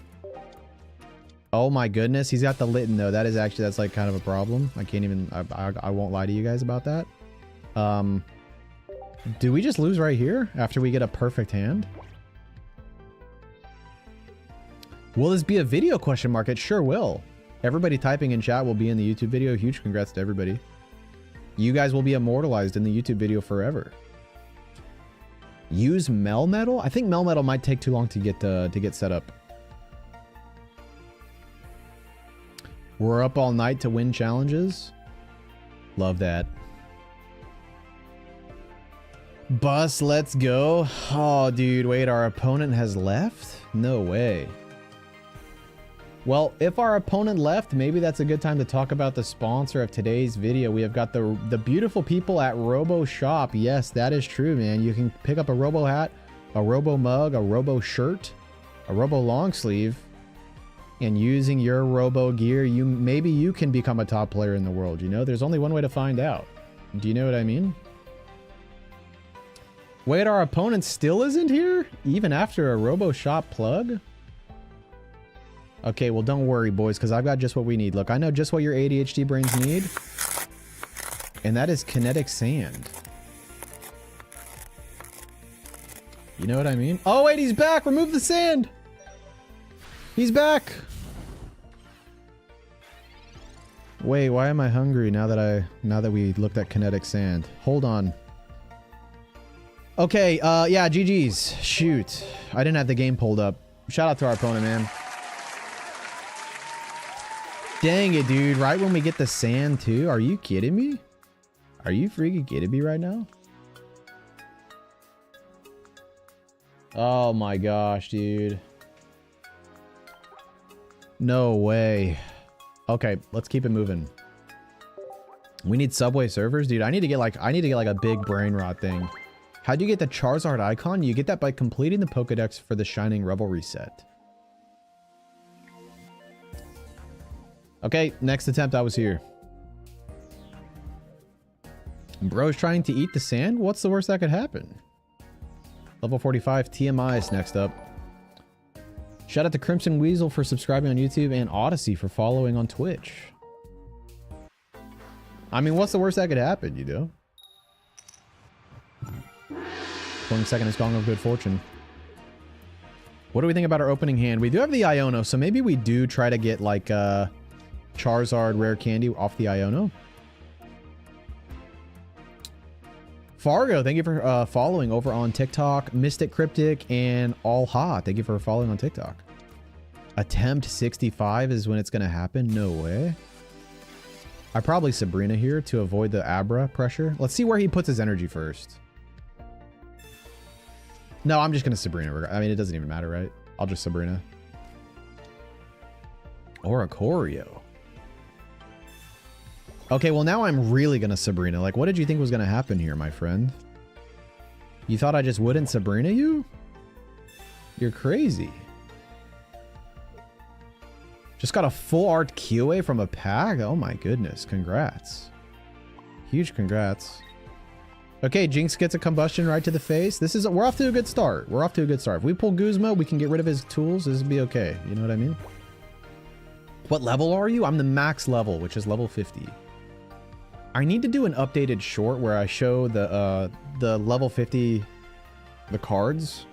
Oh my goodness, he's got the Litten though. That is actually, that's like kind of a problem. I can't even, I won't lie to you guys about that. Do we just lose right here after we get a perfect hand? Will this be a video question mark? It sure will. Everybody typing in chat will be in the YouTube video. Huge congrats to everybody. You guys will be immortalized in the YouTube video forever. Use Melmetal? I think Melmetal might take too long to get set up. We're up all night to win challenges. Love that. Bus, let's go. Oh, dude, wait, our opponent has left? No way. Well, if our opponent left, maybe that's a good time to talk about the sponsor of today's video. We have got the beautiful people at Robo Shop. Yes, that is true, man. You can pick up a Robo hat, a Robo mug, a Robo shirt, a Robo long sleeve, and using your Robo gear, maybe you can become a top player in the world. You know, there's only one way to find out. Do you know what I mean? Wait, our opponent still isn't here? Even after a Robo Shop plug? Okay, well, don't worry, boys, because I've got just what we need. Look, I know just what your ADHD brains need. And that is kinetic sand. You know what I mean? Oh, wait, he's back! Remove the sand! He's back! Wait, why am I hungry now that we looked at kinetic sand? Hold on. Okay, yeah, GG's. Shoot. I didn't have the game pulled up. Shout out to our opponent, man. Dang it, dude. Right when we get the sand, too? Are you kidding me? Are you freaking kidding me right now? Oh my gosh, dude. No way. Okay, let's keep it moving. We need Subway servers, dude. I need to get like a big brain rot thing. How do you get the Charizard icon? You get that by completing the Pokedex for the Shining Revelry set. Okay, next attempt, I was here. Bro's trying to eat the sand? What's the worst that could happen? Level 45, TMI is next up. Shout out to Crimson Weasel for subscribing on YouTube and Odyssey for following on Twitch. I mean, what's the worst that could happen, you know? Going second is Gong of Good Fortune. What do we think about our opening hand? We do have the Iono, so maybe we do try to get like Charizard rare candy off the Iono. Fargo, thank you for following over on TikTok. Mystic Cryptic and Alha, thank you for following on TikTok. Attempt 65 is when it's going to happen. No way. I probably Sabrina here to avoid the Abra pressure. Let's see where he puts his energy first. No, I'm just going to Sabrina. I mean, it doesn't even matter, right? I'll just Sabrina. Oricorio. Okay, well now I'm really gonna Sabrina. Like, what did you think was gonna happen here, my friend? You thought I just wouldn't Sabrina you? You're crazy. Just got a full art QA from a pack? Oh my goodness, congrats. Huge congrats. Okay, Jinx gets a combustion right to the face. We're off to a good start. We're off to a good start. If we pull Guzma, we can get rid of his tools. This will be okay. You know what I mean? What level are you? I'm the max level, which is level 50. I need to do an updated short where I show the level 50, the cards.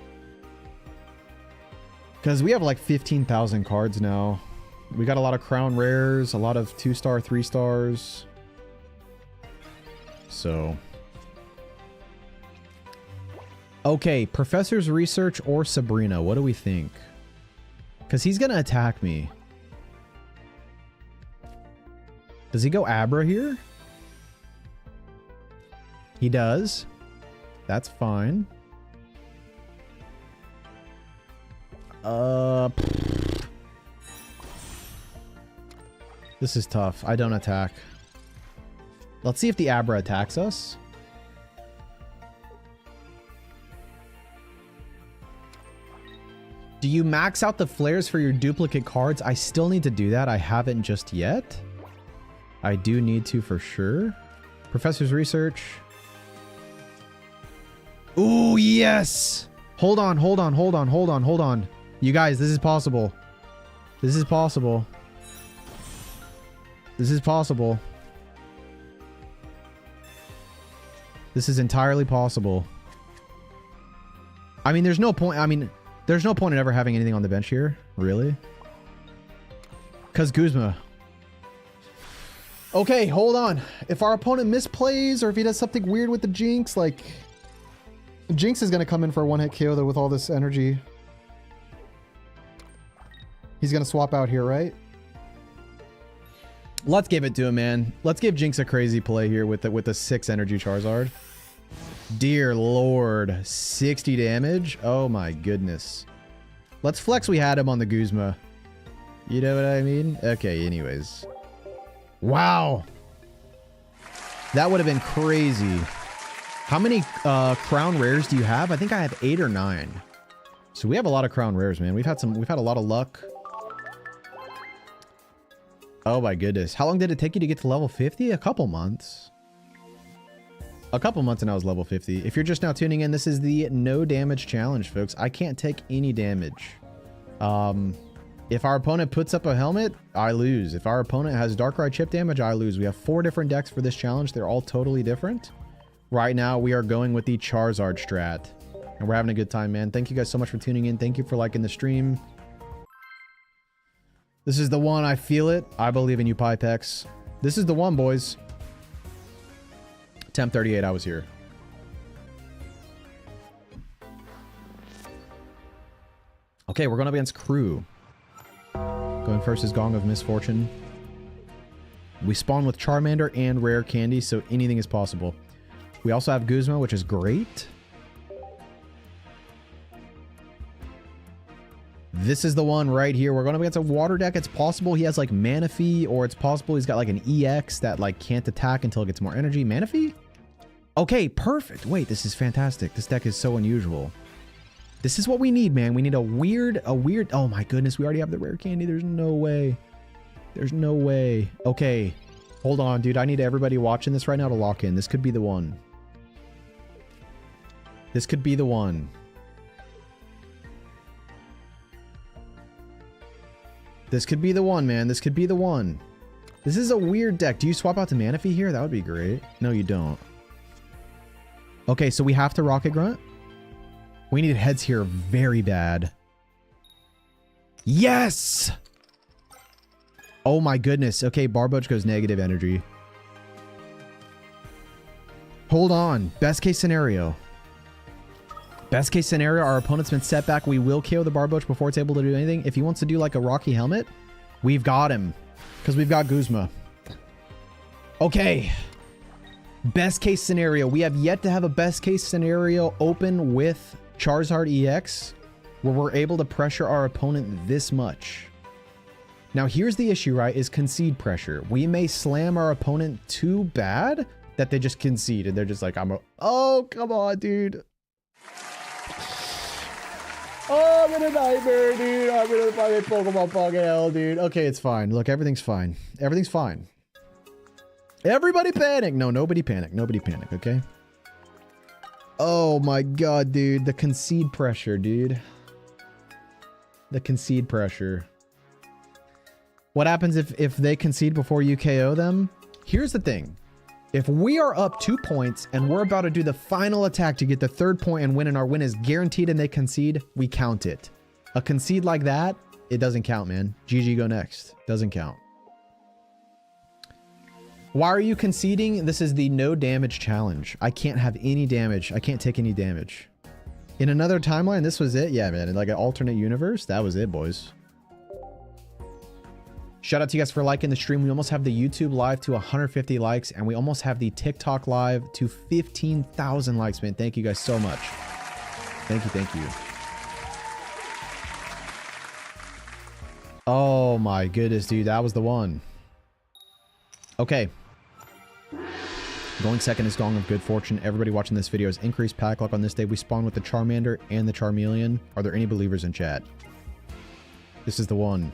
Because we have like 15,000 cards now. We got a lot of crown rares, a lot of 2-star, 3 stars. So. Okay, Professor's Research or Sabrina, what do we think? Because he's going to attack me. Does he go Abra here? He does. That's fine. This is tough. I don't attack. Let's see if the Abra attacks us. Do you max out the flares for your duplicate cards? I still need to do that. I haven't just yet. I do need to for sure. Professor's research. Ooh, yes. Hold on, hold on, hold on, hold on, hold on. You guys, this is possible. This is possible. This is possible. This is entirely possible. I mean, there's no point. I mean, there's no point in ever having anything on the bench here. Really? Because Guzma. Okay, hold on. If our opponent misplays or if he does something weird with the Jinx, like... Jinx is going to come in for a one-hit KO though with all this energy. He's going to swap out here, right? Let's give it to him, man. Let's give Jinx a crazy play here with the 6 energy Charizard. Dear Lord. 60 damage? Oh my goodness. Let's flex we had him on the Guzma. You know what I mean? Okay, anyways. Wow. That would have been crazy. How many crown rares do you have? I think I have 8 or 9. So we have a lot of crown rares, man. We've had a lot of luck. Oh my goodness. How long did it take you to get to level 50? A couple months. A couple months and I was level 50. If you're just now tuning in, this is the no damage challenge, folks. I can't take any damage. If our opponent puts up a helmet, I lose. If our opponent has Darkrai chip damage, I lose. We have 4 different decks for this challenge. They're all totally different. Right now, we are going with the Charizard strat. And we're having a good time, man. Thank you guys so much for tuning in. Thank you for liking the stream. This is the one. I feel it. I believe in you, Pipex. This is the one, boys. Temp 38, I was here. Okay, we're going up against Crew. Going first is Gong of Misfortune. We spawn with Charmander and Rare Candy, so anything is possible. We also have Guzma, which is great. This is the one right here. We're going up against a water deck. It's possible he has like Manaphy, or it's possible he's got like an EX that like can't attack until it gets more energy. Manaphy? Okay, perfect. Wait, this is fantastic. This deck is so unusual. This is what we need, man. We need a weird... Oh my goodness, we already have the Rare Candy. There's no way. There's no way. Okay, hold on, dude. I need everybody watching this right now to lock in. This could be the one. This could be the one. This could be the one, man. This could be the one. This is a weird deck. Do you swap out to Manaphy here? That would be great. No, you don't. Okay, so we have to Rocket Grunt. We need heads here very bad. Yes! Oh my goodness. Okay, Barboach goes negative energy. Hold on. Best case scenario. Best case scenario, our opponent's been set back. We will KO the Barboach before it's able to do anything. If he wants to do like a Rocky Helmet, we've got him. Because we've got Guzma. Okay. Best case scenario. We have yet to have a best case scenario open with Charizard EX where we're able to pressure our opponent this much. Now here's the issue, right, is concede pressure. We may slam our opponent too bad that they just concede and they're just like, oh, come on, dude. Oh, I'm in a nightmare, dude. I'm in a fucking Pokemon fucking hell, dude. Okay, it's fine. Look, everything's fine. Everything's fine. Everybody panic. No, nobody panic. Nobody panic, okay? Oh my god, dude. The concede pressure, dude. The concede pressure. What happens if they concede before you KO them? Here's the thing. If we are up 2 points and we're about to do the final attack to get the 3rd point and win, and our win is guaranteed and they concede, we count it. A concede like that, it doesn't count, man. GG, go next. Doesn't count. Why are you conceding? This is the no damage challenge. I can't have any damage. I can't take any damage. In another timeline, this was it? Yeah, man. In like an alternate universe, that was it, boys. Shout out to you guys for liking the stream. We almost have the YouTube live to 150 likes, and we almost have the TikTok live to 15,000 likes, man. Thank you guys so much. Thank you, thank you. Oh my goodness, dude. That was the one. Okay. Going second is Gong of Good Fortune. Everybody watching this video has increased pack luck on this day. We spawn with the Charmander and the Charmeleon. Are there any believers in chat? This is the one.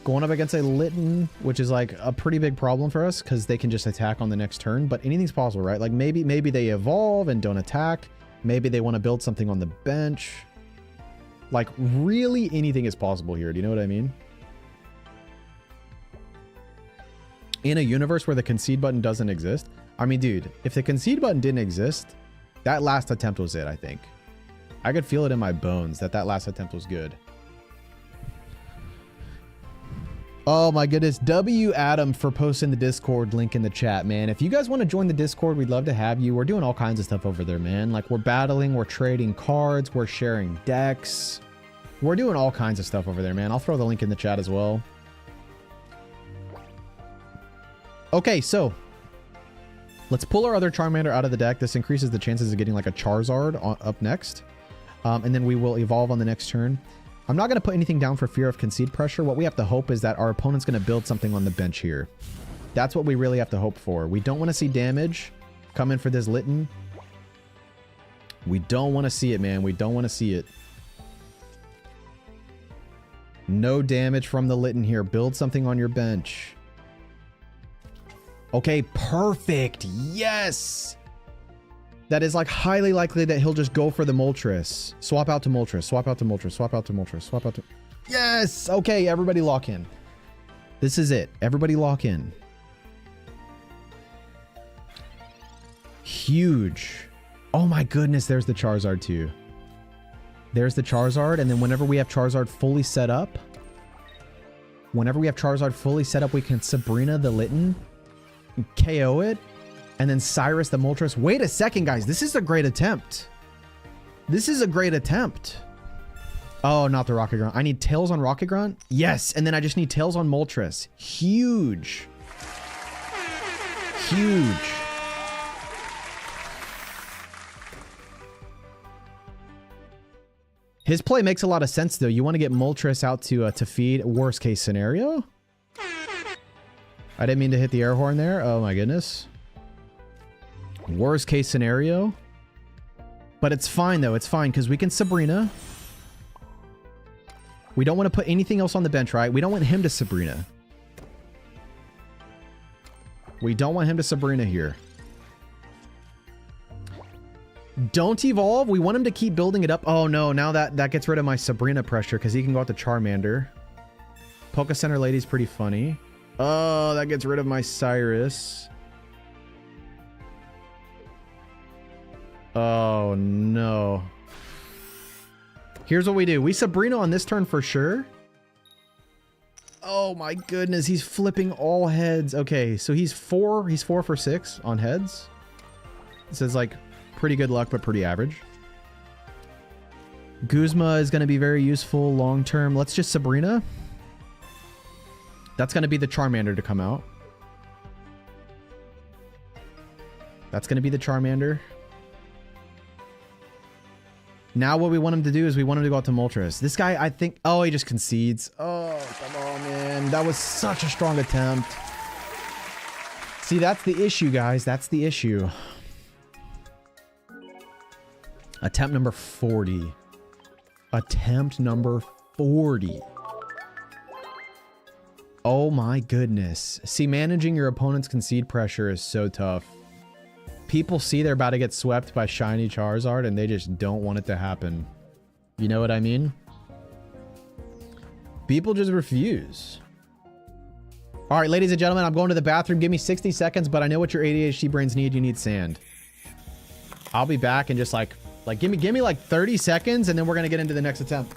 Going up against a Litten, which is like a pretty big problem for us because they can just attack on the next turn, but anything's possible, right? Like maybe they evolve and don't attack. Maybe they want to build something on the bench. Like really anything is possible here. Do you know what I mean? In a universe where the concede button doesn't exist. I mean, dude, if the concede button didn't exist, that last attempt was it, I think. I could feel it in my bones that last attempt was good. Oh my goodness. W Adam for posting the Discord link in the chat, man. If you guys want to join the Discord, we'd love to have you. We're doing all kinds of stuff over there, man. Like we're battling, we're trading cards, we're sharing decks. We're doing all kinds of stuff over there, man. I'll throw the link in the chat as well. Okay, so let's pull our other Charmander out of the deck. This increases the chances of getting like a Charizard up next. And then we will evolve on the next turn. I'm not going to put anything down for fear of concede pressure. What we have to hope is that our opponent's going to build something on the bench here. That's what we really have to hope for. We don't want to see damage come in for this Litten. We don't want to see it, man. We don't want to see it. No damage from the Litten here. Build something on your bench. Okay, perfect. Yes! That is like highly likely that he'll just go for the Moltres. Swap out to Moltres. Swap out to Moltres. Swap out to Moltres. Swap out to... Yes! Okay, everybody lock in. This is it. Everybody lock in. Huge. Oh my goodness, there's the Charizard too. There's the Charizard, and then whenever we have Charizard fully set up... we can Sabrina the Litten, KO it, and then Cyrus the Moltres. Wait a second, guys. This is a great attempt. This is a great attempt. Oh, not the Rocket Grunt. I need Tails on Rocket Grunt. Yes, and then I just need Tails on Moltres. Huge. Huge. His play makes a lot of sense, though. You want to get Moltres out to feed. Worst case scenario. I didn't mean to hit the air horn there. Oh, my goodness. Worst case scenario. But it's fine, though. It's fine, because we can Sabrina. We don't want to put anything else on the bench, right? We don't want him to Sabrina. We don't want him to Sabrina here. Don't evolve. We want him to keep building it up. Oh, no. Now that gets rid of my Sabrina pressure, because he can go out to Charmander. Poke Center Lady's pretty funny. Oh, that gets rid of my Cyrus. Oh, no. Here's what we do. We Sabrina on this turn for sure. Oh my goodness, he's flipping all heads. Okay, so he's 4 for 6 on heads. This is like pretty good luck, but pretty average. Guzma is going to be very useful long term. Let's just Sabrina. That's going to be the Charmander to come out. That's going to be the Charmander. Now what we want him to do is we want him to go out to Moltres. This guy, I think... Oh, he just concedes. Oh, come on, man. That was such a strong attempt. See, that's the issue, guys. That's the issue. Attempt number 40. Attempt number 40. Oh my goodness. See, managing your opponent's concede pressure is so tough. People see they're about to get swept by shiny Charizard and they just don't want it to happen. You know what I mean? People just refuse. All right, ladies and gentlemen, I'm going to the bathroom. Give me 60 seconds, but I know what your ADHD brains need. You need sand. I'll be back in just like give me like 30 seconds and then we're going to get into the next attempt.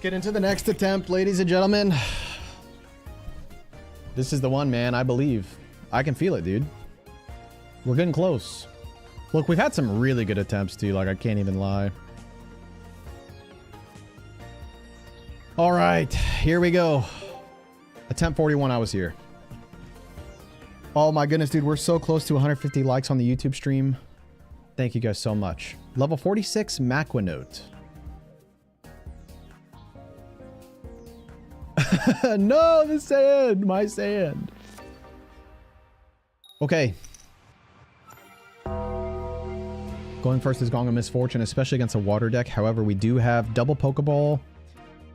get into the next attempt, ladies and gentlemen. This is the one, man. I believe. I can feel it, dude. We're getting close. Look, we've had some really good attempts, too. Like, I can't even lie. All right. Here we go. Attempt 41, I was here. Oh, my goodness, dude. We're so close to 150 likes on the YouTube stream. Thank you guys so much. Level 46, Maquinote. No, the sand. My sand. Okay. Going first is Gong of Misfortune, especially against a water deck. However, we do have double Pokeball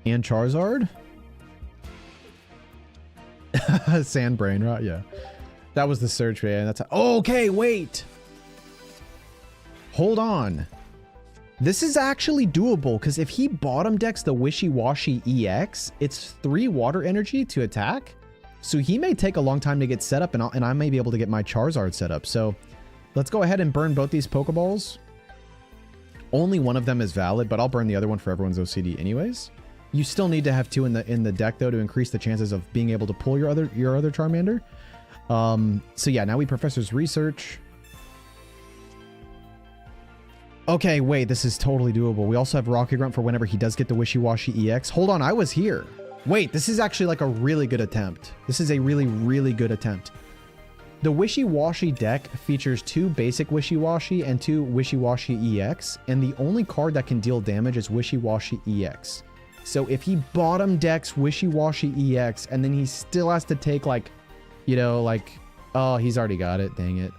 and Charizard. Sand brain, right? Yeah. That was the search, man. That's okay, wait. Hold on. This is actually doable, because if he bottom decks the Wishy-Washy EX, it's 3 water energy to attack. So he may take a long time to get set up, and I may be able to get my Charizard set up. So let's go ahead and burn both these Pokeballs. Only one of them is valid, but I'll burn the other one for everyone's OCD anyways. You still need to have 2 in the deck, though, to increase the chances of being able to pull your other Charmander. So yeah, now we Professor's Research. Okay, wait, this is totally doable. We also have Rocky Grunt for whenever he does get the Wishy-Washy EX. Hold on, I was here. Wait, this is actually like a really good attempt. This is a really, really good attempt. The Wishy-Washy deck features 2 basic Wishy-Washy and 2 Wishy-Washy EX, and the only card that can deal damage is Wishy-Washy EX. So if he bottom decks Wishy-Washy EX, and then he still has to take like, you know, like, oh, he's already got it, dang it.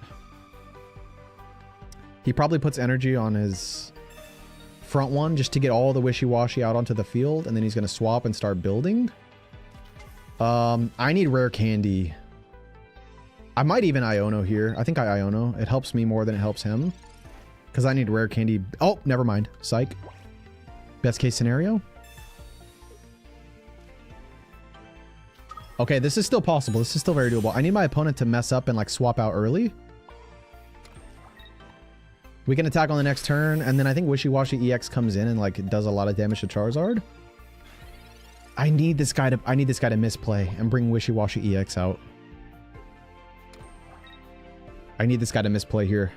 He probably puts energy on his front one just to get all the Wishy-Washy out onto the field, and then he's going to swap and start building. I need rare candy. I might even Iono here. I think I Iono. It helps me more than it helps him. Because I need rare candy. Oh, never mind. Psych. Best case scenario. Okay, this is still possible. This is still very doable. I need my opponent to mess up and like swap out early. We can attack on the next turn, and then I think Wishy-Washy EX comes in and like does a lot of damage to Charizard. I need this guy to misplay and bring Wishy-Washy EX out. I need this guy to misplay here.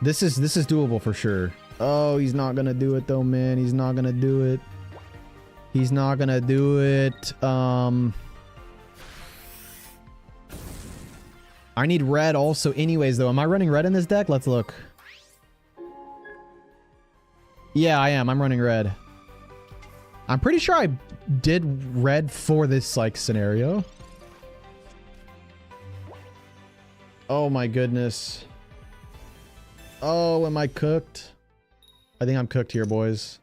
This is doable for sure. Oh, he's not gonna do it though, man. He's not gonna do it. He's not gonna do it. I need red also anyways, though. Am I running red in this deck? Let's look. Yeah, I am. I'm running red. I'm pretty sure I did red for this, like, scenario. Oh, my goodness. Oh, am I cooked? I think I'm cooked here, boys.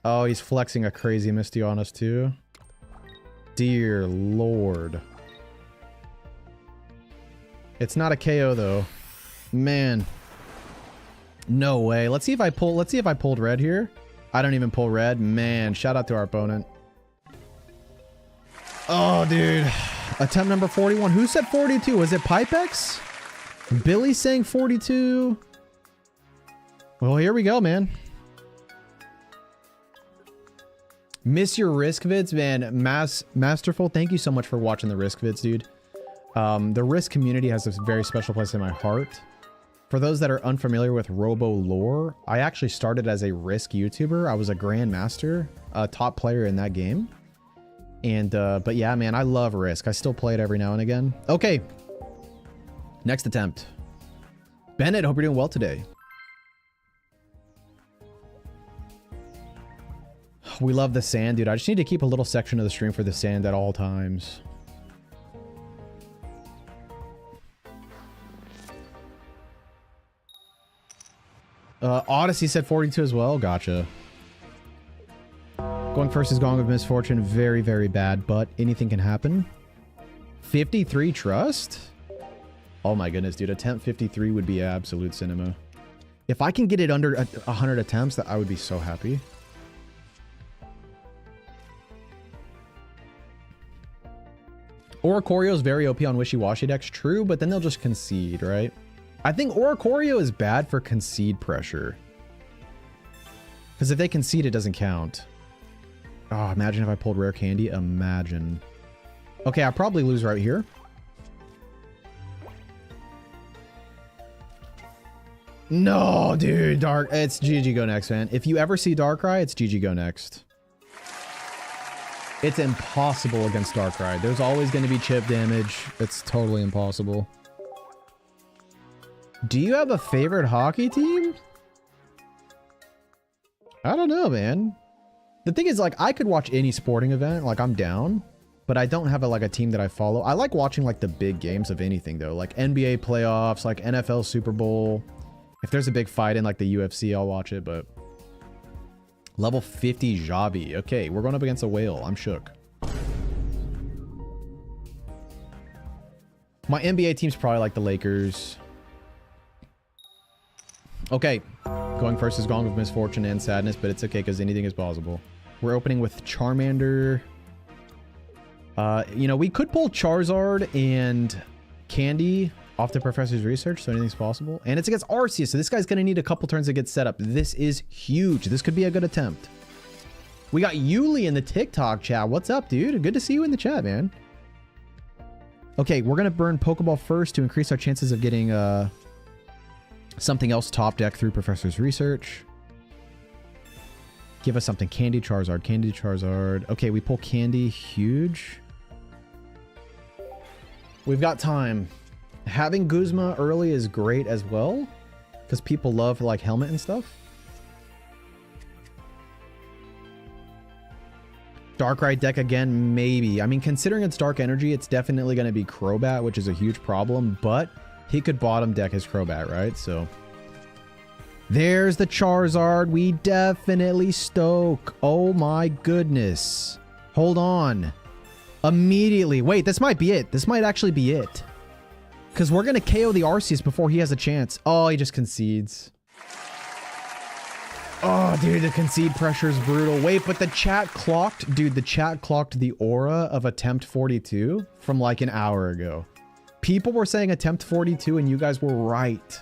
Oh, he's flexing a crazy Misty on us, too. Dear Lord. It's not a KO though. Man. No way. Let's see if I pulled red here. I don't even pull red. Man, shout out to our opponent. Oh, dude. Attempt number 41. Who said 42? Was it Pipex? Billy saying 42. Well, here we go, man. Miss your Risk vids, man. Masterful, thank you so much for watching the Risk vids, dude. The Risk community has a very special place in my heart. For those that are unfamiliar with Robo lore, I actually started as a Risk YouTuber. I was a Grandmaster, a top player in that game. And, but yeah, man, I love Risk. I still play it every now and again. Okay. Next attempt. Bennett, hope you're doing well today. We love the sand, dude. I just need to keep a little section of the stream for the sand at all times. Odyssey said 42 as well. Gotcha. Going first is Gong of Misfortune. Very, very bad, but anything can happen. 53 trust? Oh my goodness, dude. Attempt 53 would be absolute cinema. If I can get it under 100 attempts, I would be so happy. Oricorio is very OP on Wishy-Washy decks. True, but then they'll just concede, right? I think Oricorio is bad for concede pressure. Because if they concede, it doesn't count. Oh, imagine if I pulled rare candy. Imagine. Okay, I'll probably lose right here. No, dude. Dark. It's GG go next, man. If you ever see Darkrai, it's GG go next. It's impossible against Darkrai. There's always going to be chip damage. It's totally impossible. Do you have a favorite hockey team? I don't know, man. The thing is, like, I could watch any sporting event. Like, I'm down. But I don't have a, like, a team that I follow. I like watching, like, the big games of anything, though. Like, NBA playoffs, like, NFL Super Bowl. If there's a big fight in, like, the UFC, I'll watch it, but... Level 50 Javi. Okay, we're going up against a whale. I'm shook. My NBA team's probably, like, the Lakers. Okay. Going first is Gone with Misfortune and Sadness, but it's okay because anything is possible. We're opening with Charmander. You know, we could pull Charizard and Candy off the Professor's Research, so anything's possible. And it's against Arceus, so this guy's going to need a couple turns to get set up. This is huge. This could be a good attempt. We got Yuli in the TikTok chat. What's up, dude? Good to see you in the chat, man. Okay, we're going to burn Pokeball first to increase our chances of getting... something else top deck through Professor's Research. Give us something. Candy, Charizard. Candy, Charizard. Okay, we pull Candy. Huge. We've got time. Having Guzma early is great as well. Because people love, like, Helmet and stuff. Darkrai deck again, maybe. I mean, considering it's Dark Energy, it's definitely going to be Crobat, which is a huge problem. But... he could bottom deck his Crobat, right? So there's the Charizard. We definitely stoke. Oh my goodness. Hold on. Immediately. Wait, this might be it. This might actually be it. Because we're going to KO the Arceus before he has a chance. Oh, he just concedes. Oh, dude, the concede pressure is brutal. Wait, but the chat clocked... dude, the chat clocked the aura of attempt 42 from like an hour ago. People were saying attempt 42 and you guys were right.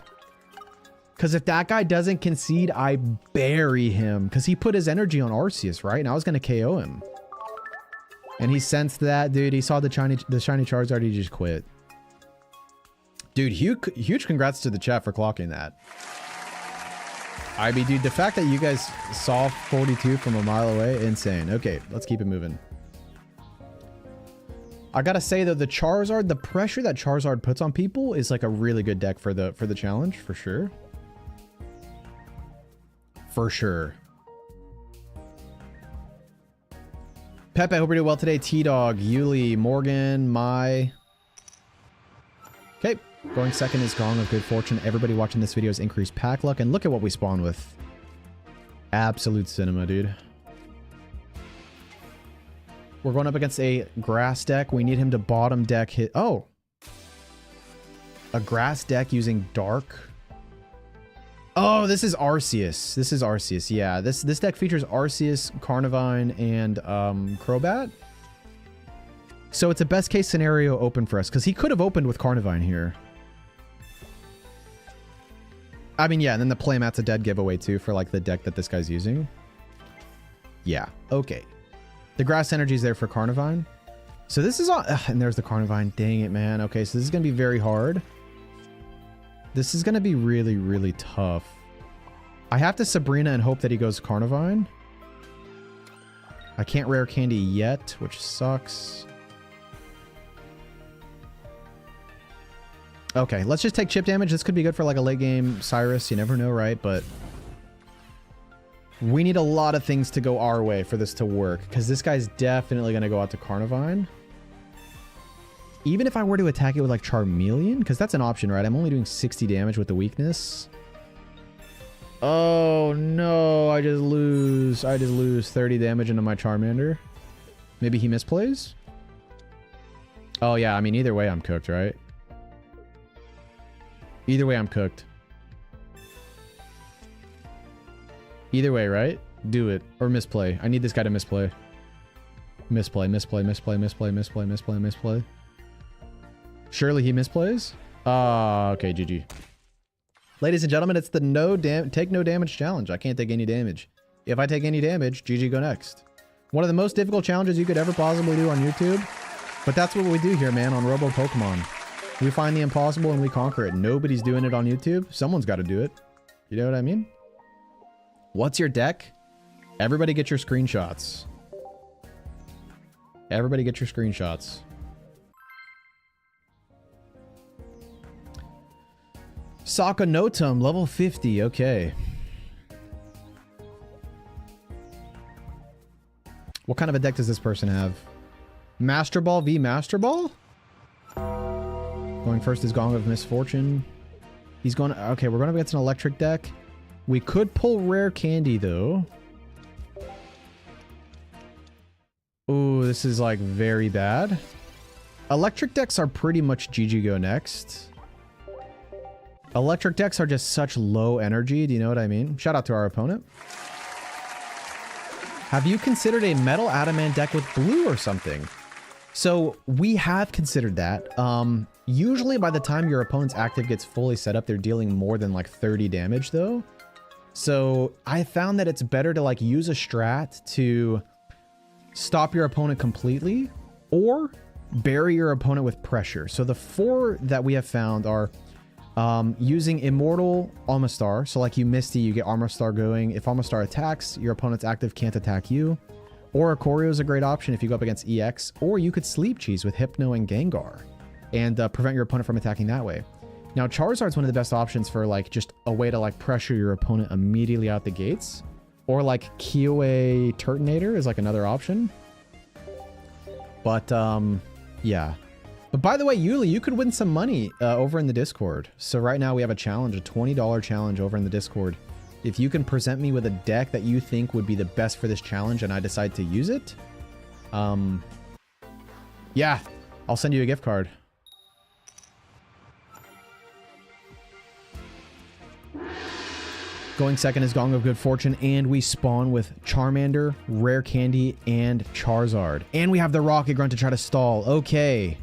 Because if that guy doesn't concede, I bury him. Because he put his energy on Arceus, right? And I was going to KO him. And he sensed that, dude. He saw the shiny Charizard. He just quit. Dude, huge congrats to the chat for clocking that. I mean, dude, the fact that you guys saw 42 from a mile away, insane. Okay, let's keep it moving. I gotta say though, the Charizard, the pressure that Charizard puts on people is like a really good deck for the challenge, for sure. For sure. Pepe, I hope you're doing well today. T-Dog, Yuli, Morgan, Mai. Okay, going second is Gong of Good Fortune. Everybody watching this video is increased pack luck, and look at what we spawn with. Absolute cinema, dude. We're going up against a grass deck. We need him to bottom deck hit. Oh. A grass deck using dark. Oh, this is Arceus. This is Arceus. Yeah, this deck features Arceus, Carnivine, and Crobat. So it's a best case scenario open for us because he could have opened with Carnivine here. I mean, yeah, and then the playmat's a dead giveaway too for like the deck that this guy's using. Yeah, okay. The grass energy is there for Carnivine. So this is on... and there's the Carnivine. Dang it, man. Okay, so this is going to be very hard. This is going to be really, really tough. I have to Sabrina and hope that he goes Carnivine. I can't rare candy yet, which sucks. Okay, let's just take chip damage. This could be good for like a late game Cyrus. You never know, right? But... we need a lot of things to go our way for this to work, because this guy's definitely going to go out to Carnivine. Even if I were to attack it with like Charmeleon, because that's an option, right? I'm only doing 60 damage with the weakness. Oh no, I just lose 30 damage into my Charmander. Maybe he misplays? Oh yeah, I mean either way I'm cooked, right? Either way I'm cooked. Either way, right? Do it. Or misplay. I need this guy to misplay. Misplay, misplay, misplay, misplay, misplay, misplay, misplay. Surely he misplays? Okay, GG. Ladies and gentlemen, it's the take no damage challenge. I can't take any damage. If I take any damage, GG go next. One of the most difficult challenges you could ever possibly do on YouTube. But that's what we do here, man, on Robo Pokemon. We find the impossible and we conquer it. Nobody's doing it on YouTube. Someone's got to do it. You know what I mean? What's your deck? Everybody get your screenshots. Everybody get your screenshots. Sakanotum, level 50. Okay. What kind of a deck does this person have? Master Ball v Master Ball? Going first is Gong of Misfortune. He's going... Okay, we're going up against an electric deck. We could pull Rare Candy, though. Ooh, this is, like, very bad. Electric decks are pretty much GG go next. Electric decks are just such low energy. Do you know what I mean? Shout out to our opponent. Have you considered a Metal Adamant deck with blue or something? So we have considered that. Usually by the time your opponent's active gets fully set up, they're dealing more than like 30 damage though. So I found that it's better to like use a strat to stop your opponent completely or bury your opponent with pressure. So the 4 that we have found are using Immortal Almastar. So like you Misty, you get Almastar going. If Almastar attacks, your opponent's active can't attack you. Or Choreo is a great option if you go up against EX. Or you could Sleep Cheese with Hypno and Gengar and prevent your opponent from attacking that way. Now Charizard's one of the best options for like just a way to like pressure your opponent immediately out the gates. Or like Kioe Turtonator is like another option. But yeah. But by the way, Yuli, you could win some money over in the Discord. So right now we have a challenge, a $20 challenge over in the Discord. If you can present me with a deck that you think would be the best for this challenge and I decide to use it, yeah, I'll send you a gift card. Going second is Gong of Good Fortune, and we spawn with Charmander, Rare Candy, and Charizard. And we have the Rocket Grunt to try to stall. Okay.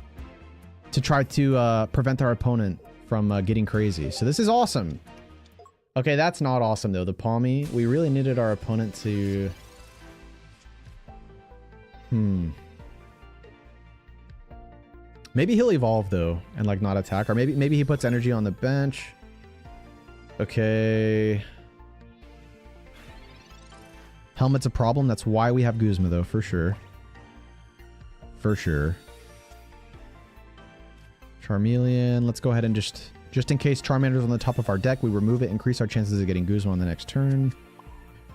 To try to prevent our opponent from getting crazy. So this is awesome. Okay, that's not awesome, though. The Palmy. We really needed our opponent to... Maybe he'll evolve, though, and, like, not attack. Or maybe he puts energy on the bench. Okay... Helmet's a problem. That's why we have Guzma, though, for sure. For sure. Charmeleon. Let's go ahead and just in case Charmander's on the top of our deck, we remove it, increase our chances of getting Guzma on the next turn.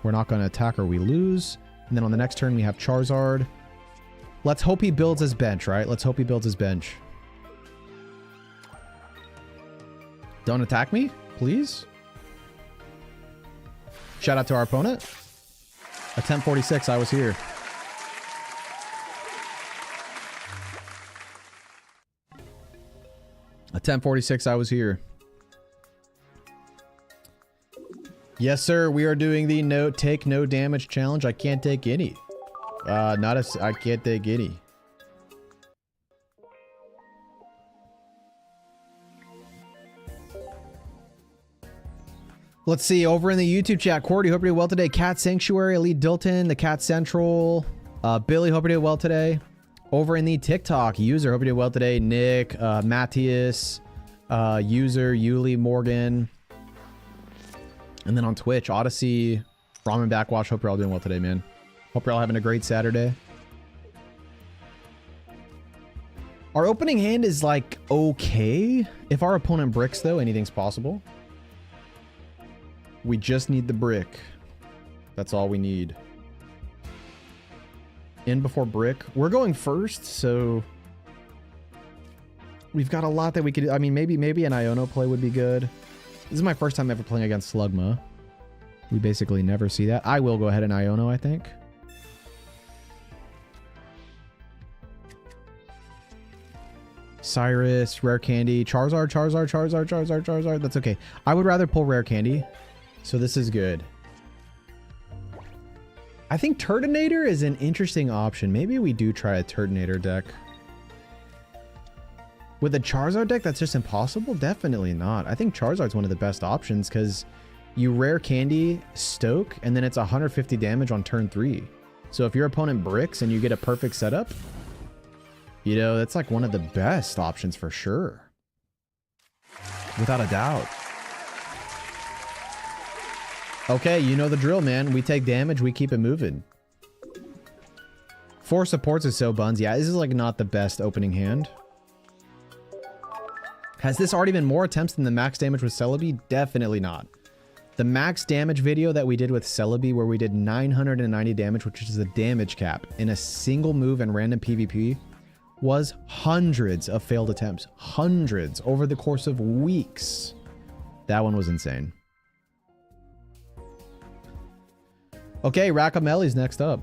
We're not going to attack or we lose. And then on the next turn, we have Charizard. Let's hope he builds his bench, right? Let's hope he builds his bench. Don't attack me, please. Shout out to our opponent. Attempt 46, I was here. Attempt 46, I was here. Yes, sir, we are doing the take no damage challenge. I can't take any. I can't take any. Let's see, over in the YouTube chat, Cordy, hope you're doing well today. Cat Sanctuary, Elite Dilton, the Cat Central, Billy, hope you're doing well today. Over in the TikTok, User, hope you're doing well today. Nick, Matthias, User, Yuli, Morgan. And then on Twitch, Odyssey, Ramen Backwash, hope you're all doing well today, man. Hope you're all having a great Saturday. Our opening hand is like, okay. If our opponent bricks, though, anything's possible. We just need the brick. That's all we need. In before brick. We're going first, so... We've got a lot that we could... I mean, maybe an Iono play would be good. This is my first time ever playing against Slugma. We basically never see that. I will go ahead and Iono, I think. Cyrus, Rare Candy, Charizard. That's okay. I would rather pull Rare Candy. So this is good. I think Turtonator is an interesting option. Maybe we do try a Turtonator deck. With a Charizard deck, that's just impossible? Definitely not. I think Charizard's one of the best options because You rare candy Stoke, and then it's 150 damage on turn 3. So if your opponent bricks and you get a perfect setup, you know, that's like one of the best options for sure. Without a doubt. Okay, you know the drill, man. We take damage, we keep it moving. 4 supports is so buns. Yeah, this is like not the best opening hand. Has this already been more attempts than the max damage with Celebi? Definitely not. The max damage video that we did with Celebi, where we did 990 damage, which is the damage cap, in a single move and random PvP, was hundreds of failed attempts. Hundreds over the course of weeks. That one was insane. Okay, Rakamelli's next up.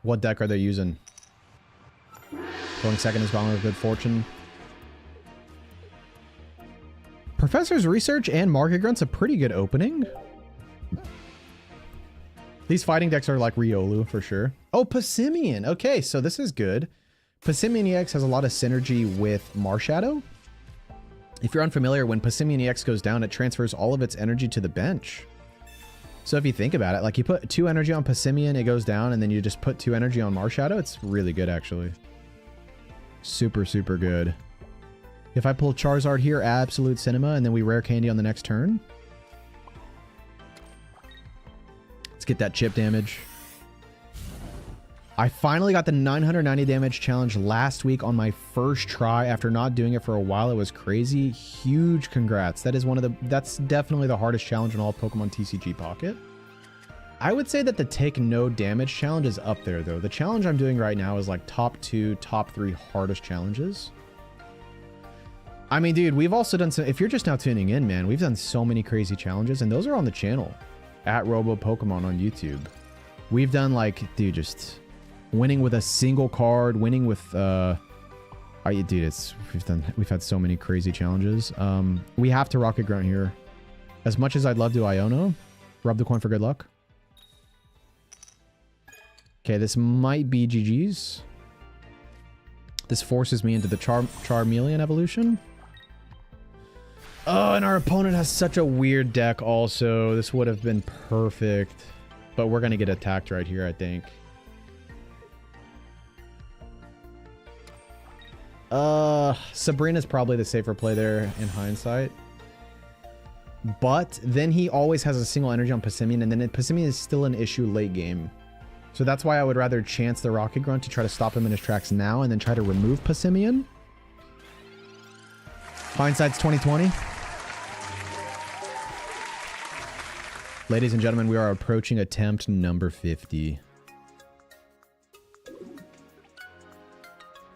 What deck are they using? Going second is Gauntlet of Good Fortune. Professor's Research and Market Grunt's a pretty good opening. These fighting decks are like Riolu for sure. Oh, Passimian. Okay, so this is good. Passimian EX has a lot of synergy with Marshadow. If you're unfamiliar, when Passimian EX goes down, it transfers all of its energy to the bench. So if you think about it, like you put 2 energy on Passimian, it goes down, and then you just put 2 energy on Marshadow. It's really good, actually. Super, super good. If I pull Charizard here, absolute cinema, and then we rare candy on the next turn. Let's get that chip damage. I finally got the 990 damage challenge last week on my first try after not doing it for a while. It was crazy. Huge congrats. That is that's definitely the hardest challenge in all Pokemon TCG Pocket. I would say that the take no damage challenge is up there though. The challenge I'm doing right now is like top 2, top 3 hardest challenges. I mean, dude, we've also done if you're just now tuning in, man, we've done so many crazy challenges, and those are on the channel at Robo Pokemon on YouTube. We've done like, dude, just winning with a single card, winning with dude, we've had so many crazy challenges. We have to Rocket Grunt here. As much as I'd love to Iono, rub the coin for good luck. Okay, this might be GG's. This forces me into the Charmeleon evolution. Oh, and our opponent has such a weird deck also. This would have been perfect. But we're going to get attacked right here, I think. Sabrina's probably the safer play there in hindsight. But then he always has a single energy on Passimian, and then Passimian is still an issue late game. So that's why I would rather chance the Rocket Grunt to try to stop him in his tracks now and then try to remove Passimian. Hindsight's 2020. Ladies and gentlemen, we are approaching attempt number 50.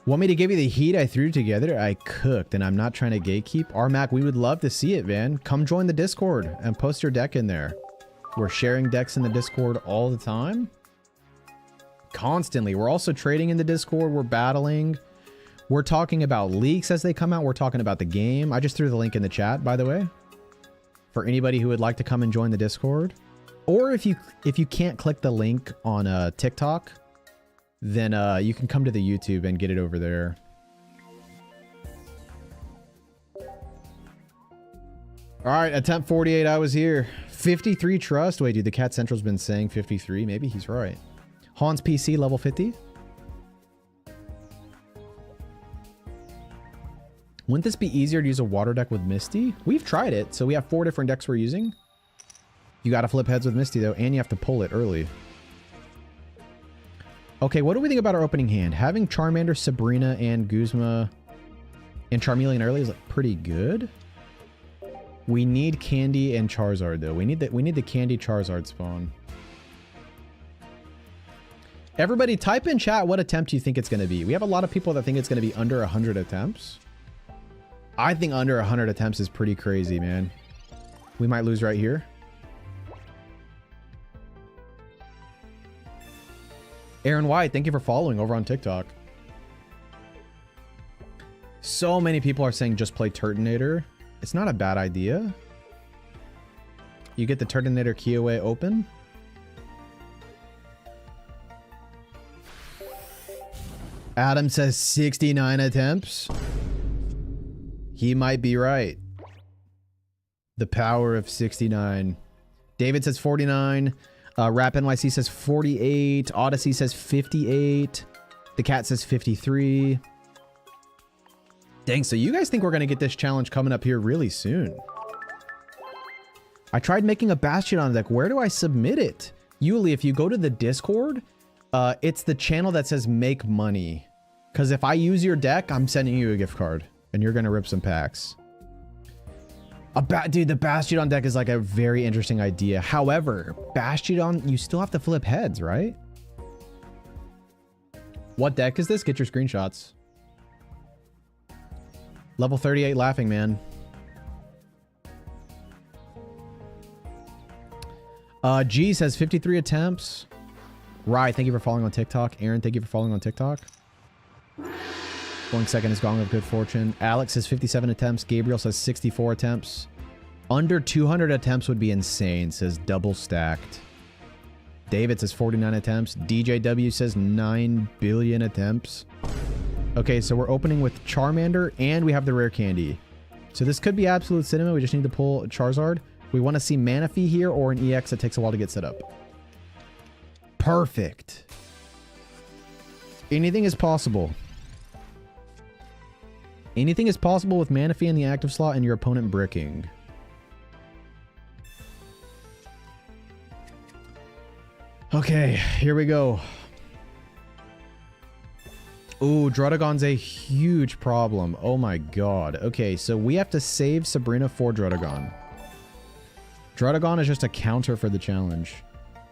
Want me to give you the heat I threw together? I cooked, and I'm not trying to gatekeep. RMAC, we would love to see it, man. Come join the Discord and post your deck in there. We're sharing decks in the Discord all the time. Constantly. We're also trading in the Discord. We're battling. We're talking about leaks as they come out. We're talking about the game. I just threw the link in the chat, by the way, for anybody who would like to come and join the Discord. Or if you can't click the link on TikTok, then you can come to the YouTube and get it over there. All right, attempt 48. I was here. 53 trust. Wait, dude, the Cat Central's been saying 53. Maybe he's right. Hans PC level 50. Wouldn't this be easier to use a water deck with Misty? We've tried it, so we have 4 different decks we're using. You gotta flip heads with Misty though, and you have to pull it early. Okay, what do we think about our opening hand? Having Charmander, Sabrina, and Guzma and Charmeleon early is like pretty good. We need Candy and Charizard though. We need the Candy Charizard spawn. Everybody type in chat what attempt you think it's going to be. We have a lot of people that think it's going to be under 100 attempts. I think under 100 attempts is pretty crazy, man. We might lose right here. Aaron White, thank you for following over on TikTok. So many people are saying just play Turtonator. It's not a bad idea. You get the Turtonator Kiowa open. Adam says 69 attempts. He might be right. The power of 69. David says 49. Rap NYC says 48. Odyssey says 58. The cat says 53. Dang, so you guys think we're going to get this challenge coming up here really soon. I tried making a Bastion deck. Where do I submit it? Yuli, if you go to the Discord, it's the channel that says make money. Because if I use your deck, I'm sending you a gift card. And you're going to rip some packs. Dude, the Bastion deck is like a very interesting idea. However, Bastion, you still have to flip heads, right? What deck is this? Get your screenshots. Level 38 Laughing Man. G says 53 attempts. Rye, thank you for following on TikTok. Aaron, thank you for following on TikTok. Going second is Gong of Good Fortune. Alex says 57 attempts. Gabriel says 64 attempts. Under 200 attempts would be insane, says Double Stacked. David says 49 attempts. DJW says 9 billion attempts. Okay, so we're opening with Charmander, and we have the rare candy. So this could be absolute cinema. We just need to pull Charizard. We want to see Manaphy here or an EX that takes a while to get set up. Perfect. Anything is possible. Anything is possible with Manaphy in the active slot and your opponent bricking. Okay, here we go. Ooh, Druddigon's a huge problem. Oh my god. Okay, so we have to save Sabrina for Druddigon. Druddigon is just a counter for the challenge.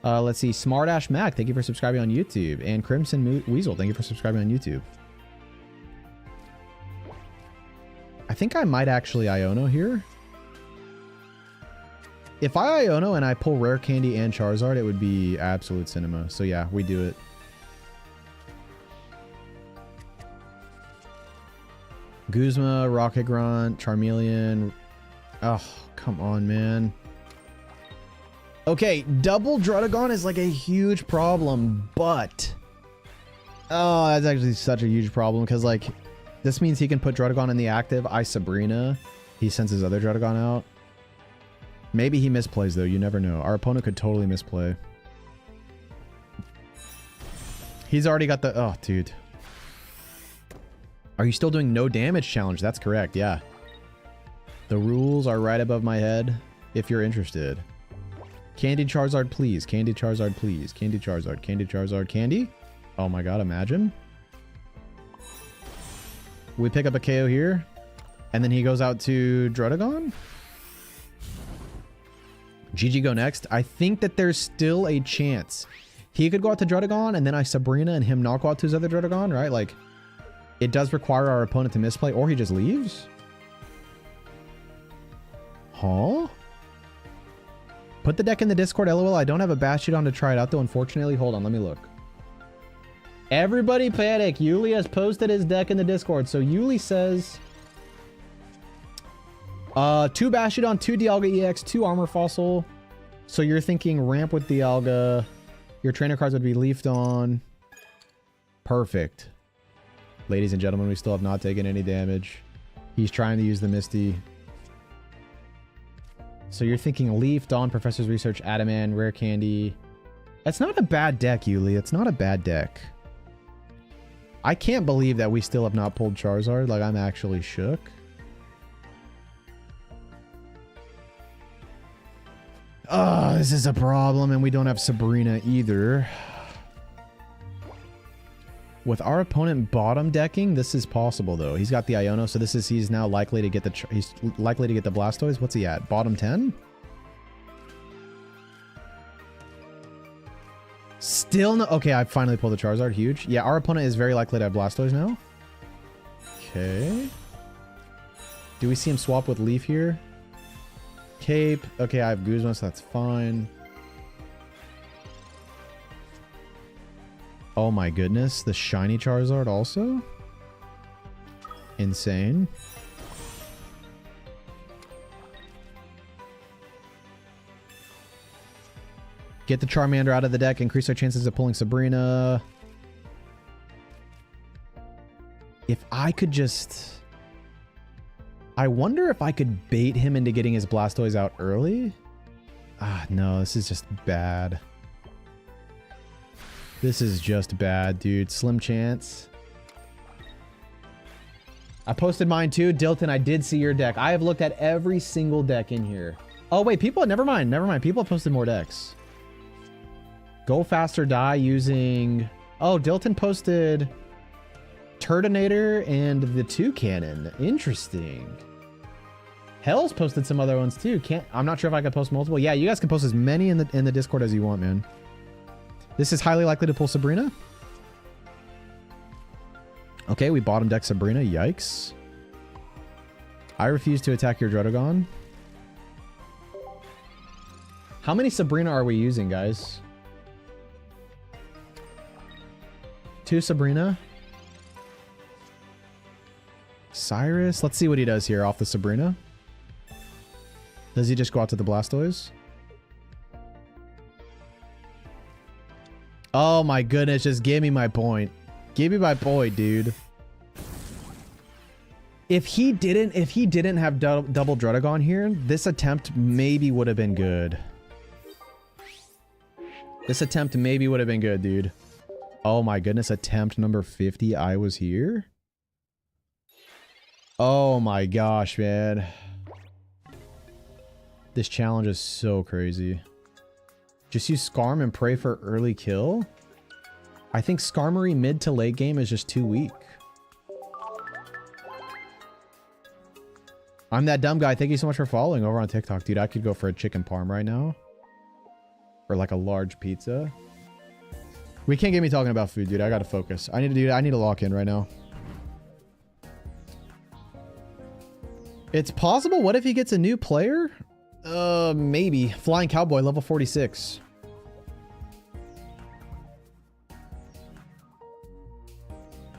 Let's see. Smartash Mac, thank you for subscribing on YouTube. And Crimson Weasel, thank you for subscribing on YouTube. I think I might actually Iono here. If I Iono and I pull Rare Candy and Charizard, it would be absolute cinema. So yeah, we do it. Guzma, Rocket Grunt, Charmeleon. Oh, come on, man. Okay, double Druddigon is like a huge problem, but... Oh, that's actually such a huge problem because, like, this means he can put Druddigon in the active. I Sabrina. He sends his other Druddigon out. Maybe he misplays, though. You never know. Our opponent could totally misplay. He's already got the... Oh, dude. Are you still doing no damage challenge? That's correct, yeah. The rules are right above my head if you're interested. Candy Charizard, please. Candy Charizard, please. Candy Charizard. Candy Charizard. Candy? Oh my god, imagine. We pick up a KO here. And then he goes out to Druddigon? GG go next. I think that there's still a chance. He could go out to Druddigon and then I Sabrina and him not go out to his other Druddigon, right? Like, it does require our opponent to misplay or he just leaves? Huh? Put the deck in the Discord, LOL. I don't have a Bastion to try it out though, unfortunately. Hold on, let me look. Everybody panic. Yuli has posted his deck in the Discord. So Yuli says... 2 Bastion, 2 Dialga EX, 2 Armor Fossil. So you're thinking ramp with Dialga. Your trainer cards would be leafed on. Perfect. Ladies and gentlemen, we still have not taken any damage. He's trying to use the Misty. So you're thinking Leaf, Dawn, Professor's Research, Adamant, Rare Candy. That's not a bad deck, Yuli. It's not a bad deck. I can't believe that we still have not pulled Charizard. Like, I'm actually shook. Oh, this is a problem, and we don't have Sabrina either. With our opponent bottom decking, this is possible though. He's got the Iono, so he's now likely to get the Blastoise. What's he at? Bottom 10? Still no. Okay, I finally pulled the Charizard. Huge. Yeah, our opponent is very likely to have Blastoise now. Okay. Do we see him swap with Leaf here? Cape. Okay, I have Guzma, so that's fine. Oh my goodness, the shiny Charizard also? Insane. Get the Charmander out of the deck, increase our chances of pulling Sabrina. If I could just... I wonder if I could bait him into getting his Blastoise out early. Ah, no, this is just bad. This is just bad, dude. Slim chance. I posted mine too. Dilton, I did see your deck. I have looked at every single deck in here. Oh, wait, people... Never mind. Never mind. People have posted more decks. Go Fast or Die using... Oh, Dilton posted... Turtonator and the Toucannon. Interesting. Hell's posted some other ones too. I'm not sure if I could post multiple. Yeah, you guys can post as many in the Discord as you want, man. This is highly likely to pull Sabrina. Okay, we bottom deck Sabrina. Yikes. I refuse to attack your Drotagon. How many Sabrina are we using, guys? 2 Sabrina. Cyrus. Let's see what he does here off the Sabrina. Does he just go out to the Blastoise? Oh my goodness, just give me my point. Give me my point, dude. If he didn't have double Drotagon here, this attempt maybe would have been good. This attempt maybe would have been good, dude. Oh my goodness, attempt number 50, I was here? Oh my gosh, man. This challenge is so crazy. Just use Skarm and pray for early kill? I think Skarmory mid to late game is just too weak. I'm that dumb guy. Thank you so much for following over on TikTok. Dude, I could go for a chicken parm right now. Or like a large pizza. We can't get me talking about food, dude. I gotta focus. I need to lock in right now. It's possible. What if he gets a new player? Maybe. Flying Cowboy, level 46.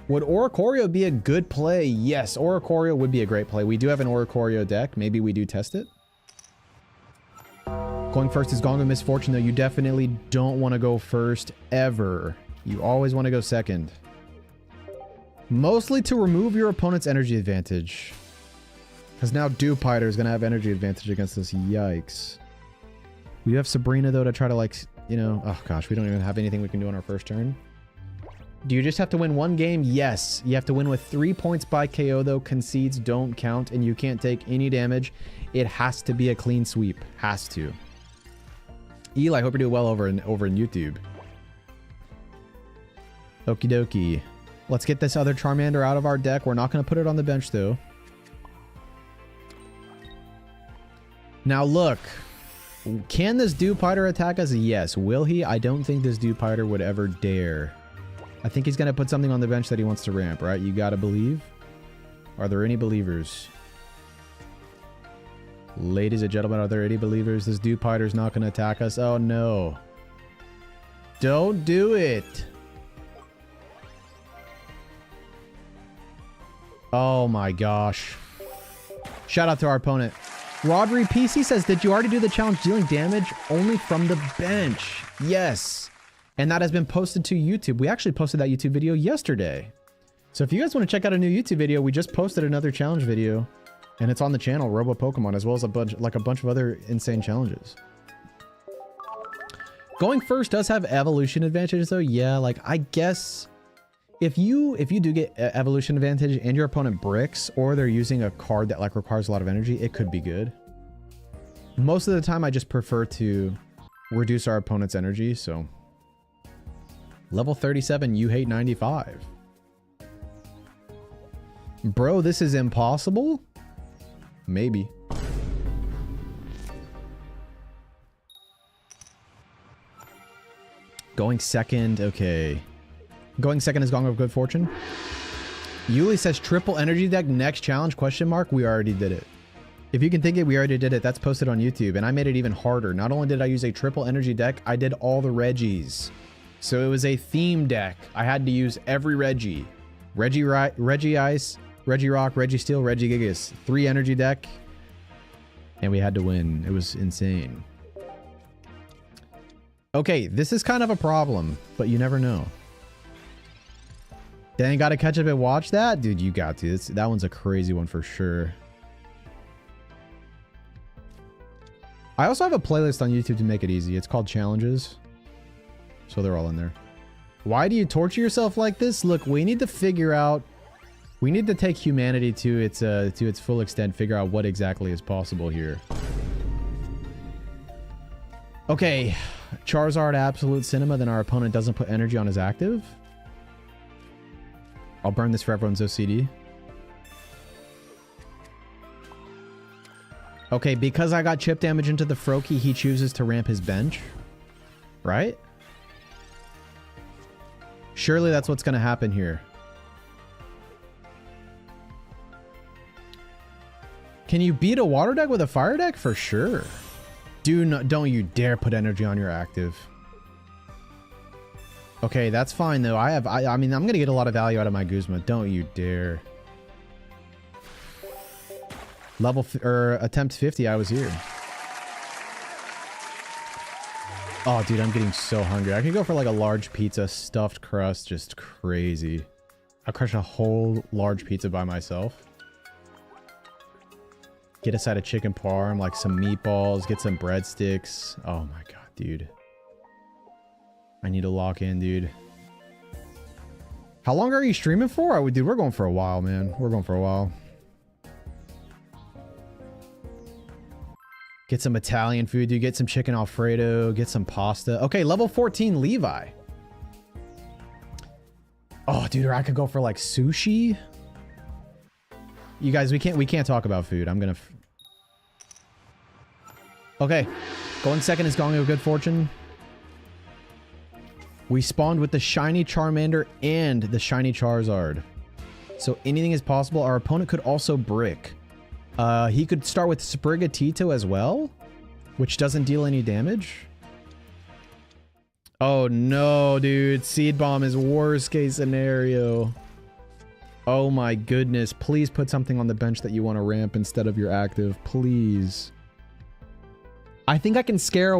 Would Oricorio be a good play? Yes, Oricorio would be a great play. We do have an Oricorio deck. Maybe we do test it. Going first is Gong of Misfortune, though. You definitely don't want to go first, ever. You always want to go second. Mostly to remove your opponent's energy advantage. Because now Dewpider is going to have energy advantage against us. Yikes. We have Sabrina, though, to try to, like, you know... Oh, gosh. We don't even have anything we can do on our first turn. Do you just have to win one game? Yes. You have to win with 3 points by KO, though. Concedes don't count, and you can't take any damage. It has to be a clean sweep. Has to. Eli, I hope you're doing well over in YouTube. Okie dokie. Let's get this other Charmander out of our deck. We're not going to put it on the bench, though. Now look, can this Dewpider attack us? Yes. Will he? I don't think this Dewpider would ever dare. I think he's going to put something on the bench that he wants to ramp, right? You got to believe. Are there any believers? Ladies and gentlemen, are there any believers? This Dewpider's not going to attack us. Oh no. Don't do it. Oh my gosh. Shout out to our opponent. Rodri PC says, did you already do the challenge dealing damage only from the bench? Yes. And that has been posted to YouTube. We actually posted that YouTube video yesterday. So if you guys want to check out a new YouTube video, we just posted another challenge video. And it's on the channel, Robo Pokemon, as well as a bunch of other insane challenges. Going first does have evolution advantages though. Yeah, like I guess if you do get evolution advantage and your opponent bricks, or they're using a card that like requires a lot of energy, it could be good. Most of the time I just prefer to reduce our opponent's energy, so. Level 37, you hate 95. Bro, this is impossible? Maybe. Going second, okay. Going second is Gong of Good Fortune. Yuli says triple energy deck next challenge, question mark. We already did it. If you can think it, we already did it. That's posted on YouTube, and I made it even harder. Not only did I use a triple energy deck, I did all the Reggies. So it was a theme deck. I had to use every Reggie. Reggie Ice, Reggie Rock, Reggie Steel, Reggie Gigas. 3 energy deck. And we had to win. It was insane. Okay, this is kind of a problem, but you never know. Dang, gotta catch up and watch that? Dude, you got to. That one's a crazy one for sure. I also have a playlist on YouTube to make it easy. It's called Challenges. So they're all in there. Why do you torture yourself like this? Look, we need to figure out... We need to take humanity to its full extent. Figure out what exactly is possible here. Okay. Charizard Absolute Cinema. Then our opponent doesn't put energy on his active. I'll burn this for everyone's OCD. Okay, because I got chip damage into the Froakie, he chooses to ramp his bench. Right? Surely that's what's going to happen here. Can you beat a water deck with a fire deck? For sure. Don't you dare put energy on your active. Okay, that's fine though. I mean, I'm going to get a lot of value out of my Guzma. Don't you dare. Attempt 50, I was here. Oh, dude, I'm getting so hungry. I could go for like a large pizza, stuffed crust, just crazy. I'll crush a whole large pizza by myself. Get a side of chicken parm, like some meatballs, get some breadsticks. Oh my god, dude. I need to lock in, dude. How long are you streaming for? Dude, we're going for a while, man. We're going for a while. Get some Italian food, dude. Get some chicken Alfredo. Get some pasta. Okay, level 14 Levi. Oh, dude, or I could go for like sushi. You guys, we can't talk about food. I'm gonna... Okay. Going second is Gong of Good Fortune. We spawned with the shiny Charmander and the shiny Charizard. So anything is possible. Our opponent could also brick. He could start with Sprigatito as well, which doesn't deal any damage. Oh no, dude. Seed Bomb is worst case scenario. Oh my goodness. Please put something on the bench that you want to ramp instead of your active. Please. I think I can scare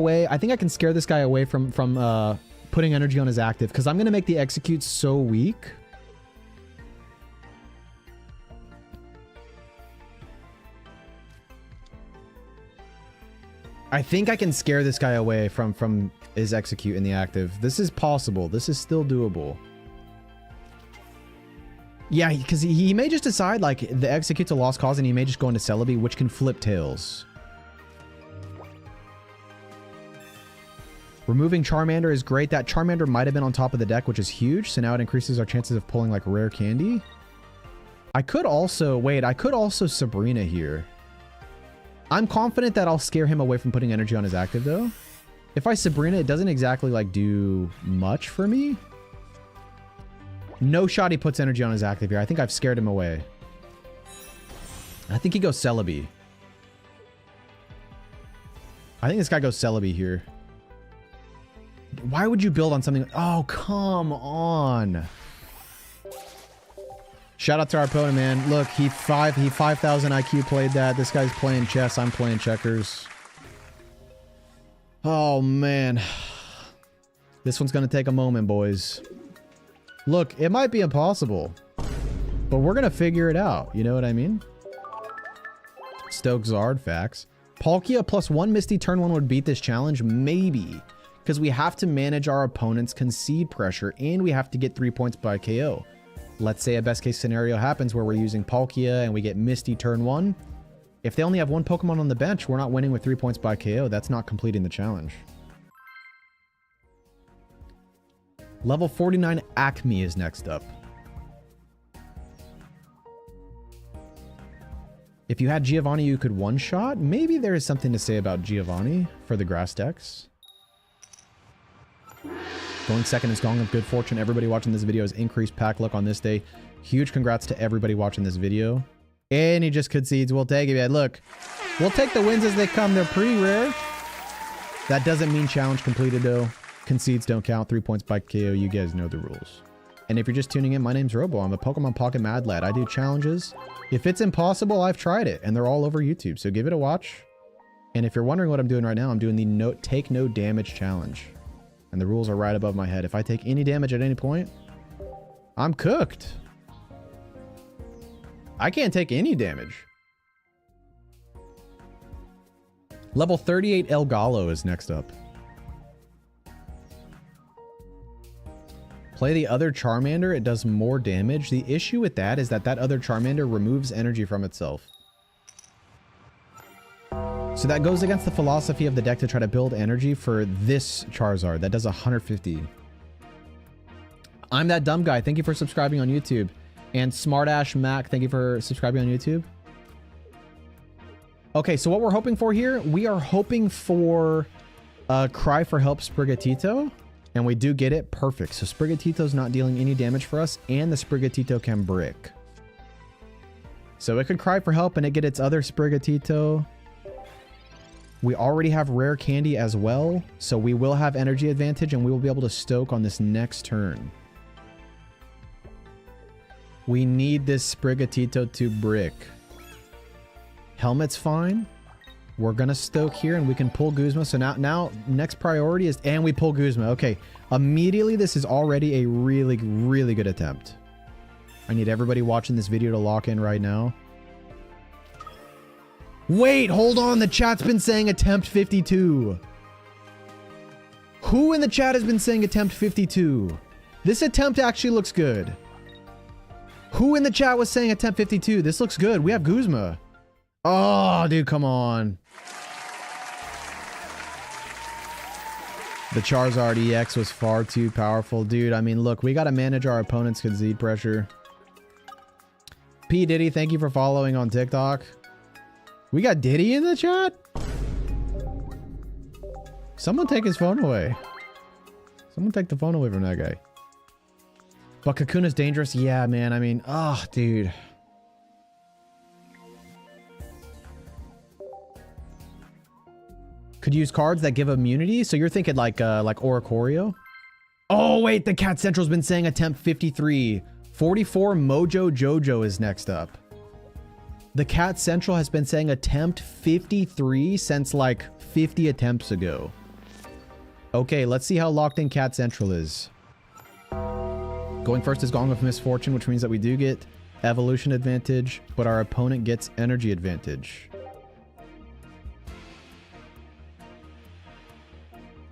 this guy away from putting energy on his active, because I'm going to make the execute so weak. I think I can scare this guy away from his execute in the active. This is possible. This is still doable. Yeah, because he may just decide, like, the execute's a lost cause, and he may just go into Celebi, which can flip tails. Removing Charmander is great. That Charmander might have been on top of the deck, which is huge, so now it increases our chances of pulling, like, rare candy. I could also... Wait, I could also Sabrina here. I'm confident that I'll scare him away from putting energy on his active, though. If I Sabrina, it doesn't exactly, like, do much for me. No shot he puts energy on his active here. I think I've scared him away. I think he goes Celebi. I think this guy goes Celebi here. Why would you build on something? Oh, come on. Shout out to our opponent, man. Look, he 5,000 IQ played that. This guy's playing chess. I'm playing checkers. Oh, man. This one's going to take a moment, boys. Look, it might be impossible, but we're going to figure it out. You know what I mean? Stoke Zard, facts. Palkia plus 1 Misty turn 1 would beat this challenge? Maybe. Because we have to manage our opponent's concede pressure, and we have to get 3 points by KO. Let's say a best case scenario happens where we're using Palkia and we get Misty turn 1. If they only have 1 Pokemon on the bench, we're not winning with 3 points by KO. That's not completing the challenge. Level 49 Acme is next up. If you had Giovanni, you could one-shot. Maybe there is something to say about Giovanni for the grass decks. Going second is Gong of Good Fortune. Everybody watching this video has increased pack luck on this day. Huge congrats to everybody watching this video. And he just concedes. We'll take it, man. Look, we'll take the wins as they come. They're pretty rare. That doesn't mean challenge completed, though. Concedes don't count. 3 points by KO. You guys know the rules. And if you're just tuning in, my name's Robo. I'm a Pokemon Pocket Mad Lad. I do challenges. If it's impossible, I've tried it, and they're all over YouTube. So give it a watch. And if you're wondering what I'm doing right now, I'm doing the Take No Damage Challenge. And the rules are right above my head. If I take any damage at any point, I'm cooked. I can't take any damage. Level 38 El Gallo is next up. Play the other Charmander, it does more damage. The issue with that is that that other Charmander removes energy from itself. So that goes against the philosophy of the deck to try to build energy for this Charizard. That does 150. I'm that dumb guy. Thank you for subscribing on YouTube. And Smartash Mac, thank you for subscribing on YouTube. Okay, so what we're hoping for here, we are hoping for Cry for Help Sprigatito. And we do get it. Perfect. So Sprigatito's not dealing any damage for us, and the Sprigatito can brick. So it could cry for help and it get its other Sprigatito. We already have rare candy as well, so we will have energy advantage and we will be able to stoke on this next turn. We need this Sprigatito to brick. Helmet's fine. We're going to stoke here and we can pull Guzma. So now next priority is, and we pull Guzma. Okay. Immediately, this is already a really, really good attempt. I need everybody watching this video to lock in right now. Wait, hold on. The chat's been saying attempt 52. Who in the chat has been saying attempt 52? This attempt actually looks good. Who in the chat was saying attempt 52? This looks good. We have Guzma. Oh, dude, come on. The Charizard EX was far too powerful. Dude, I mean, look, we got to manage our opponent's concede pressure. P. Diddy, thank you for following on TikTok. We got Diddy in the chat? Someone take his phone away. Someone take the phone away from that guy. But Kakuna's dangerous? Yeah, man. I mean, oh, dude. Could use cards that give immunity. So you're thinking like Oricorio? Oh, wait. The Cat Central's been saying attempt 53. 44 Mojo Jojo is next up. The Cat Central has been saying attempt 53 since like 50 attempts ago. Okay, let's see how locked in Cat Central is. Going first is Gong of Misfortune, which means that we do get evolution advantage, but our opponent gets energy advantage.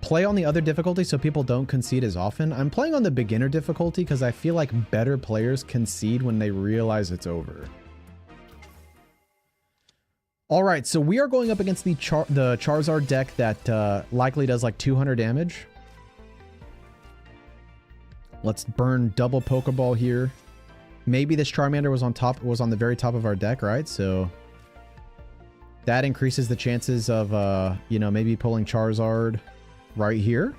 Play on the other difficulty so people don't concede as often. I'm playing on the beginner difficulty because I feel like better players concede when they realize it's over. All right, so we are going up against the Charizard deck that likely does like 200 damage. Let's burn double Pokeball here. Maybe this Charmander was on the very top of our deck, right? So that increases the chances of you know, maybe pulling Charizard right here.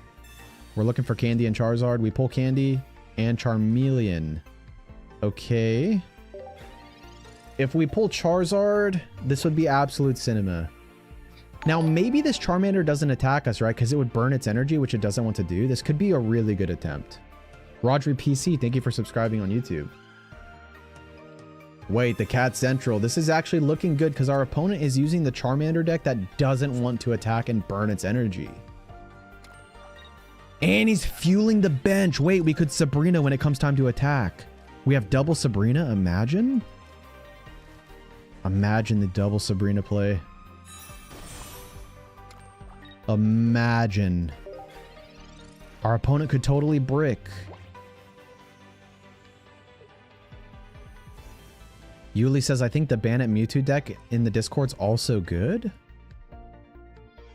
We're looking for Candy and Charizard. We pull Candy and Charmeleon. Okay. If we pull Charizard, this would be absolute cinema. Now, maybe this Charmander doesn't attack us, right? Because it would burn its energy, which it doesn't want to do. This could be a really good attempt. Rodri PC, thank you for subscribing on YouTube. Wait, the Cat Central. This is actually looking good because our opponent is using the Charmander deck that doesn't want to attack and burn its energy. And he's fueling the bench. Wait, we could Sabrina when it comes time to attack. We have double Sabrina, imagine. Imagine the double Sabrina play. Imagine. Our opponent could totally brick. Yuli says, I think the Bandit Mewtwo deck in the Discord's also good.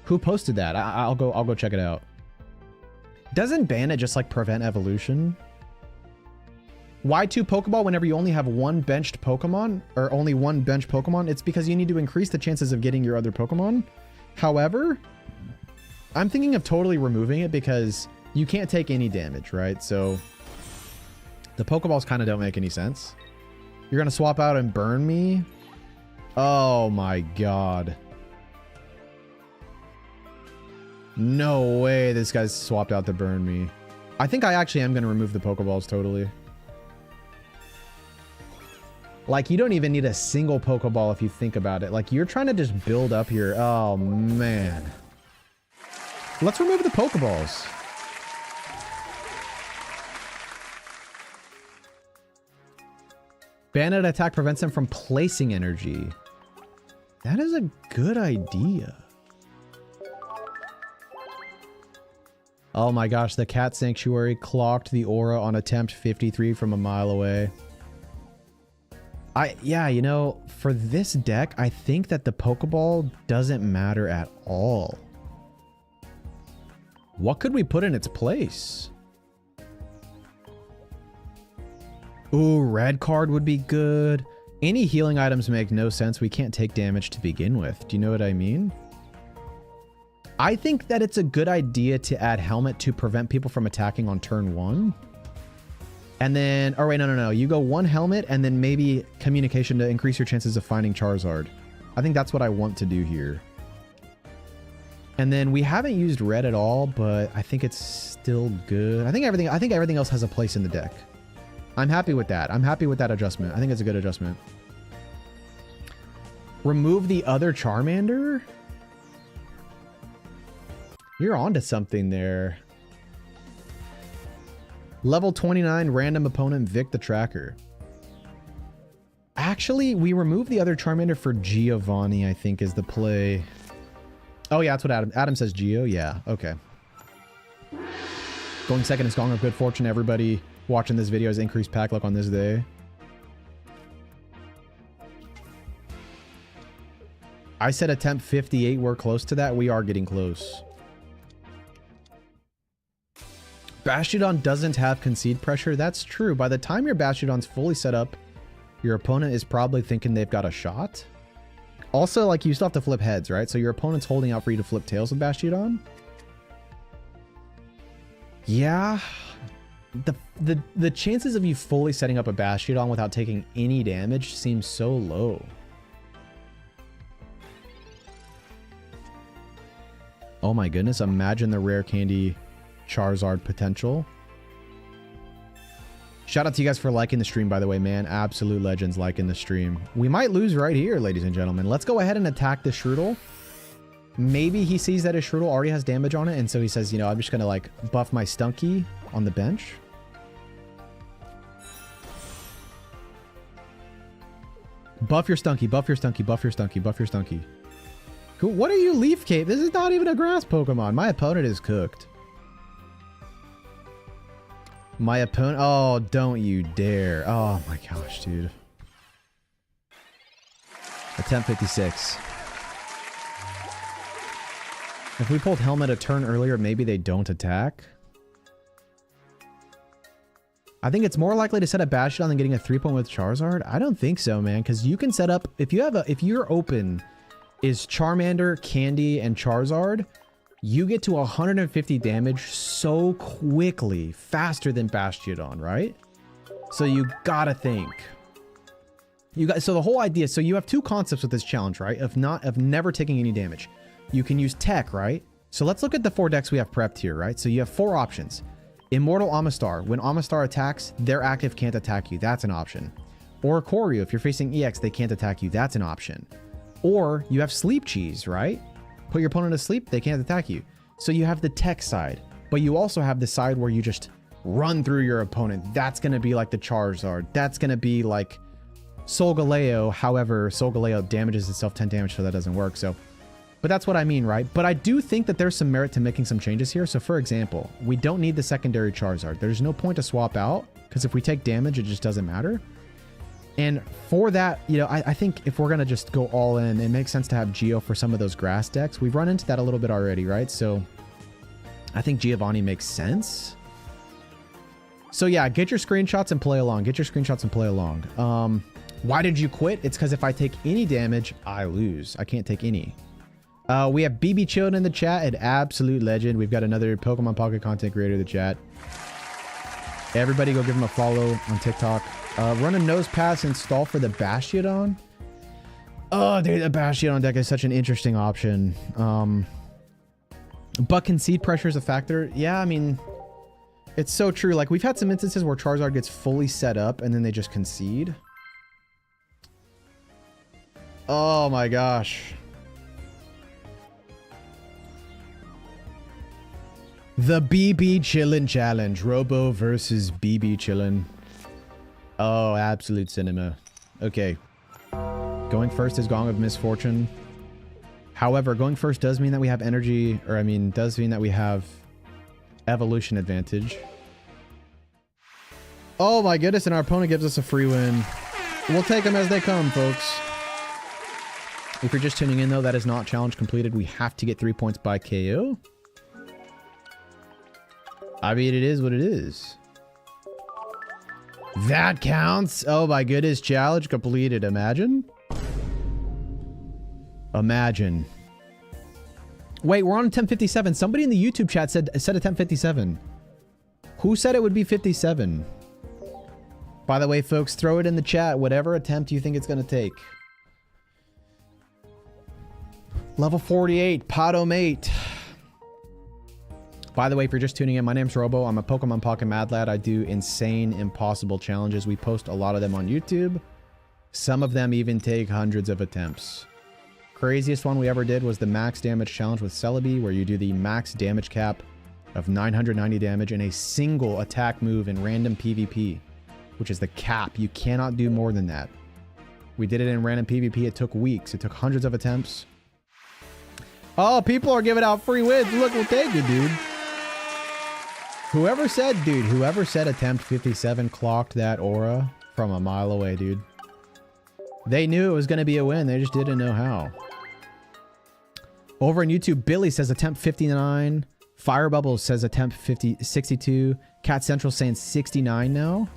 Who posted that? I'll go check it out. Doesn't Bandit just like prevent evolution? Why 2 Pokeball whenever you only have one benched Pokemon, or only one bench Pokemon? It's because you need to increase the chances of getting your other Pokemon. However, I'm thinking of totally removing it because you can't take any damage, right? So the Pokeballs kind of don't make any sense. You're going to swap out and burn me? Oh my god. No way this guy's swapped out to burn me. I think I actually am going to remove the Pokeballs totally. Like, you don't even need a single Pokeball if you think about it. Like, you're trying to just build up here. Oh, man. Let's remove the Pokeballs. Bandit attack prevents them from placing energy. That is a good idea. Oh my gosh, the cat sanctuary clocked the aura on attempt 53 from a mile away. Yeah, you know, for this deck, I think that the Pokeball doesn't matter at all. What could we put in its place? Ooh, red card would be good. Any healing items make no sense. We can't take damage to begin with. Do you know what I mean? I think that it's a good idea to add Helmet to prevent people from attacking on turn 1. And then, oh wait, no. You go 1 Helmet and then maybe Communication to increase your chances of finding Charizard. I think that's what I want to do here. And then we haven't used red at all, but I think it's still good. I think everything else has a place in the deck. I'm happy with that. I'm happy with that adjustment. I think it's a good adjustment. Remove the other Charmander? You're onto something there. Level 29 random opponent Vic the Tracker. Actually, we remove the other Charmander for Giovanni, I think is the play. Oh yeah, that's what Adam says. Geo, yeah, okay. Going second is Gong of Good Fortune. Everybody watching this video has increased pack luck on this day. I said attempt 58. We're close to that. We are getting close. Bastiodon doesn't have concede pressure. That's true. By the time your Bastiodon's fully set up, your opponent is probably thinking they've got a shot. Also, like, you still have to flip heads, right? So your opponent's holding out for you to flip tails with Bastiodon. Yeah. The chances of you fully setting up a Bastiodon without taking any damage seems so low. Oh my goodness, imagine the rare candy Charizard potential. Shout out to you guys for liking the stream, by the way, man. Absolute legends liking the stream. We might lose right here, ladies and gentlemen. Let's go ahead and attack the Shroodle. Maybe he sees that his Shroodle already has damage on it, and so he says, you know, I'm just gonna like buff my Stunky on the bench. Buff your Stunky, buff your Stunky, buff your Stunky, buff your Stunky. Cool. What are you, Leaf Cape? This is not even a grass Pokemon. My opponent is cooked. My opponent... Oh, don't you dare. Oh my gosh, dude. Attempt 56. If we pulled Helmet a turn earlier, maybe they don't attack. I think it's more likely to set up Bastiodon than getting a 3-point with Charizard. I don't think so, man, because you can set up... If you're open is Charmander, Candy, and Charizard, you get to 150 damage so quickly, faster than Bastiodon, right? So you gotta think. So the whole idea, so you have two concepts with this challenge, right? Of never taking any damage. You can use tech, right? So let's look at the 4 decks we have prepped here, right? So you have 4 options. Immortal Amistar. When Amistar attacks, their active can't attack you. That's an option. Or Koryu. If you're facing EX, they can't attack you. That's an option. Or you have Sleep Cheese, right? Put your opponent to sleep, they can't attack you. So you have the tech side, but you also have the side where you just run through your opponent. That's going to be like the Charizard. That's going to be like Solgaleo. However, Solgaleo damages itself 10 damage, so that doesn't work. So, but that's what I mean, right? But I do think that there's some merit to making some changes here. So for example, we don't need the secondary Charizard. There's no point to swap out because if we take damage, it just doesn't matter. And for that, you know, I think if we're going to just go all in, it makes sense to have Geo for some of those grass decks. We've run into that a little bit already, right? So I think Giovanni makes sense. So yeah, get your screenshots and play along. Get your screenshots and play along. Why did you quit? It's because if I take any damage, I lose. I can't take any. We have BB Chillin in the chat, an absolute legend. We've got another Pokemon Pocket content creator in the chat. Everybody go give him a follow on TikTok. Run a nose pass and stall for the Bastiodon. Oh, dude, the Bastiodon deck is such an interesting option. But concede pressure is a factor. Yeah, I mean, it's so true. Like, we've had some instances where Charizard gets fully set up and then they just concede. Oh my gosh. The BB Chillin Challenge. Robo versus BB Chillin. Oh, absolute cinema. Okay. Going first is Gong of Misfortune. However, going first does mean that we have energy, or I mean, does mean that we have evolution advantage. Oh my goodness, and our opponent gives us a free win. We'll take them as they come, folks. If you're just tuning in, though, that is not challenge completed. We have to get 3 points by KO. I mean, it is what it is. That counts. Oh my goodness, challenge completed. Imagine. Imagine. Wait, we're on attempt 57. Somebody in the YouTube chat said attempt 57. Who said it would be 57? By the way, folks, throw it in the chat. Whatever attempt you think it's going to take. Level 48, Potomate. By the way, if you're just tuning in, my name's Robo. I'm a Pokemon Pocket Mad Lad. I do insane, impossible challenges. We post a lot of them on YouTube. Some of them even take hundreds of attempts. Craziest one we ever did was the max damage challenge with Celebi, where you do the max damage cap of 990 damage in a single attack move in random PvP, which is the cap. You cannot do more than that. We did it in random PvP. It took weeks. It took hundreds of attempts. Oh, people are giving out free wins. Look, we'll take it, dude. Whoever said attempt 57 clocked that aura from a mile away, dude. They knew it was going to be a win. They just didn't know how. Over on YouTube, Billy says attempt 59. Fire Bubbles says attempt 62. Cat Central saying 69 now.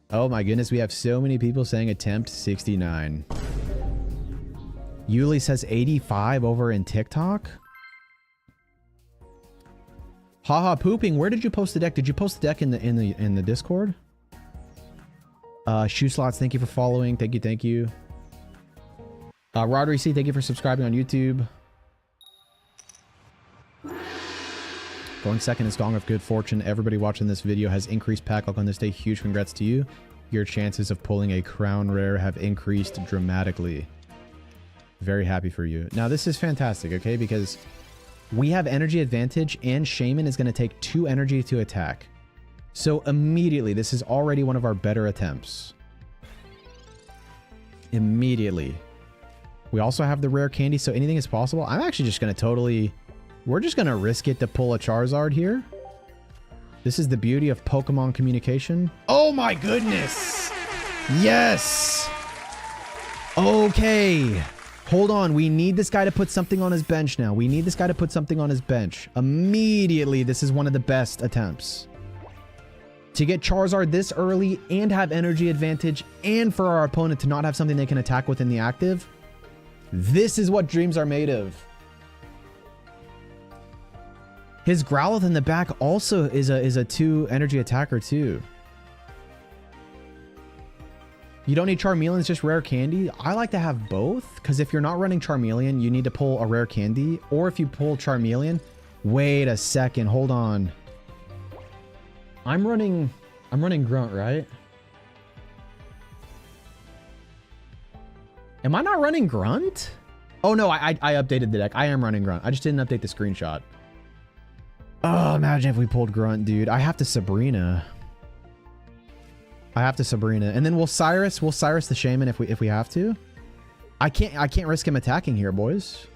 Oh my goodness, we have so many people saying attempt 69. Yuli says 85 over in TikTok. Haha Pooping, where did you post the deck? Did you post the deck in the Discord? Shoe Slots, thank you for following. Thank you. Rodri C, thank you for subscribing on YouTube. Going second is Gong of Good Fortune. Everybody watching this video has increased pack luck on this day. Huge congrats to you. Your chances of pulling a crown rare have increased dramatically. Very happy for you. Now this is fantastic, okay? Because we have energy advantage and Shaman is going to take 2 energy to attack. So immediately, this is already one of our better attempts. Immediately. We also have the rare candy, so anything is possible. I'm actually just going to we're just going to risk it to pull a Charizard here. This is the beauty of Pokemon communication. Oh my goodness! Yes! Okay. Hold on. We need this guy to put something on his bench now. We need this guy to put something on his bench. Immediately, this is one of the best attempts. To get Charizard this early and have energy advantage and for our opponent to not have something they can attack with in the active. This is what dreams are made of. His Growlithe in the back also is a 2 energy attacker too. You don't need Charmeleon, it's just rare candy. I like to have both, because if you're not running Charmeleon, you need to pull a rare candy. Or if you pull Charmeleon, wait a second, hold on. I'm running Grunt, right? Am I not running Grunt? Oh no, I updated the deck. I am running Grunt. I just didn't update the screenshot. Oh, imagine if we pulled Grunt, dude. I have to Sabrina. And then we'll Cyrus the Shaman if we have to. I can't risk him attacking here, boys.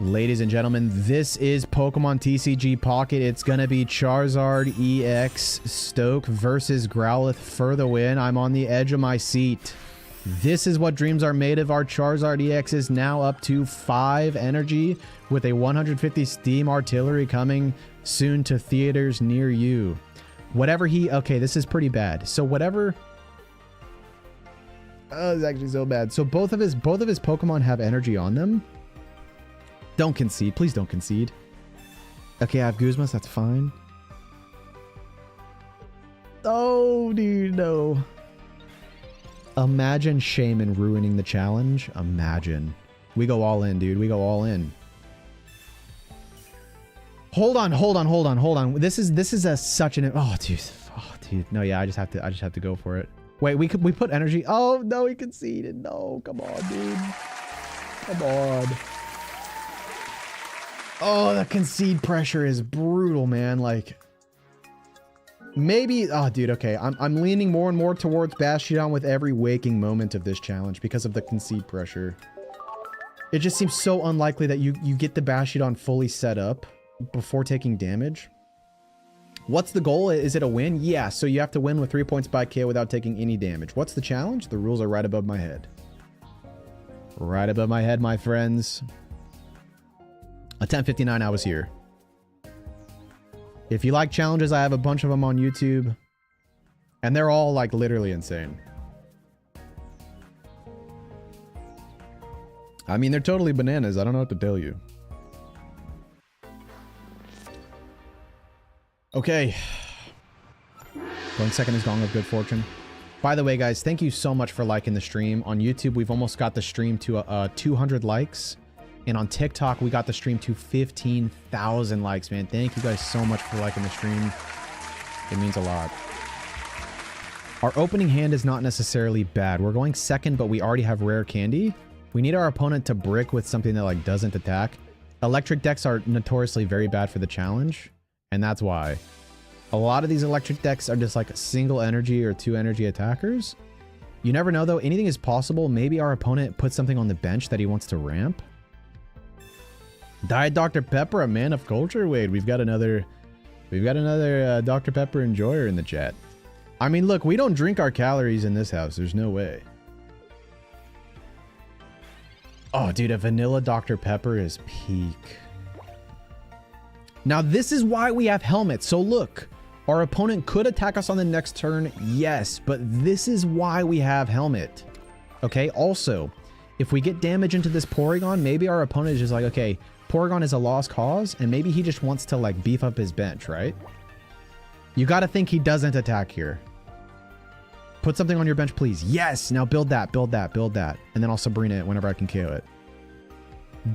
Ladies and gentlemen, this is Pokemon TCG Pocket. It's gonna be Charizard EX Stoke versus Growlithe for the win. I'm on the edge of my seat. This is what dreams are made of. Our Charizard EX is now up to 5 energy with a 150 Steam Artillery coming soon to theaters near you. Okay, this is pretty bad. So whatever. Oh, it's actually so bad. So both of his Pokemon have energy on them. Don't concede. Please don't concede. Okay, I have Guzmas. That's fine. Oh, dude, no. Imagine Shaman ruining the challenge. Imagine. We go all in, dude. We go all in. Hold on. This is such an... Oh, dude. No, yeah, I just have to go for it. Wait, we put energy... Oh, no, he conceded. No, come on, dude. Come on. Oh, the concede pressure is brutal, man. Like... Maybe, oh dude, okay. I'm leaning more and more towards Bastion with every waking moment of this challenge because of the concede pressure. It just seems so unlikely that you get the Bastion fully set up before taking damage. What's the goal? Is it a win? Yeah, so you have to win with 3 points by KO without taking any damage. What's the challenge? The rules are right above my head. Right above my head, my friends. Attempt 59, I was here. If you like challenges, I have a bunch of them on YouTube. And they're all, like, literally insane. I mean, they're totally bananas. I don't know what to tell you. Okay. Going second is Gong of Good Fortune. By the way, guys, thank you so much for liking the stream. On YouTube, we've almost got the stream to 200 likes. And on TikTok, we got the stream to 15,000 likes, man. Thank you guys so much for liking the stream. It means a lot. Our opening hand is not necessarily bad. We're going second, but we already have rare candy. We need our opponent to brick with something that, like, doesn't attack. Electric decks are notoriously very bad for the challenge, and that's why. A lot of these electric decks are just, like, single energy or 2 energy attackers. You never know, though. Anything is possible. Maybe our opponent puts something on the bench that he wants to ramp. Diet Dr. Pepper, a man of culture. Wait, we've got another Dr. Pepper enjoyer in the chat. I mean, look, we don't drink our calories in this house. There's no way. Oh, dude, a vanilla Dr. Pepper is peak. Now, this is why we have helmets. So look, our opponent could attack us on the next turn. Yes, but this is why we have helmet. Okay, also, if we get damage into this Porygon, maybe our opponent is just like, okay, Porygon is a lost cause, and maybe he just wants to, like, beef up his bench, right? You got to think he doesn't attack here. Put something on your bench, please. Yes! Now build that, build that, build that. And then I'll Sabrina it whenever I can KO it.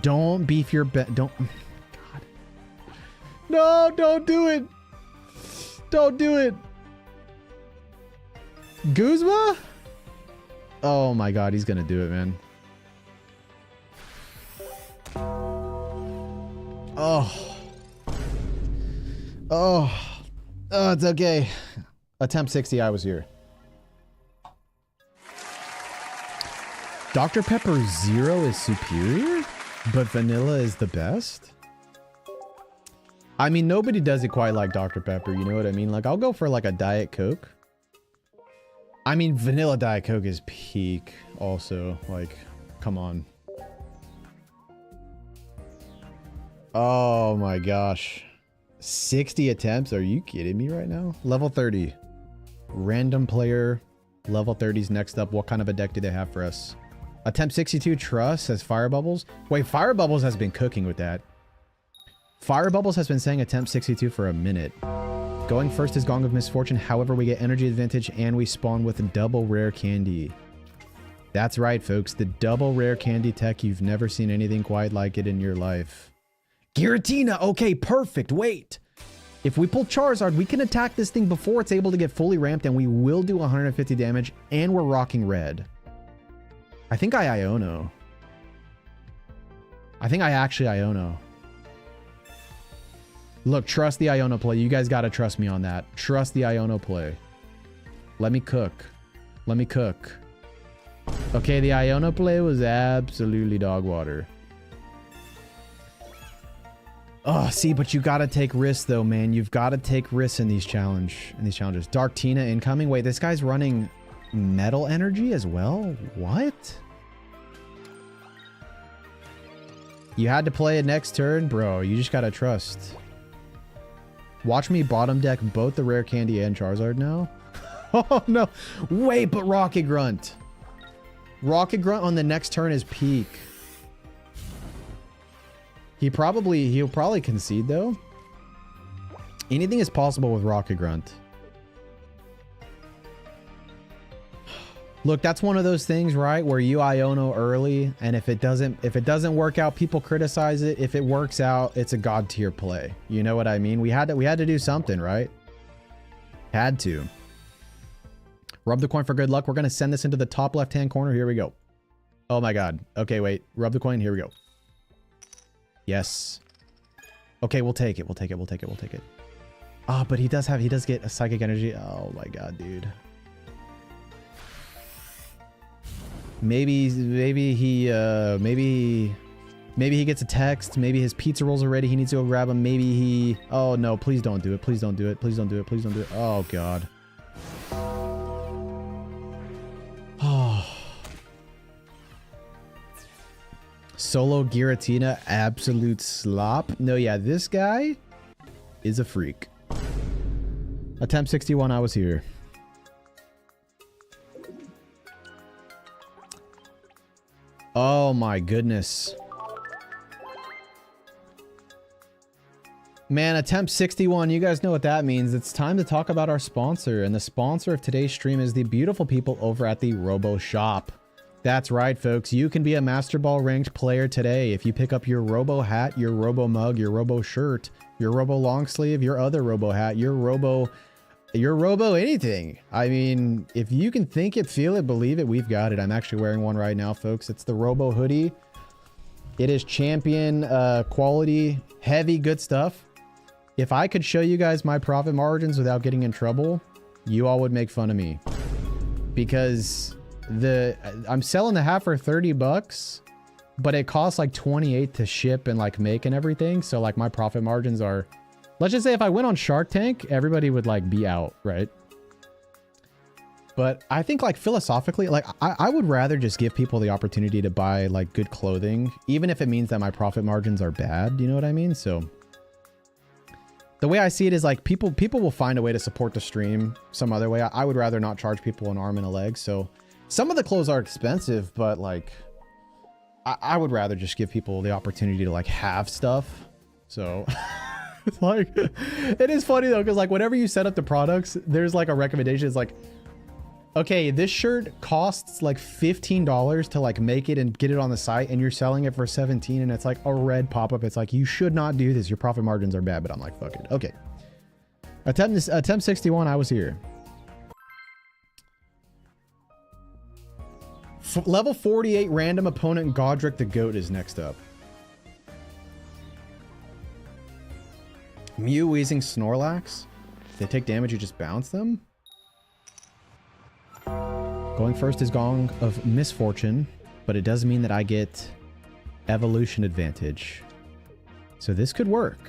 Don't beef your bench. Don't... God. No, don't do it! Don't do it! Guzma? Oh my god, he's gonna do it, man. Oh. Oh. Oh, it's okay. Attempt 60, I was here. Dr. Pepper Zero is superior, but vanilla is the best? I mean, nobody does it quite like Dr. Pepper, you know what I mean? Like, I'll go for, like, a Diet Coke. I mean, vanilla Diet Coke is peak also. Like, come on. Oh my gosh. 60 attempts? Are you kidding me right now? Level 30. Random player. Level 30's next up. What kind of a deck do they have for us? Attempt 62 Trust says Fire Bubbles. Wait, Fire Bubbles has been cooking with that. Fire Bubbles has been saying attempt 62 for a minute. Going first is Gong of Misfortune. However, we get energy advantage and we spawn with a double rare candy. That's right, folks. The double rare candy tech. You've never seen anything quite like it in your life. Giratina. Okay, perfect. Wait. If we pull Charizard, we can attack this thing before it's able to get fully ramped, and we will do 150 damage, and we're rocking red. I think I Iono. I think I actually Iono. Look, trust the Iono play. You guys got to trust me on that. Trust the Iono play. Let me cook. Let me cook. Okay, the Iono play was absolutely dog water. Oh, see, but you gotta take risks though, man. You've got to take risks in these challenges. Dark Tina incoming. Wait, this guy's running metal energy as well? What? You had to play it next turn? Bro, you just gotta trust. Watch me bottom deck both the rare candy and Charizard now. Oh no. Wait, but Rocket Grunt. Rocket Grunt on the next turn is peak. He'll probably concede though. Anything is possible with Rocket Grunt. Look, that's one of those things, right? Where you Iono early, and if it doesn't work out, people criticize it. If it works out, it's a god tier play. You know what I mean? We had to do something, right? Had to. Rub the coin for good luck. We're gonna send this into the top left-hand corner. Here we go. Oh my god. Okay, wait. Rub the coin. Here we go. Yes. Okay, we'll take it. We'll take it. We'll take it. We'll take it. Oh, but he does get a psychic energy. Oh my god, dude. Maybe he gets a text. Maybe his pizza rolls are ready. He needs to go grab them. Maybe he... Oh no, please don't do it. Please don't do it. Please don't do it. Please don't do it. Oh god. Oh. Solo Giratina, absolute slop. No, yeah, this guy is a freak. Attempt 61, I was here. Oh my goodness. Man, attempt 61, you guys know what that means. It's time to talk about our sponsor, and the sponsor of today's stream is the beautiful people over at the Robo Shop. That's right, folks. You can be a Master Ball ranked player today if you pick up your Robo hat, your Robo mug, your Robo shirt, your Robo long sleeve, your other Robo hat, your Robo anything. I mean, if you can think it, feel it, believe it, we've got it. I'm actually wearing one right now, folks. It's the Robo hoodie. It is champion quality, heavy, good stuff. If I could show you guys my profit margins without getting in trouble, you all would make fun of me. Because I'm selling the hat for 30 bucks, but it costs like 28 to ship and like make and everything. So like my profit margins are, let's just say if I went on Shark Tank, everybody would like be out, right? But I think like philosophically, like I would rather just give people the opportunity to buy like good clothing, even if it means that my profit margins are bad. You know what I mean? So the way I see it is like people will find a way to support the stream some other way. I would rather not charge people an arm and a leg. So some of the clothes are expensive, but like I would rather just give people the opportunity to like have stuff. So it's like, it is funny though, because like whenever you set up the products, there's like a recommendation. It's like, okay, this shirt costs like $15 to like make it and get it on the site, and you're selling it for 17, and it's like a red pop-up. It's like, you should not do this. Your profit margins are bad. But I'm like, fuck it. Okay. Attempt 61, I was here. Level 48 random opponent Godric the Goat is next up. Mew, Weezing, Snorlax. If they take damage, you just bounce them. Going first is Gong of Misfortune, but it does mean that I get evolution advantage. So this could work.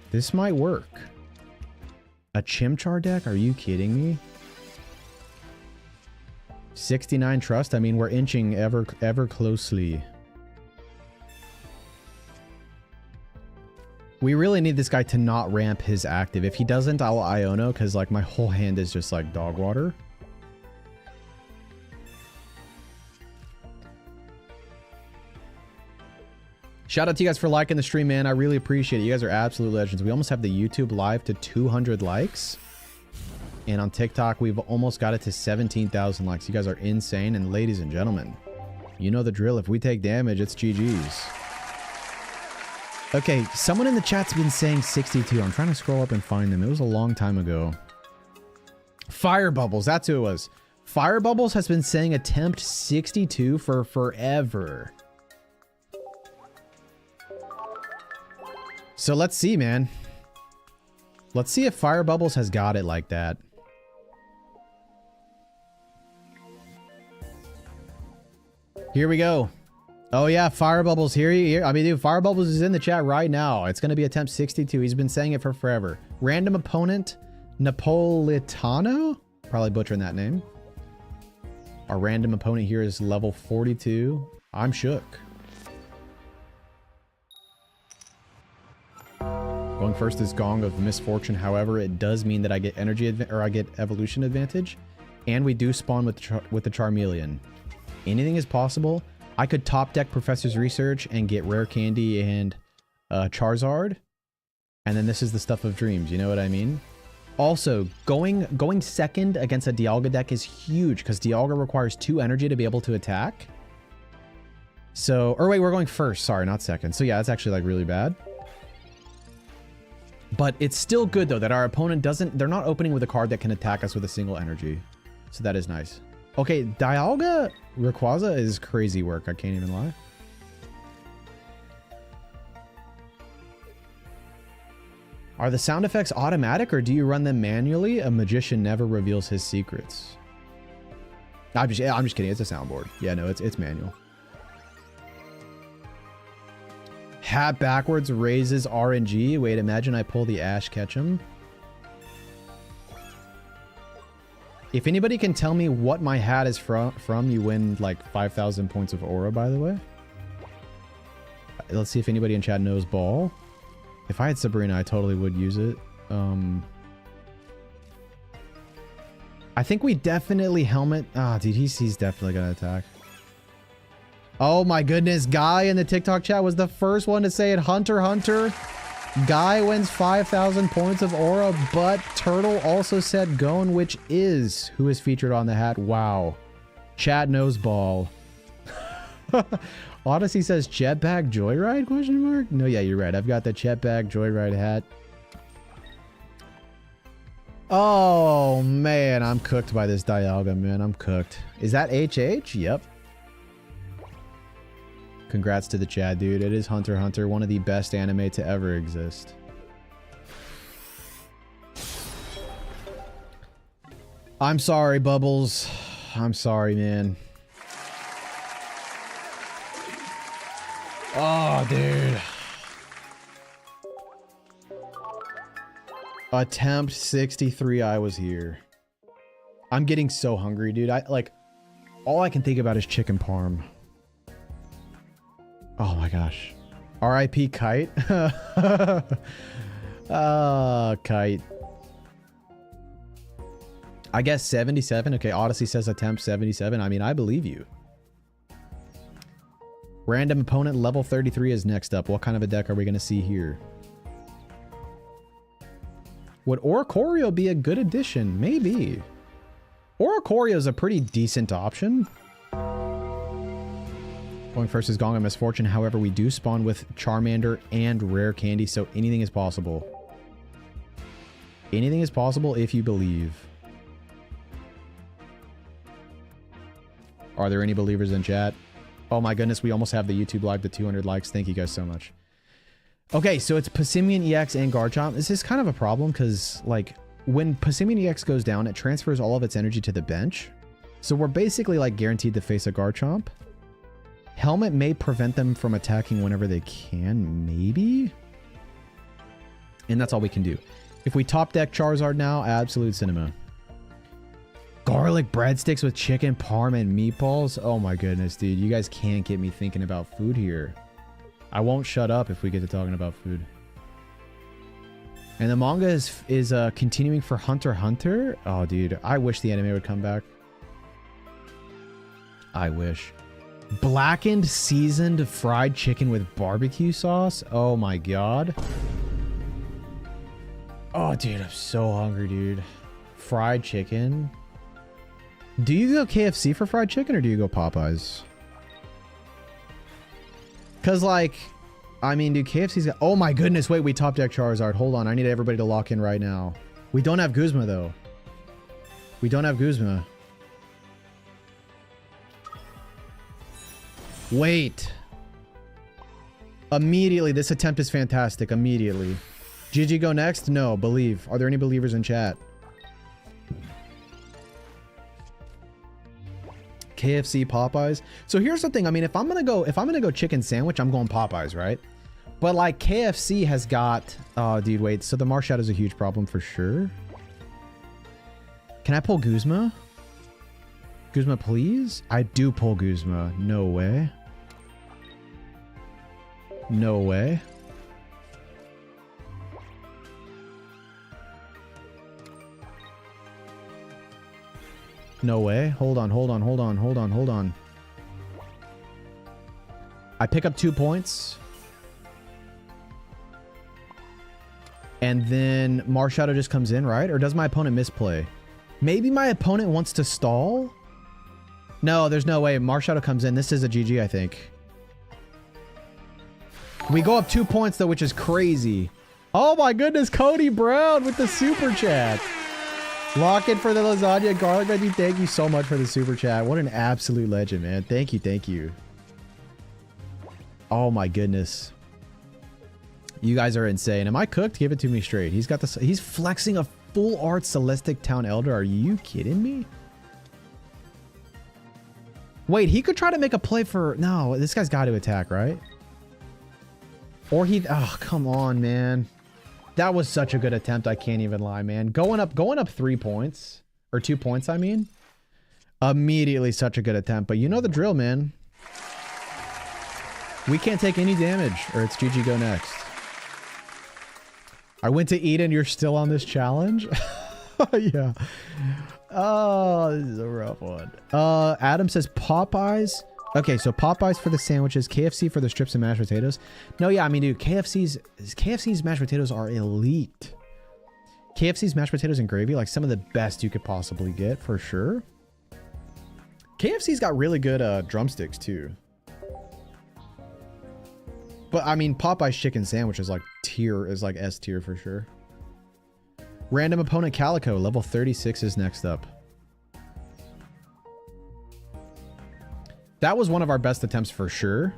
This might work. A Chimchar deck? Are you kidding me? 69 trust? I mean, we're inching ever closely. We really need this guy to not ramp his active. If he doesn't, I'll Iono, because like my whole hand is just like dog water. Shout out to you guys for liking the stream, man. I really appreciate it. You guys are absolute legends. We almost have the YouTube live to 200 likes. And on TikTok, we've almost got it to 17,000 likes. You guys are insane. And ladies and gentlemen, you know the drill. If we take damage, it's GG's. Okay, someone in the chat's been saying 62. I'm trying to scroll up and find them. It was a long time ago. Fire Bubbles, that's who it was. Fire Bubbles has been saying attempt 62 for forever. So let's see, man. Let's see if Fire Bubbles has got it like that. Here we go. Oh yeah, Fire Bubbles here. I mean, dude, Fire Bubbles is in the chat right now. It's going to be attempt 62. He's been saying it for forever. Random opponent, Napolitano? Probably butchering that name. Our random opponent here is level 42. I'm shook. Going first is Gong of Misfortune. However, it does mean that I get energy or I get evolution advantage, and we do spawn with the Charmeleon. Anything is possible. I could top deck Professor's Research and get Rare Candy and Charizard, and then this is the Stuff of Dreams. You know what I mean? Also, going second against a Dialga deck is huge because Dialga requires 2 energy to be able to attack. So, or wait, we're going first. Sorry, not second. So yeah, that's actually like really bad. But it's still good, though, that our opponent doesn't... They're not opening with a card that can attack us with a single energy. So that is nice. Okay, Dialga Rayquaza is crazy work. I can't even lie. Are the sound effects automatic or do you run them manually? A magician never reveals his secrets. I'm just kidding. It's a soundboard. Yeah, no, it's manual. Hat backwards raises RNG. Wait, imagine I pull the Ash Ketchum. If anybody can tell me what my hat is from, you win like 5,000 points of aura, by the way. Let's see if anybody in chat knows ball. If I had Sabrina, I totally would use it. I think we definitely helmet. Ah, dude, he's definitely gonna attack. Oh my goodness, Guy in the TikTok chat was the first one to say it. Hunter, Hunter. Guy wins 5,000 points of aura, but Turtle also said Gone, which is who is featured on the hat. Wow. Chat knows ball. Odyssey says Jetpack Joyride, question mark? No, yeah, you're right. I've got the Jetpack Joyride hat. Oh, man, I'm cooked by this Dialga, man. I'm cooked. Is that HH? Yep. Congrats to the chat, dude. It is Hunter x Hunter, one of the best anime to ever exist. I'm sorry, Bubbles. I'm sorry, man. Oh, dude. Attempt 63, I was here. I'm getting so hungry, dude. All I can think about is chicken parm. Oh my gosh. R.I.P. Kite. Kite. I guess 77. Okay, Odyssey says attempt 77. I mean, I believe you. Random opponent level 33 is next up. What kind of a deck are we going to see here? Would Oricorio be a good addition? Maybe. Oricorio is a pretty decent option. Going first is Gong and Misfortune. However, we do spawn with Charmander and Rare Candy, so anything is possible. Anything is possible if you believe. Are there any believers in chat? Oh my goodness, we almost have the YouTube live to 200 likes. Thank you guys so much. Okay, so it's Passimian EX and Garchomp. This is kind of a problem because, like, when Passimian EX goes down, it transfers all of its energy to the bench. So we're basically, like, guaranteed to face a Garchomp. Helmet may prevent them from attacking whenever they can, maybe? And that's all we can do. If we top deck Charizard now, absolute cinema. Garlic breadsticks with chicken, parm, and meatballs? Oh my goodness, dude. You guys can't get me thinking about food here. I won't shut up if we get to talking about food. And the manga is continuing for Hunter x Hunter. Oh, dude. I wish the anime would come back. I wish. Blackened, seasoned, fried chicken with barbecue sauce? Oh my god. Oh, dude. I'm so hungry, dude. Fried chicken. Do you go KFC for fried chicken or do you go Popeyes? Because, like, I mean, dude, KFC's got... Oh, my goodness. Wait, we top deck Charizard. Hold on. I need everybody to lock in right now. We don't have Guzma, though. We don't have Guzma. Wait. Immediately. This attempt is fantastic. Immediately. GG go next? No. Believe. Are there any believers in chat? KFC, Popeyes. So here's the thing. I mean, if I'm gonna go chicken sandwich, I'm going Popeyes, right? But like KFC has got, oh dude, wait. So the Marshadow is a huge problem for sure. Can I pull Guzma? Guzma, please? I do pull Guzma. No way. No way. No way. Hold on, hold on, hold on, hold on, hold on. I pick up 2 points. And then Marshadow just comes in, right? Or does my opponent misplay? Maybe my opponent wants to stall? No, there's no way. Marshadow comes in. This is a GG, I think. We go up 2 points, though, which is crazy. Oh my goodness, Cody Brown with the super chat. Lock in for the lasagna garlic veggie. Thank you so much for the super chat. What an absolute legend, man. Thank you, thank you. Oh my goodness. You guys are insane. Am I cooked? Give it to me straight. He's got this. He's flexing a full art Celestic Town Elder. Are you kidding me? Wait, he could try to make a play for... No, this guy's got to attack, right? Or he... Oh, come on, man. That was such a good attempt. I can't even lie, man. Going up 3 points. Or 2 points, I mean. Immediately such a good attempt. But you know the drill, man. We can't take any damage. Or it's GG go next. I went to Eden. You're still on this challenge? Yeah. Oh, this is a rough one. Adam says Popeyes. Okay, so Popeyes for the sandwiches, KFC for the strips and mashed potatoes. No, yeah, I mean, dude, KFC's mashed potatoes are elite. KFC's mashed potatoes and gravy, like some of the best you could possibly get, for sure. KFC's got really good drumsticks, too. But, I mean, Popeye's chicken sandwich is like S tier for sure. Random opponent Calico, level 36 is next up. That was one of our best attempts for sure.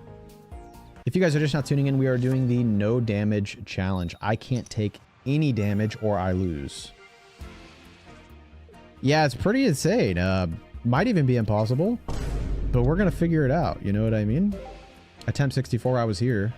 If you guys are just now tuning in, we are doing the no damage challenge. I can't take any damage or I lose. Yeah, it's pretty insane. Might even be impossible, but we're going to figure it out. You know what I mean? Attempt 64, I was here.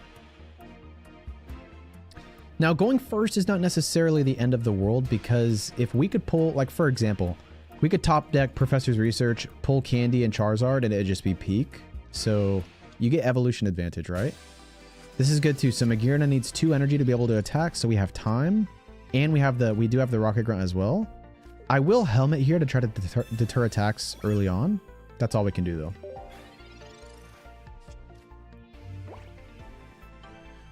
Now, going first is not necessarily the end of the world, because if we could pull, like, for example, we could top deck Professor's Research, pull Candy and Charizard, and it'd just be peak. So you get evolution advantage, right? This is good too. So Magearna needs 2 energy to be able to attack, so we have time. And we do have the Rocket Grunt as well. I will Helmet here to try to deter attacks early on. That's all we can do, though.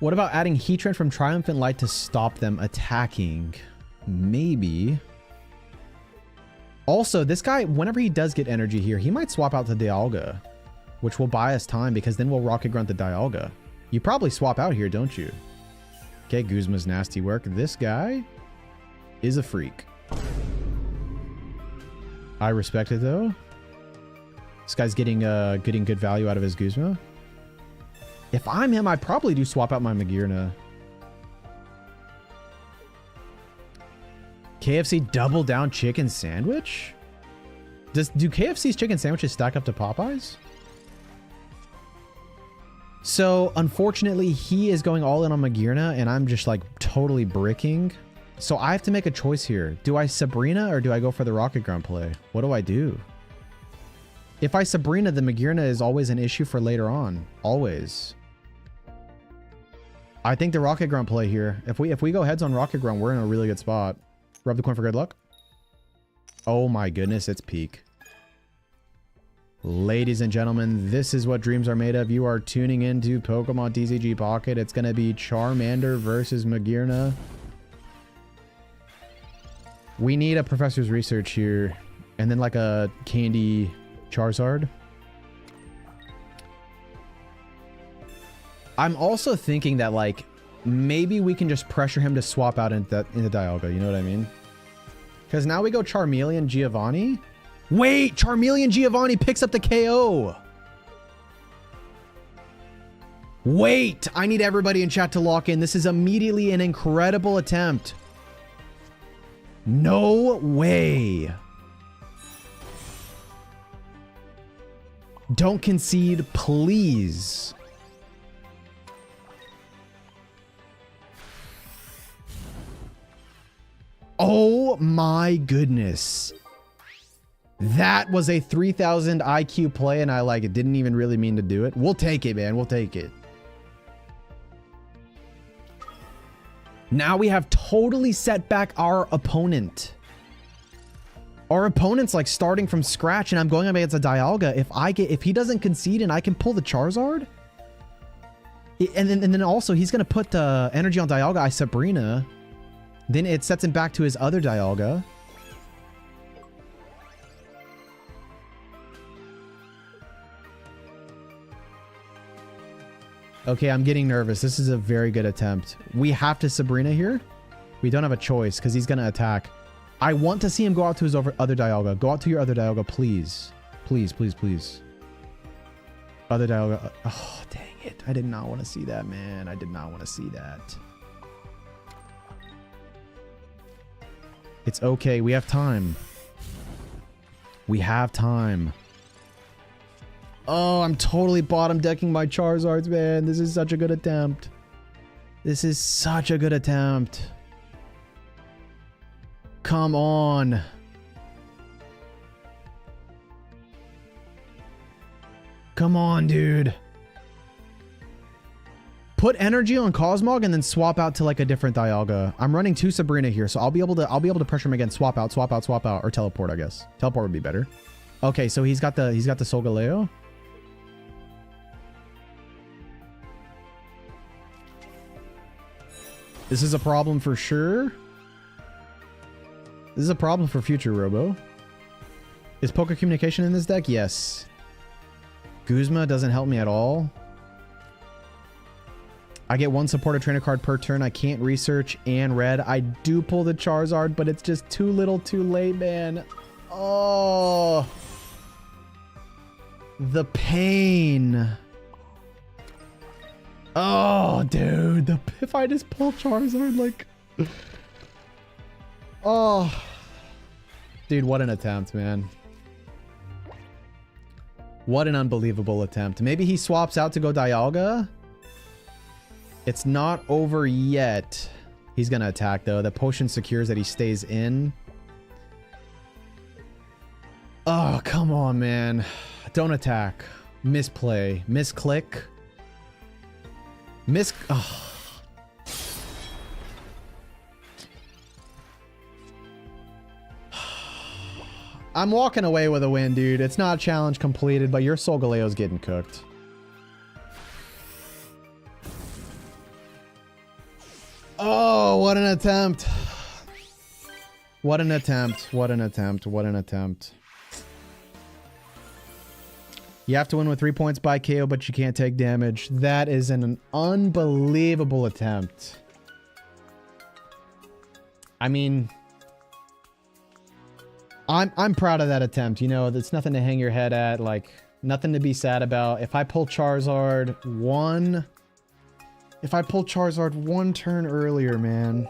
What about adding Heatran from Triumphant Light to stop them attacking? Maybe. Also, this guy, whenever he does get energy here, he might swap out to Dialga, which will buy us time, because then we'll Rocket Grunt the Dialga. You probably swap out here, don't you? Okay, Guzma's nasty work. This guy is a freak. I respect it, though. This guy's getting good value out of his Guzma. If I'm him, I probably do swap out my Magearna. KFC double down chicken sandwich? Do KFC's chicken sandwiches stack up to Popeyes? So, unfortunately, he is going all in on Magearna, and I'm just, like, totally bricking. So, I have to make a choice here. Do I Sabrina, or do I go for the Rocket Grunt play? What do I do? If I Sabrina, the Magearna is always an issue for later on. Always. I think the Rocket Grunt play here. If we go heads on Rocket Grunt, we're in a really good spot. Rub the coin for good luck. Oh my goodness, it's peak. Ladies and gentlemen, this is what dreams are made of. You are tuning into Pokemon TCG Pocket. It's going to be Charmander versus Magearna. We need a Professor's Research here. And then like a Candy Charizard. I'm also thinking that, like, maybe we can just pressure him to swap out into Dialga. You know what I mean? Because now we go Charmeleon Giovanni. Wait! Charmeleon Giovanni picks up the KO! Wait! I need everybody in chat to lock in. This is immediately an incredible attempt. No way! Don't concede, please. Oh my goodness. That was a 3000 IQ play, and I didn't even really mean to do it. We'll take it, man. We'll take it. Now we have totally set back our opponent. Our opponent's like starting from scratch, and I'm going up against a Dialga. If he doesn't concede and I can pull the Charizard, and then also he's gonna put the energy on Dialga. I Sabrina. Then it sets him back to his other Dialga. Okay, I'm getting nervous. This is a very good attempt. We have to Sabrina here. We don't have a choice because he's going to attack. I want to see him go out to his other Dialga. Go out to your other Dialga, please. Please, please, please. Other Dialga. Oh, dang it. I did not want to see that, man. I did not want to see that. It's okay. We have time. We have time. Oh, I'm totally bottom decking my Charizards, man. This is such a good attempt. This is such a good attempt. Come on. Come on, dude. Put energy on Cosmog and then swap out to like a different Dialga. I'm running 2 Sabrina here, so I'll be able to pressure him again. Swap out, or teleport, I guess. Teleport would be better. Okay, so he's got the Solgaleo. This is a problem for sure. This is a problem for future Robo. Is Poker Communication in this deck? Yes. Guzma doesn't help me at all. I get 1 supporter trainer card per turn. I can't research and red. I do pull the Charizard, but it's just too little too late, man. Oh. The pain. Oh, dude. If I just pull Charizard, like... Oh. Dude, what an attempt, man. What an unbelievable attempt. Maybe he swaps out to go Dialga? It's not over yet. He's gonna attack, though. The potion secures that he stays in. Oh, come on, man. Don't attack. Misplay. Misclick. Oh. I'm walking away with a win, dude. It's not challenge completed, but your Solgaleo's getting cooked. Oh, what an attempt. What an attempt. What an attempt. What an attempt. You have to win with 3 points by KO, but you can't take damage. That is an unbelievable attempt. I mean, I'm proud of that attempt. You know, there's nothing to hang your head at, like nothing to be sad about. If I pull Charizard one turn earlier, man.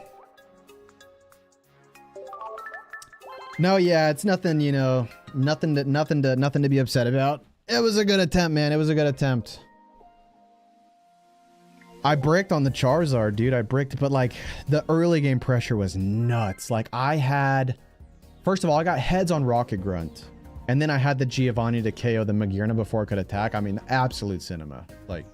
No, yeah, it's nothing, you know, nothing to be upset about. It was a good attempt, man. It was a good attempt. I bricked on the Charizard, dude. I bricked, but like the early game pressure was nuts. Like I had, first of all, I got heads on Rocket Grunt. And then I had the Giovanni to KO the Magearna before it could attack. I mean, absolute cinema. Like,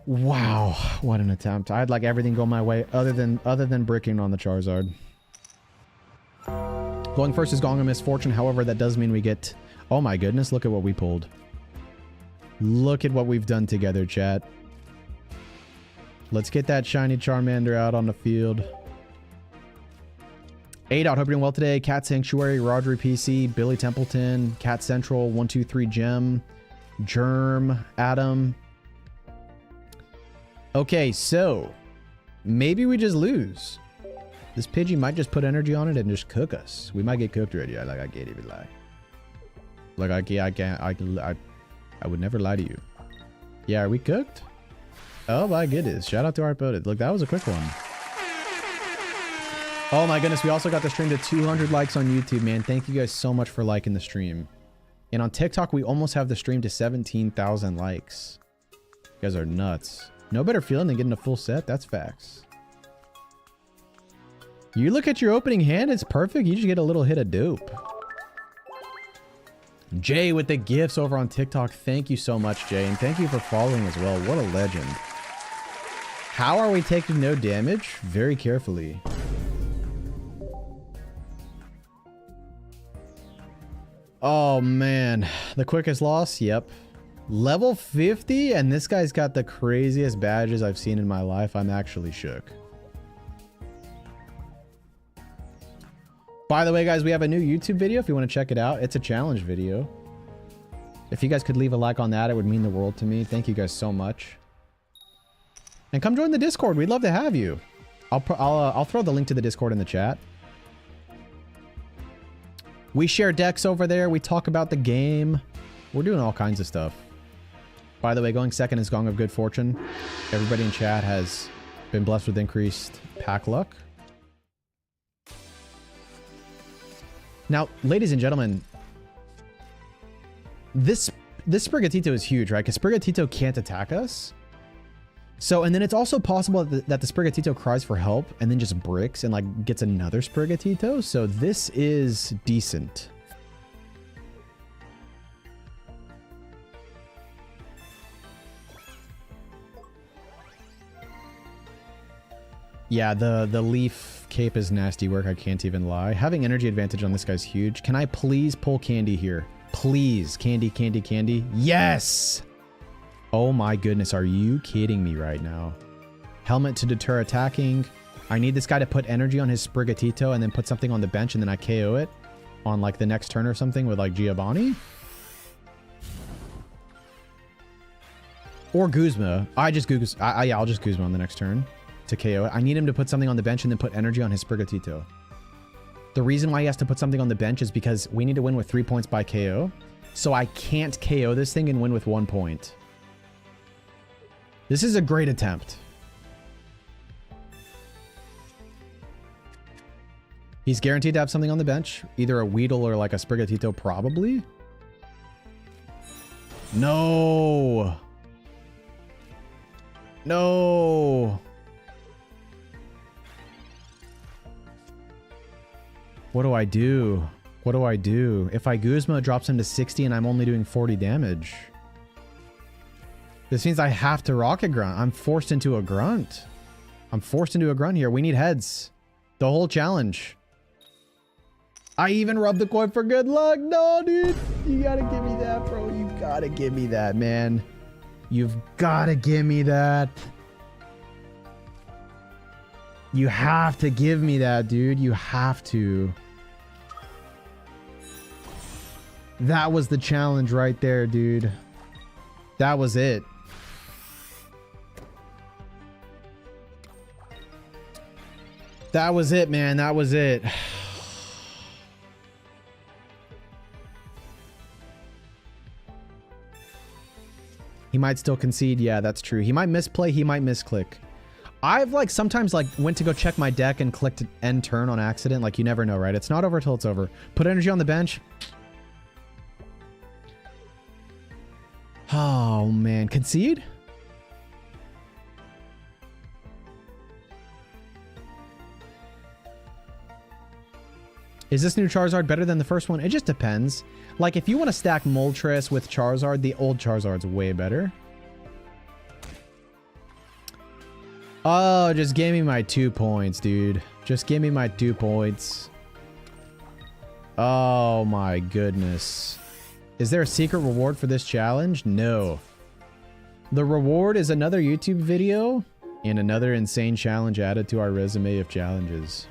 wow, what an attempt. I had like everything go my way other than bricking on the Charizard. Going first is Gong of Misfortune. However, that does mean we get... Oh my goodness, look at what we pulled. Look at what we've done together, chat. Let's get that shiny Charmander out on the field. 8 out, hope you're doing well today. Cat Sanctuary, Rodri PC, Billy Templeton, Cat Central, 123 Gem, Germ, Adam. Okay, so maybe we just lose. This Pidgey might just put energy on it and just cook us. We might get cooked already. Like, I can't even lie. Like, I would never lie to you. Yeah, are we cooked? Oh my goodness. Shout out to our opponent. Look, that was a quick one. Oh my goodness. We also got the stream to 200 likes on YouTube, man. Thank you guys so much for liking the stream. And on TikTok, we almost have the stream to 17,000 likes. You guys are nuts. No better feeling than getting a full set. That's facts. You look at your opening hand, it's perfect. You just get a little hit of dope. Jay with the gifts over on TikTok. Thank you so much, Jay. And thank you for following as well. What a legend. How are we taking no damage? Very carefully. Oh, man. The quickest loss? Yep. Level 50? And this guy's got the craziest badges I've seen in my life. I'm actually shook. By the way, guys, we have a new YouTube video if you want to check it out. It's a challenge video. If you guys could leave a like on that, it would mean the world to me. Thank you guys so much. And come join the Discord. We'd love to have you. I'll throw the link to the Discord in the chat. We share decks over there. We talk about the game. We're doing all kinds of stuff. By the way, going second is Gong of Good Fortune. Everybody in chat has been blessed with increased pack luck. Now, ladies and gentlemen, this Sprigatito is huge, right? Because Sprigatito can't attack us. So, and then it's also possible that the Sprigatito cries for help and then just bricks and like gets another Sprigatito. So this is decent. Yeah, the leaf cape is nasty work. I can't even lie. Having energy advantage on this guy's huge. Can I please pull candy here? Please. Candy, candy, candy. Yes! Oh my goodness. Are you kidding me right now? Helmet to deter attacking. I need this guy to put energy on his Sprigatito and then put something on the bench and then I KO it on like the next turn or something with like Giovanni. Or Guzma. I'll just Guzma on the next turn to KO it. I need him to put something on the bench and then put energy on his Sprigatito. The reason why he has to put something on the bench is because we need to win with 3 points by KO. So I can't KO this thing and win with 1 point. This is a great attempt. He's guaranteed to have something on the bench. Either a Weedle or like a Sprigatito, probably. No. No. What do I do? What do I do? If I Guzma, it drops him to 60 and I'm only doing 40 damage. This means I have to Rocket Grunt. I'm forced into a Grunt. I'm forced into a Grunt here. We need heads. The whole challenge. I even rubbed the coin for good luck. No, dude. You gotta give me that, bro. You gotta give me that, man. You've gotta give me that. You have to give me that, dude. You have to. That was the challenge right there, dude. That was it. That was it, man. That was it. He might still concede. Yeah, that's true. He might misplay. He might misclick. I've like sometimes like went to go check my deck and clicked end turn on accident. Like you never know, right? It's not over till it's over. Put energy on the bench. Oh man, concede? Is this new Charizard better than the first one? It just depends. Like if you want to stack Moltres with Charizard, the old Charizard's way better. Oh, just give me my 2 points, dude. Just give me my 2 points. Oh my goodness. Is there a secret reward for this challenge? No. The reward is another YouTube video and another insane challenge added to our resume of challenges.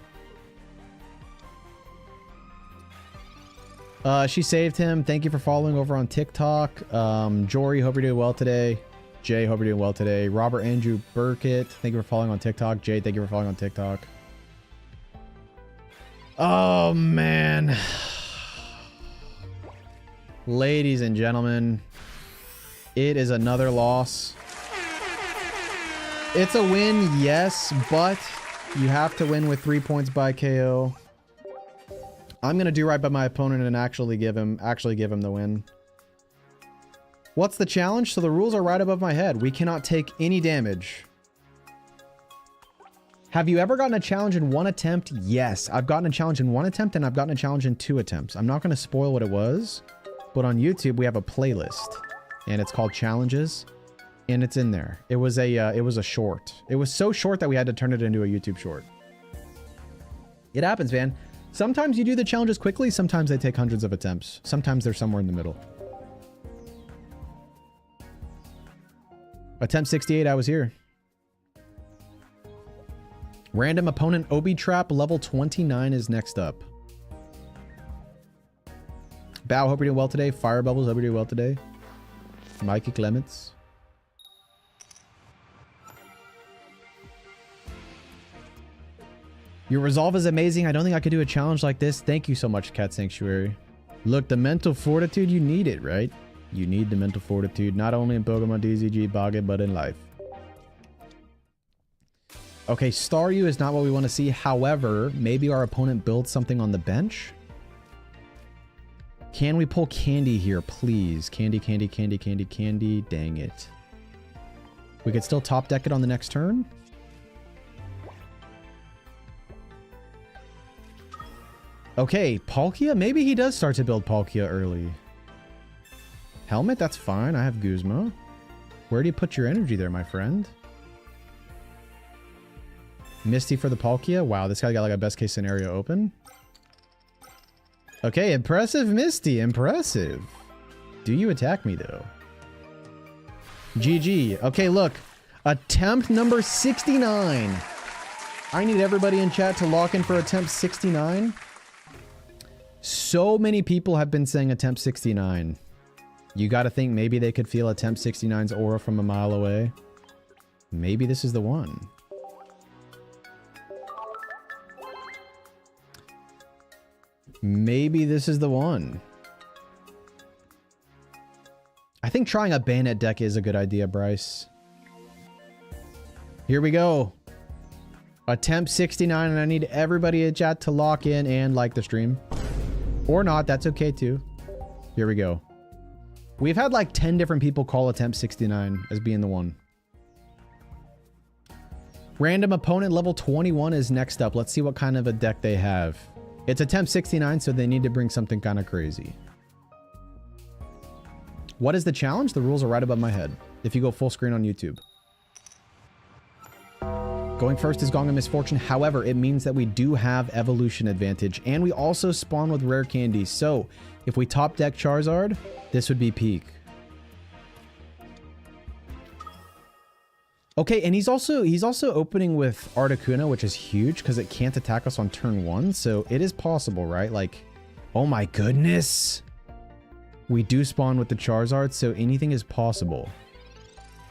She saved him. Thank you for following over on TikTok. Jory, hope you're doing well today. Jay, hope you're doing well today. Robert Andrew Burkett, thank you for following on TikTok. Jay, thank you for following on TikTok. Oh, man. Ladies and gentlemen, it is another loss. It's a win, yes, but you have to win with 3 points by KO. I'm going to do right by my opponent and actually give him the win. What's the challenge? So the rules are right above my head. We cannot take any damage. Have you ever gotten a challenge in 1 attempt? Yes. I've gotten a challenge in 1 attempt and I've gotten a challenge in 2 attempts. I'm not going to spoil what it was, but on YouTube we have a playlist and it's called Challenges and it's in there. It was a short. It was so short that we had to turn it into a YouTube short. It happens, man. Sometimes you do the challenges quickly. Sometimes they take hundreds of attempts. Sometimes they're somewhere in the middle. Attempt 68, I was here. Random opponent Obi Trap level 29 is next up. Bow, hope you're doing well today. Fire Bubbles, hope you're doing well today. Mikey Clements. Your resolve is amazing. I don't think I could do a challenge like this. Thank you so much, Cat Sanctuary. Look, the mental fortitude, you need it, right? You need the mental fortitude, not only in Pokemon DZG, Bage, but in life. Okay, Staryu is not what we want to see. However, maybe our opponent builds something on the bench. Can we pull candy here, please? Candy, candy, candy, candy, candy. Dang it. We could still top deck it on the next turn. Okay, Palkia? Maybe he does start to build Palkia early. Helmet? That's fine. I have Guzma. Where do you put your energy there, my friend? Misty for the Palkia? Wow, this guy got like a best case scenario open. Okay, impressive Misty. Impressive. Do you attack me, though? GG. Okay, look. Attempt number 69. I need everybody in chat to lock in for attempt 69. So many people have been saying attempt 69. You got to think maybe they could feel attempt 69's aura from a mile away. Maybe this is the one. Maybe this is the one. I think trying a Bayonet deck is a good idea, Bryce. Here we go. Attempt 69, and I need everybody in chat to lock in and like the stream. Or not, that's okay too. Here we go. We've had like 10 different people call attempt 69 as being the one. Random opponent level 21 is next up. Let's see what kind of a deck they have. It's attempt 69, so they need to bring something kind of crazy. What is the challenge? The rules are right above my head. If you go full screen on YouTube. Going first is Gong of Misfortune. However, it means that we do have evolution advantage. And we also spawn with rare candy. So, if we top deck Charizard, this would be peak. Okay, and he's also opening with Articuno, which is huge because it can't attack us on turn 1. So it is possible, right? Like, oh my goodness. We do spawn with the Charizard, so anything is possible.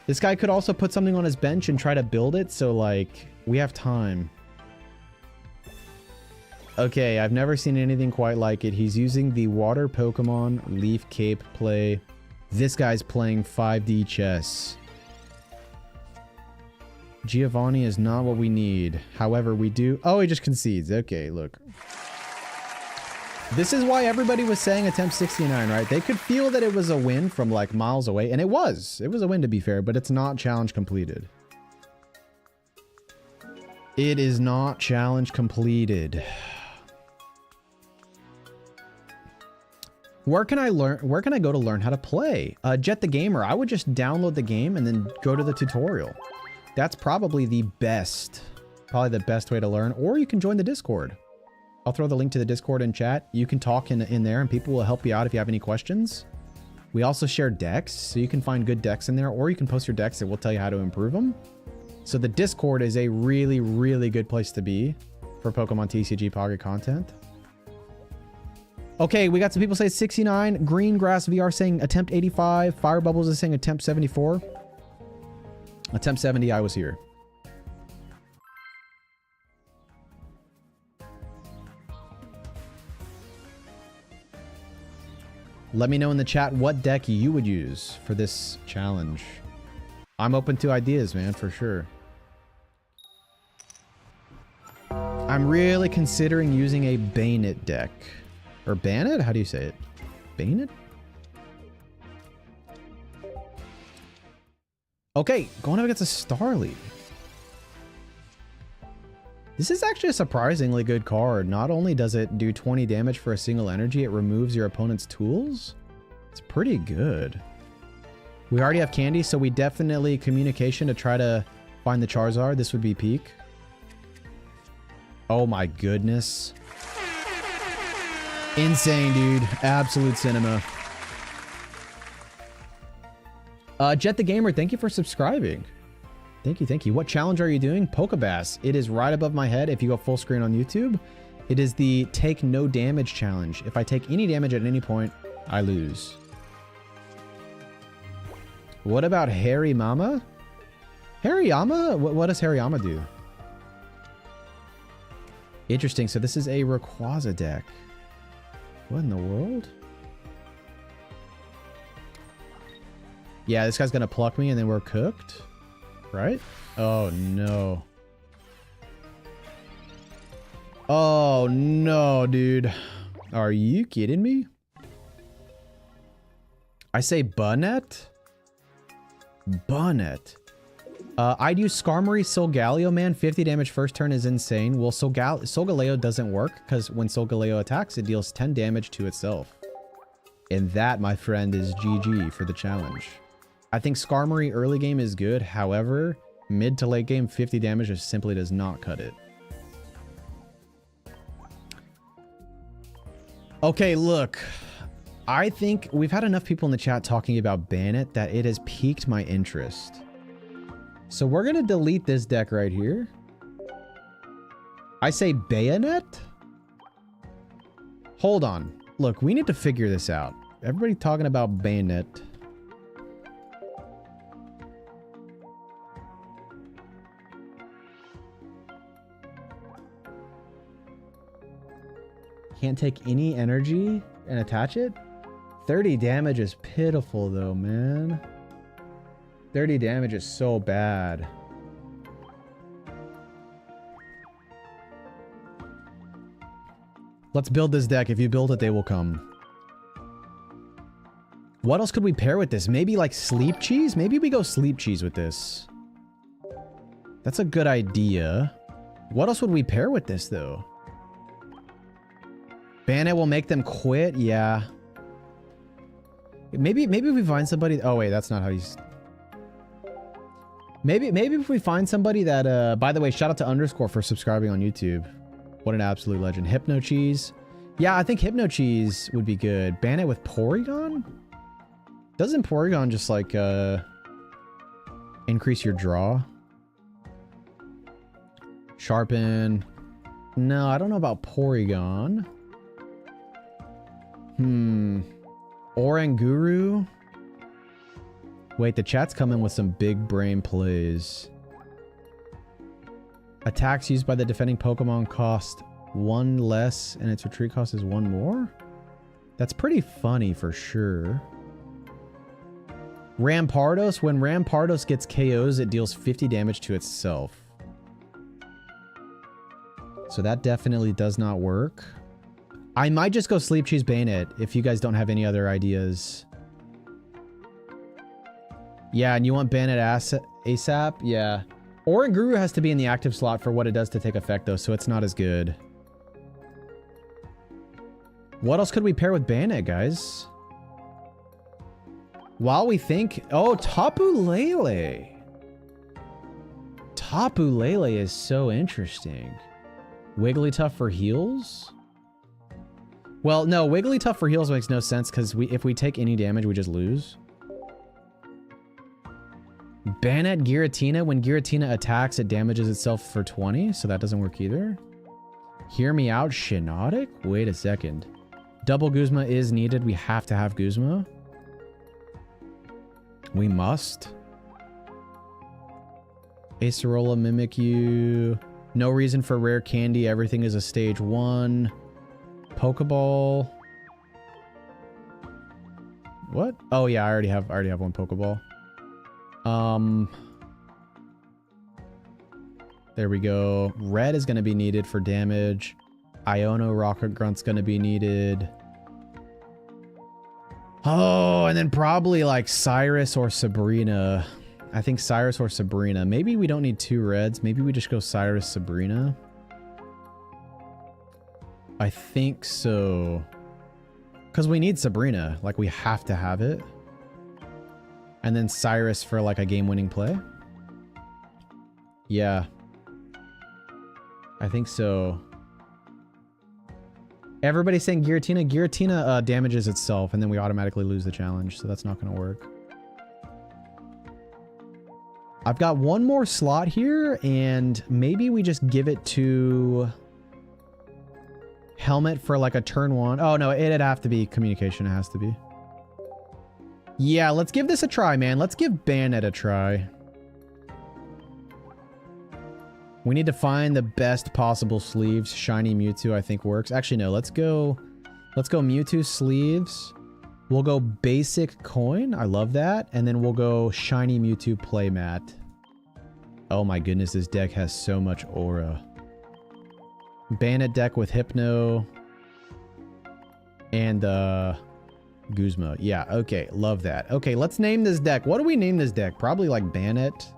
This guy could also put something on his bench and try to build it, so like, we have time. Okay, I've never seen anything quite like it. He's using the water Pokemon Leaf Cape play. This guy's playing 5D chess. Giovanni is not what we need. However, we do... Oh, he just concedes. Okay, look. This is why everybody was saying attempt 69, right? They could feel that it was a win from like miles away, and it was. It was a win, to be fair, but it's not challenge completed. It is not challenge completed. Where can I go to learn how to play? Jet the Gamer. I would just download the game and then go to the tutorial. That's probably the best way to learn. Or you can join the Discord. I'll throw the link to the Discord in chat. You can talk in there and people will help you out if you have any questions. We also share decks, so you can find good decks in there, or you can post your decks and we'll tell you how to improve them. So the Discord is a really, really good place to be for Pokemon TCG Pocket content. Okay, we got some people say 69. Green Grass VR saying attempt 85. Fire Bubbles is saying attempt 74. Attempt 70, I was here. Let me know in the chat what deck you would use for this challenge. I'm open to ideas, man, for sure. I'm really considering using a Bayonet deck. Or Bayonet? How do you say it? Bayonet? Okay, going up against a Starly. This is actually a surprisingly good card. Not only does it do 20 damage for a single energy, it removes your opponent's tools. It's pretty good. We already have candy, so we definitely communication to try to find the Charizard. This would be peak. Oh my goodness. Insane, dude. Absolute cinema. Jet the Gamer, thank you for subscribing. Thank you, thank you. What challenge are you doing? Pokebass. It is right above my head if you go full screen on YouTube. It is the take no damage challenge. If I take any damage at any point, I lose. What about Hariyama? Hariyama? What does Hariyama do? Interesting. So this is a Rayquaza deck. What in the world? Yeah, this guy's gonna pluck me and then we're cooked. Right? Oh no. Oh no, dude. Are you kidding me? I say Bunnet? Bunnet. I'd use Skarmory Solgaleo, man. 50 damage first turn is insane. Well, Solgaleo doesn't work because when Solgaleo attacks, it deals 10 damage to itself. And that, my friend, is GG for the challenge. I think Skarmory early game is good. However, mid to late game, 50 damage just simply does not cut it. Okay, look. I think we've had enough people in the chat talking about Bannet that it has piqued my interest. So we're going to delete this deck right here. I say Bayonet? Hold on. Look, we need to figure this out. Everybody talking about Bayonet. Can't take any energy and attach it? 30 damage is pitiful though, man. 30 damage is so bad. Let's build this deck. If you build it, they will come. What else could we pair with this? Maybe like Sleep Cheese? Maybe we go Sleep Cheese with this. That's a good idea. What else would we pair with this though? Bannet will make them quit? Yeah. Maybe if we find somebody... Oh wait, that's not how you... Maybe if we find somebody that, by the way, shout out to Underscore for subscribing on YouTube. What an absolute legend. Hypno Cheese. Yeah, I think Hypno Cheese would be good. Bannet with Porygon? Doesn't Porygon just like, increase your draw? Sharpen. No, I don't know about Porygon. Oranguru? Wait, the chat's coming with some big brain plays. Attacks used by the defending Pokemon cost 1 less and its retreat cost is 1 more? That's pretty funny for sure. Rampardos. When Rampardos gets KOs, it deals 50 damage to itself. So that definitely does not work. I might just go Sleep Cheese Bayonet if you guys don't have any other ideas. Yeah, and you want Bannet ASAP? Yeah. Oranguru has to be in the active slot for what it does to take effect, though, so it's not as good. What else could we pair with Bannet, guys? While we think... Oh, Tapu Lele. Tapu Lele is so interesting. Wigglytuff for heals? Well, no, Wigglytuff for heals makes no sense, because if we take any damage, we just lose. Bannet Giratina. When Giratina attacks, it damages itself for 20, so that doesn't work either. Hear me out, Shiinotic? Wait a second. Double Guzma is needed. We have to have Guzma. We must. Acerola, Mimikyu. No reason for rare candy. Everything is a stage 1. Pokeball. What? Oh yeah, I already have one Pokeball. There we go. Red is going to be needed for damage. Iono Rocket Grunt's going to be needed. Oh, and then probably like Cyrus or Sabrina. I think Cyrus or Sabrina. Maybe we don't need 2 reds. Maybe we just go Cyrus, Sabrina. I think so. Because we need Sabrina. Like, we have to have it. And then Cyrus for like a game-winning play. Yeah. I think so. Everybody's saying Giratina. Giratina damages itself, and then we automatically lose the challenge, so that's not going to work. I've got one more slot here, and maybe we just give it to Helmet for like a turn 1. Oh, no, it'd have to be Communication. It has to be. Yeah, let's give this a try, man. Let's give Bannet a try. We need to find the best possible sleeves. Shiny Mewtwo, I think, works. Actually, no. Let's go Mewtwo sleeves. We'll go basic coin. I love that. And then we'll go Shiny Mewtwo playmat. Oh my goodness, this deck has so much aura. Bannet deck with Hypno. And, Guzma. Yeah, okay. Love that. Okay, let's name this deck. What do we name this deck? Probably like Bannett.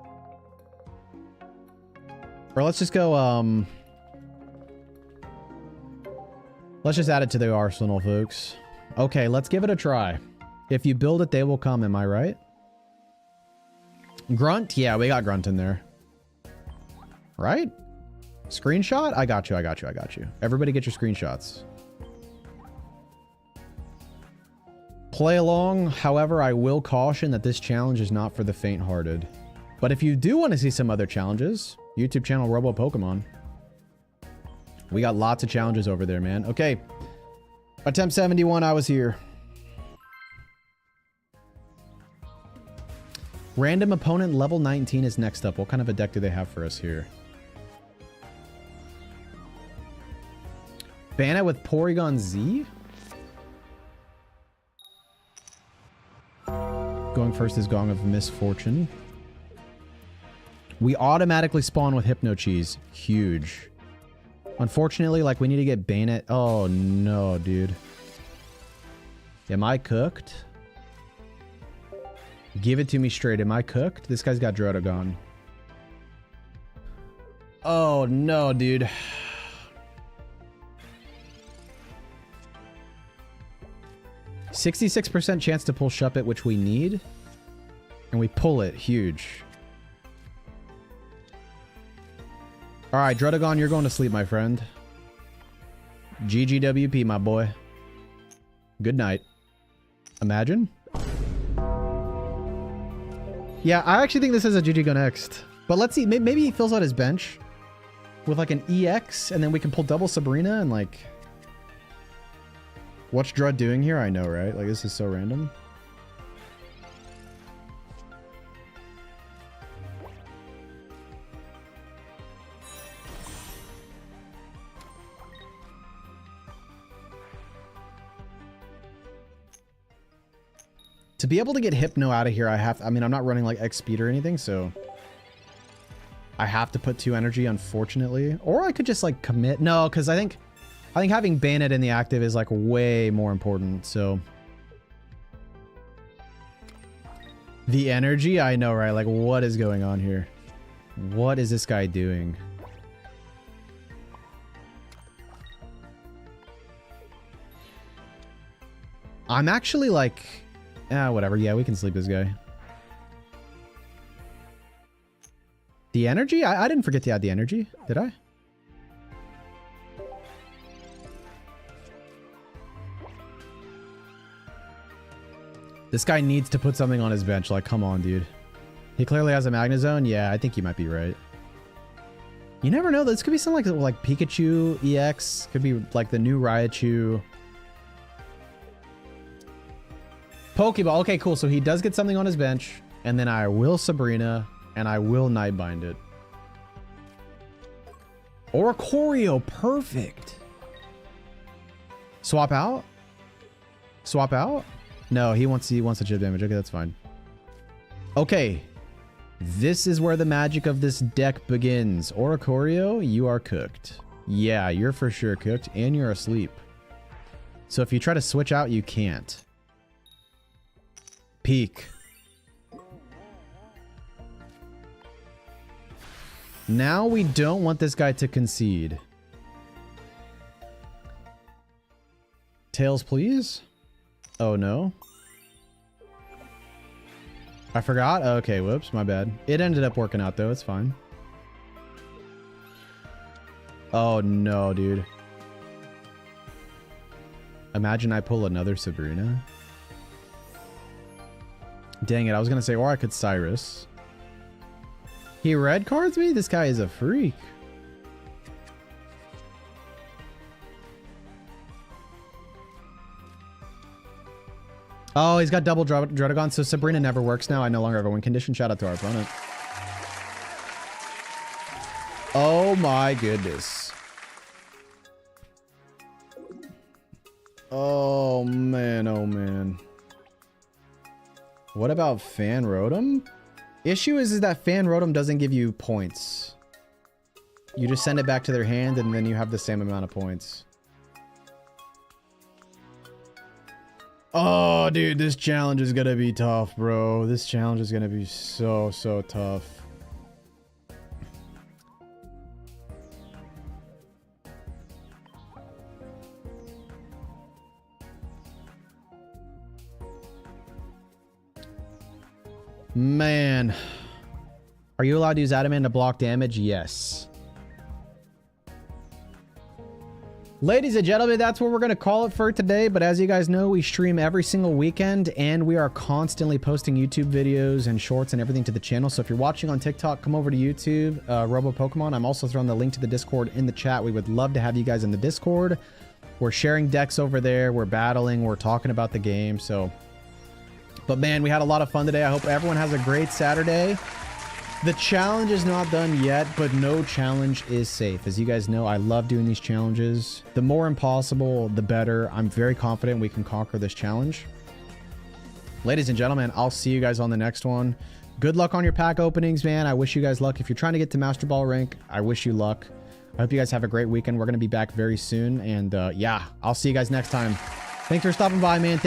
Or let's just go, let's just add it to the arsenal, folks. Okay, let's give it a try. If you build it, they will come. Am I right? Grunt? Yeah, we got Grunt in there. Right? Screenshot? I got you, I got you, I got you. Everybody get your screenshots. Play along. However, I will caution that this challenge is not for the faint-hearted. But if you do want to see some other challenges, YouTube channel Robo Pokemon. We got lots of challenges over there, man. Okay. Attempt 71, I was here. Random opponent level 19 is next up. What kind of a deck do they have for us here? Bannett with Porygon Z? Going first is Gong of Misfortune. We automatically spawn with Hypno Cheese. Huge. Unfortunately, like, we need to get Bannett. Oh, no, dude. Am I cooked? Give it to me straight. Am I cooked? This guy's got Drotagon. Oh, no, dude. %66% chance to pull Shuppet, which we need. And we pull it. Huge. Alright, Drotagon, you're going to sleep, my friend. GGWP, my boy. Good night. Imagine. Yeah, I actually think this is a GG go next. But let's see. Maybe he fills out his bench with like an EX, and then we can pull double Sabrina and like... What's Drud doing here? I know, right? Like, this is so random. To be able to get Hypno out of here, I mean, I'm not running like X speed or anything, so I have to put 2 energy, unfortunately. Or I could just like commit. No, because I think having Bannett in the active is like way more important, so. The energy? I know, right? Like, what is going on here? What is this guy doing? I'm actually like... whatever. Yeah, we can sleep this guy. The energy? I didn't forget to add the energy. Did I? This guy needs to put something on his bench. Like, come on, dude. He clearly has a Magnezone. Yeah, I think you might be right. You never know. This could be something like Pikachu EX. Could be like the new Raichu. Pokeball. Okay, cool. So he does get something on his bench. And then I will Sabrina. And I will Nightbind it. Oricorio. Perfect. Swap out? Swap out? No, he wants a chip damage. Okay, that's fine. Okay. This is where the magic of this deck begins. Oricorio, you are cooked. Yeah, you're for sure cooked. And you're asleep. So if you try to switch out, you can't. Peek. Now we don't want this guy to concede. Tails, please. Oh, no. I forgot? Okay, whoops, my bad. It ended up working out, though. It's fine. Oh, no, dude. Imagine I pull another Sabrina. Dang it, I was going to say, or I could Cyrus. He red cards me? This guy is a freak. Oh, he's got double Drotagon, so Sabrina never works now. I no longer have a win condition. Shout out to our opponent. Oh my goodness. Oh man, oh man. What about Fan Rotom? Issue is that Fan Rotom doesn't give you points. You just send it back to their hand and then you have the same amount of points. Oh, dude, this challenge is gonna be tough, bro. This challenge is gonna be so tough. Man. Are you allowed to use adamant to block damage? Yes. Ladies and gentlemen, that's what we're going to call it for today. But as you guys know, we stream every single weekend and we are constantly posting YouTube videos and shorts and everything to the channel. So if you're watching on TikTok, come over to YouTube, Robo Pokemon. I'm also throwing the link to the Discord in the chat. We would love to have you guys in the Discord. We're sharing decks over there. We're battling. We're talking about the game. So, but man, we had a lot of fun today. I hope everyone has a great Saturday. The challenge is not done yet, but no challenge is safe. As you guys know, I love doing these challenges. The more impossible, the better. I'm very confident we can conquer this challenge. Ladies and gentlemen, I'll see you guys on the next one. Good luck on your pack openings, man. I wish you guys luck. If you're trying to get to Master Ball rank, I wish you luck. I hope you guys have a great weekend. We're going to be back very soon. And yeah, I'll see you guys next time. Thanks for stopping by, man. Thank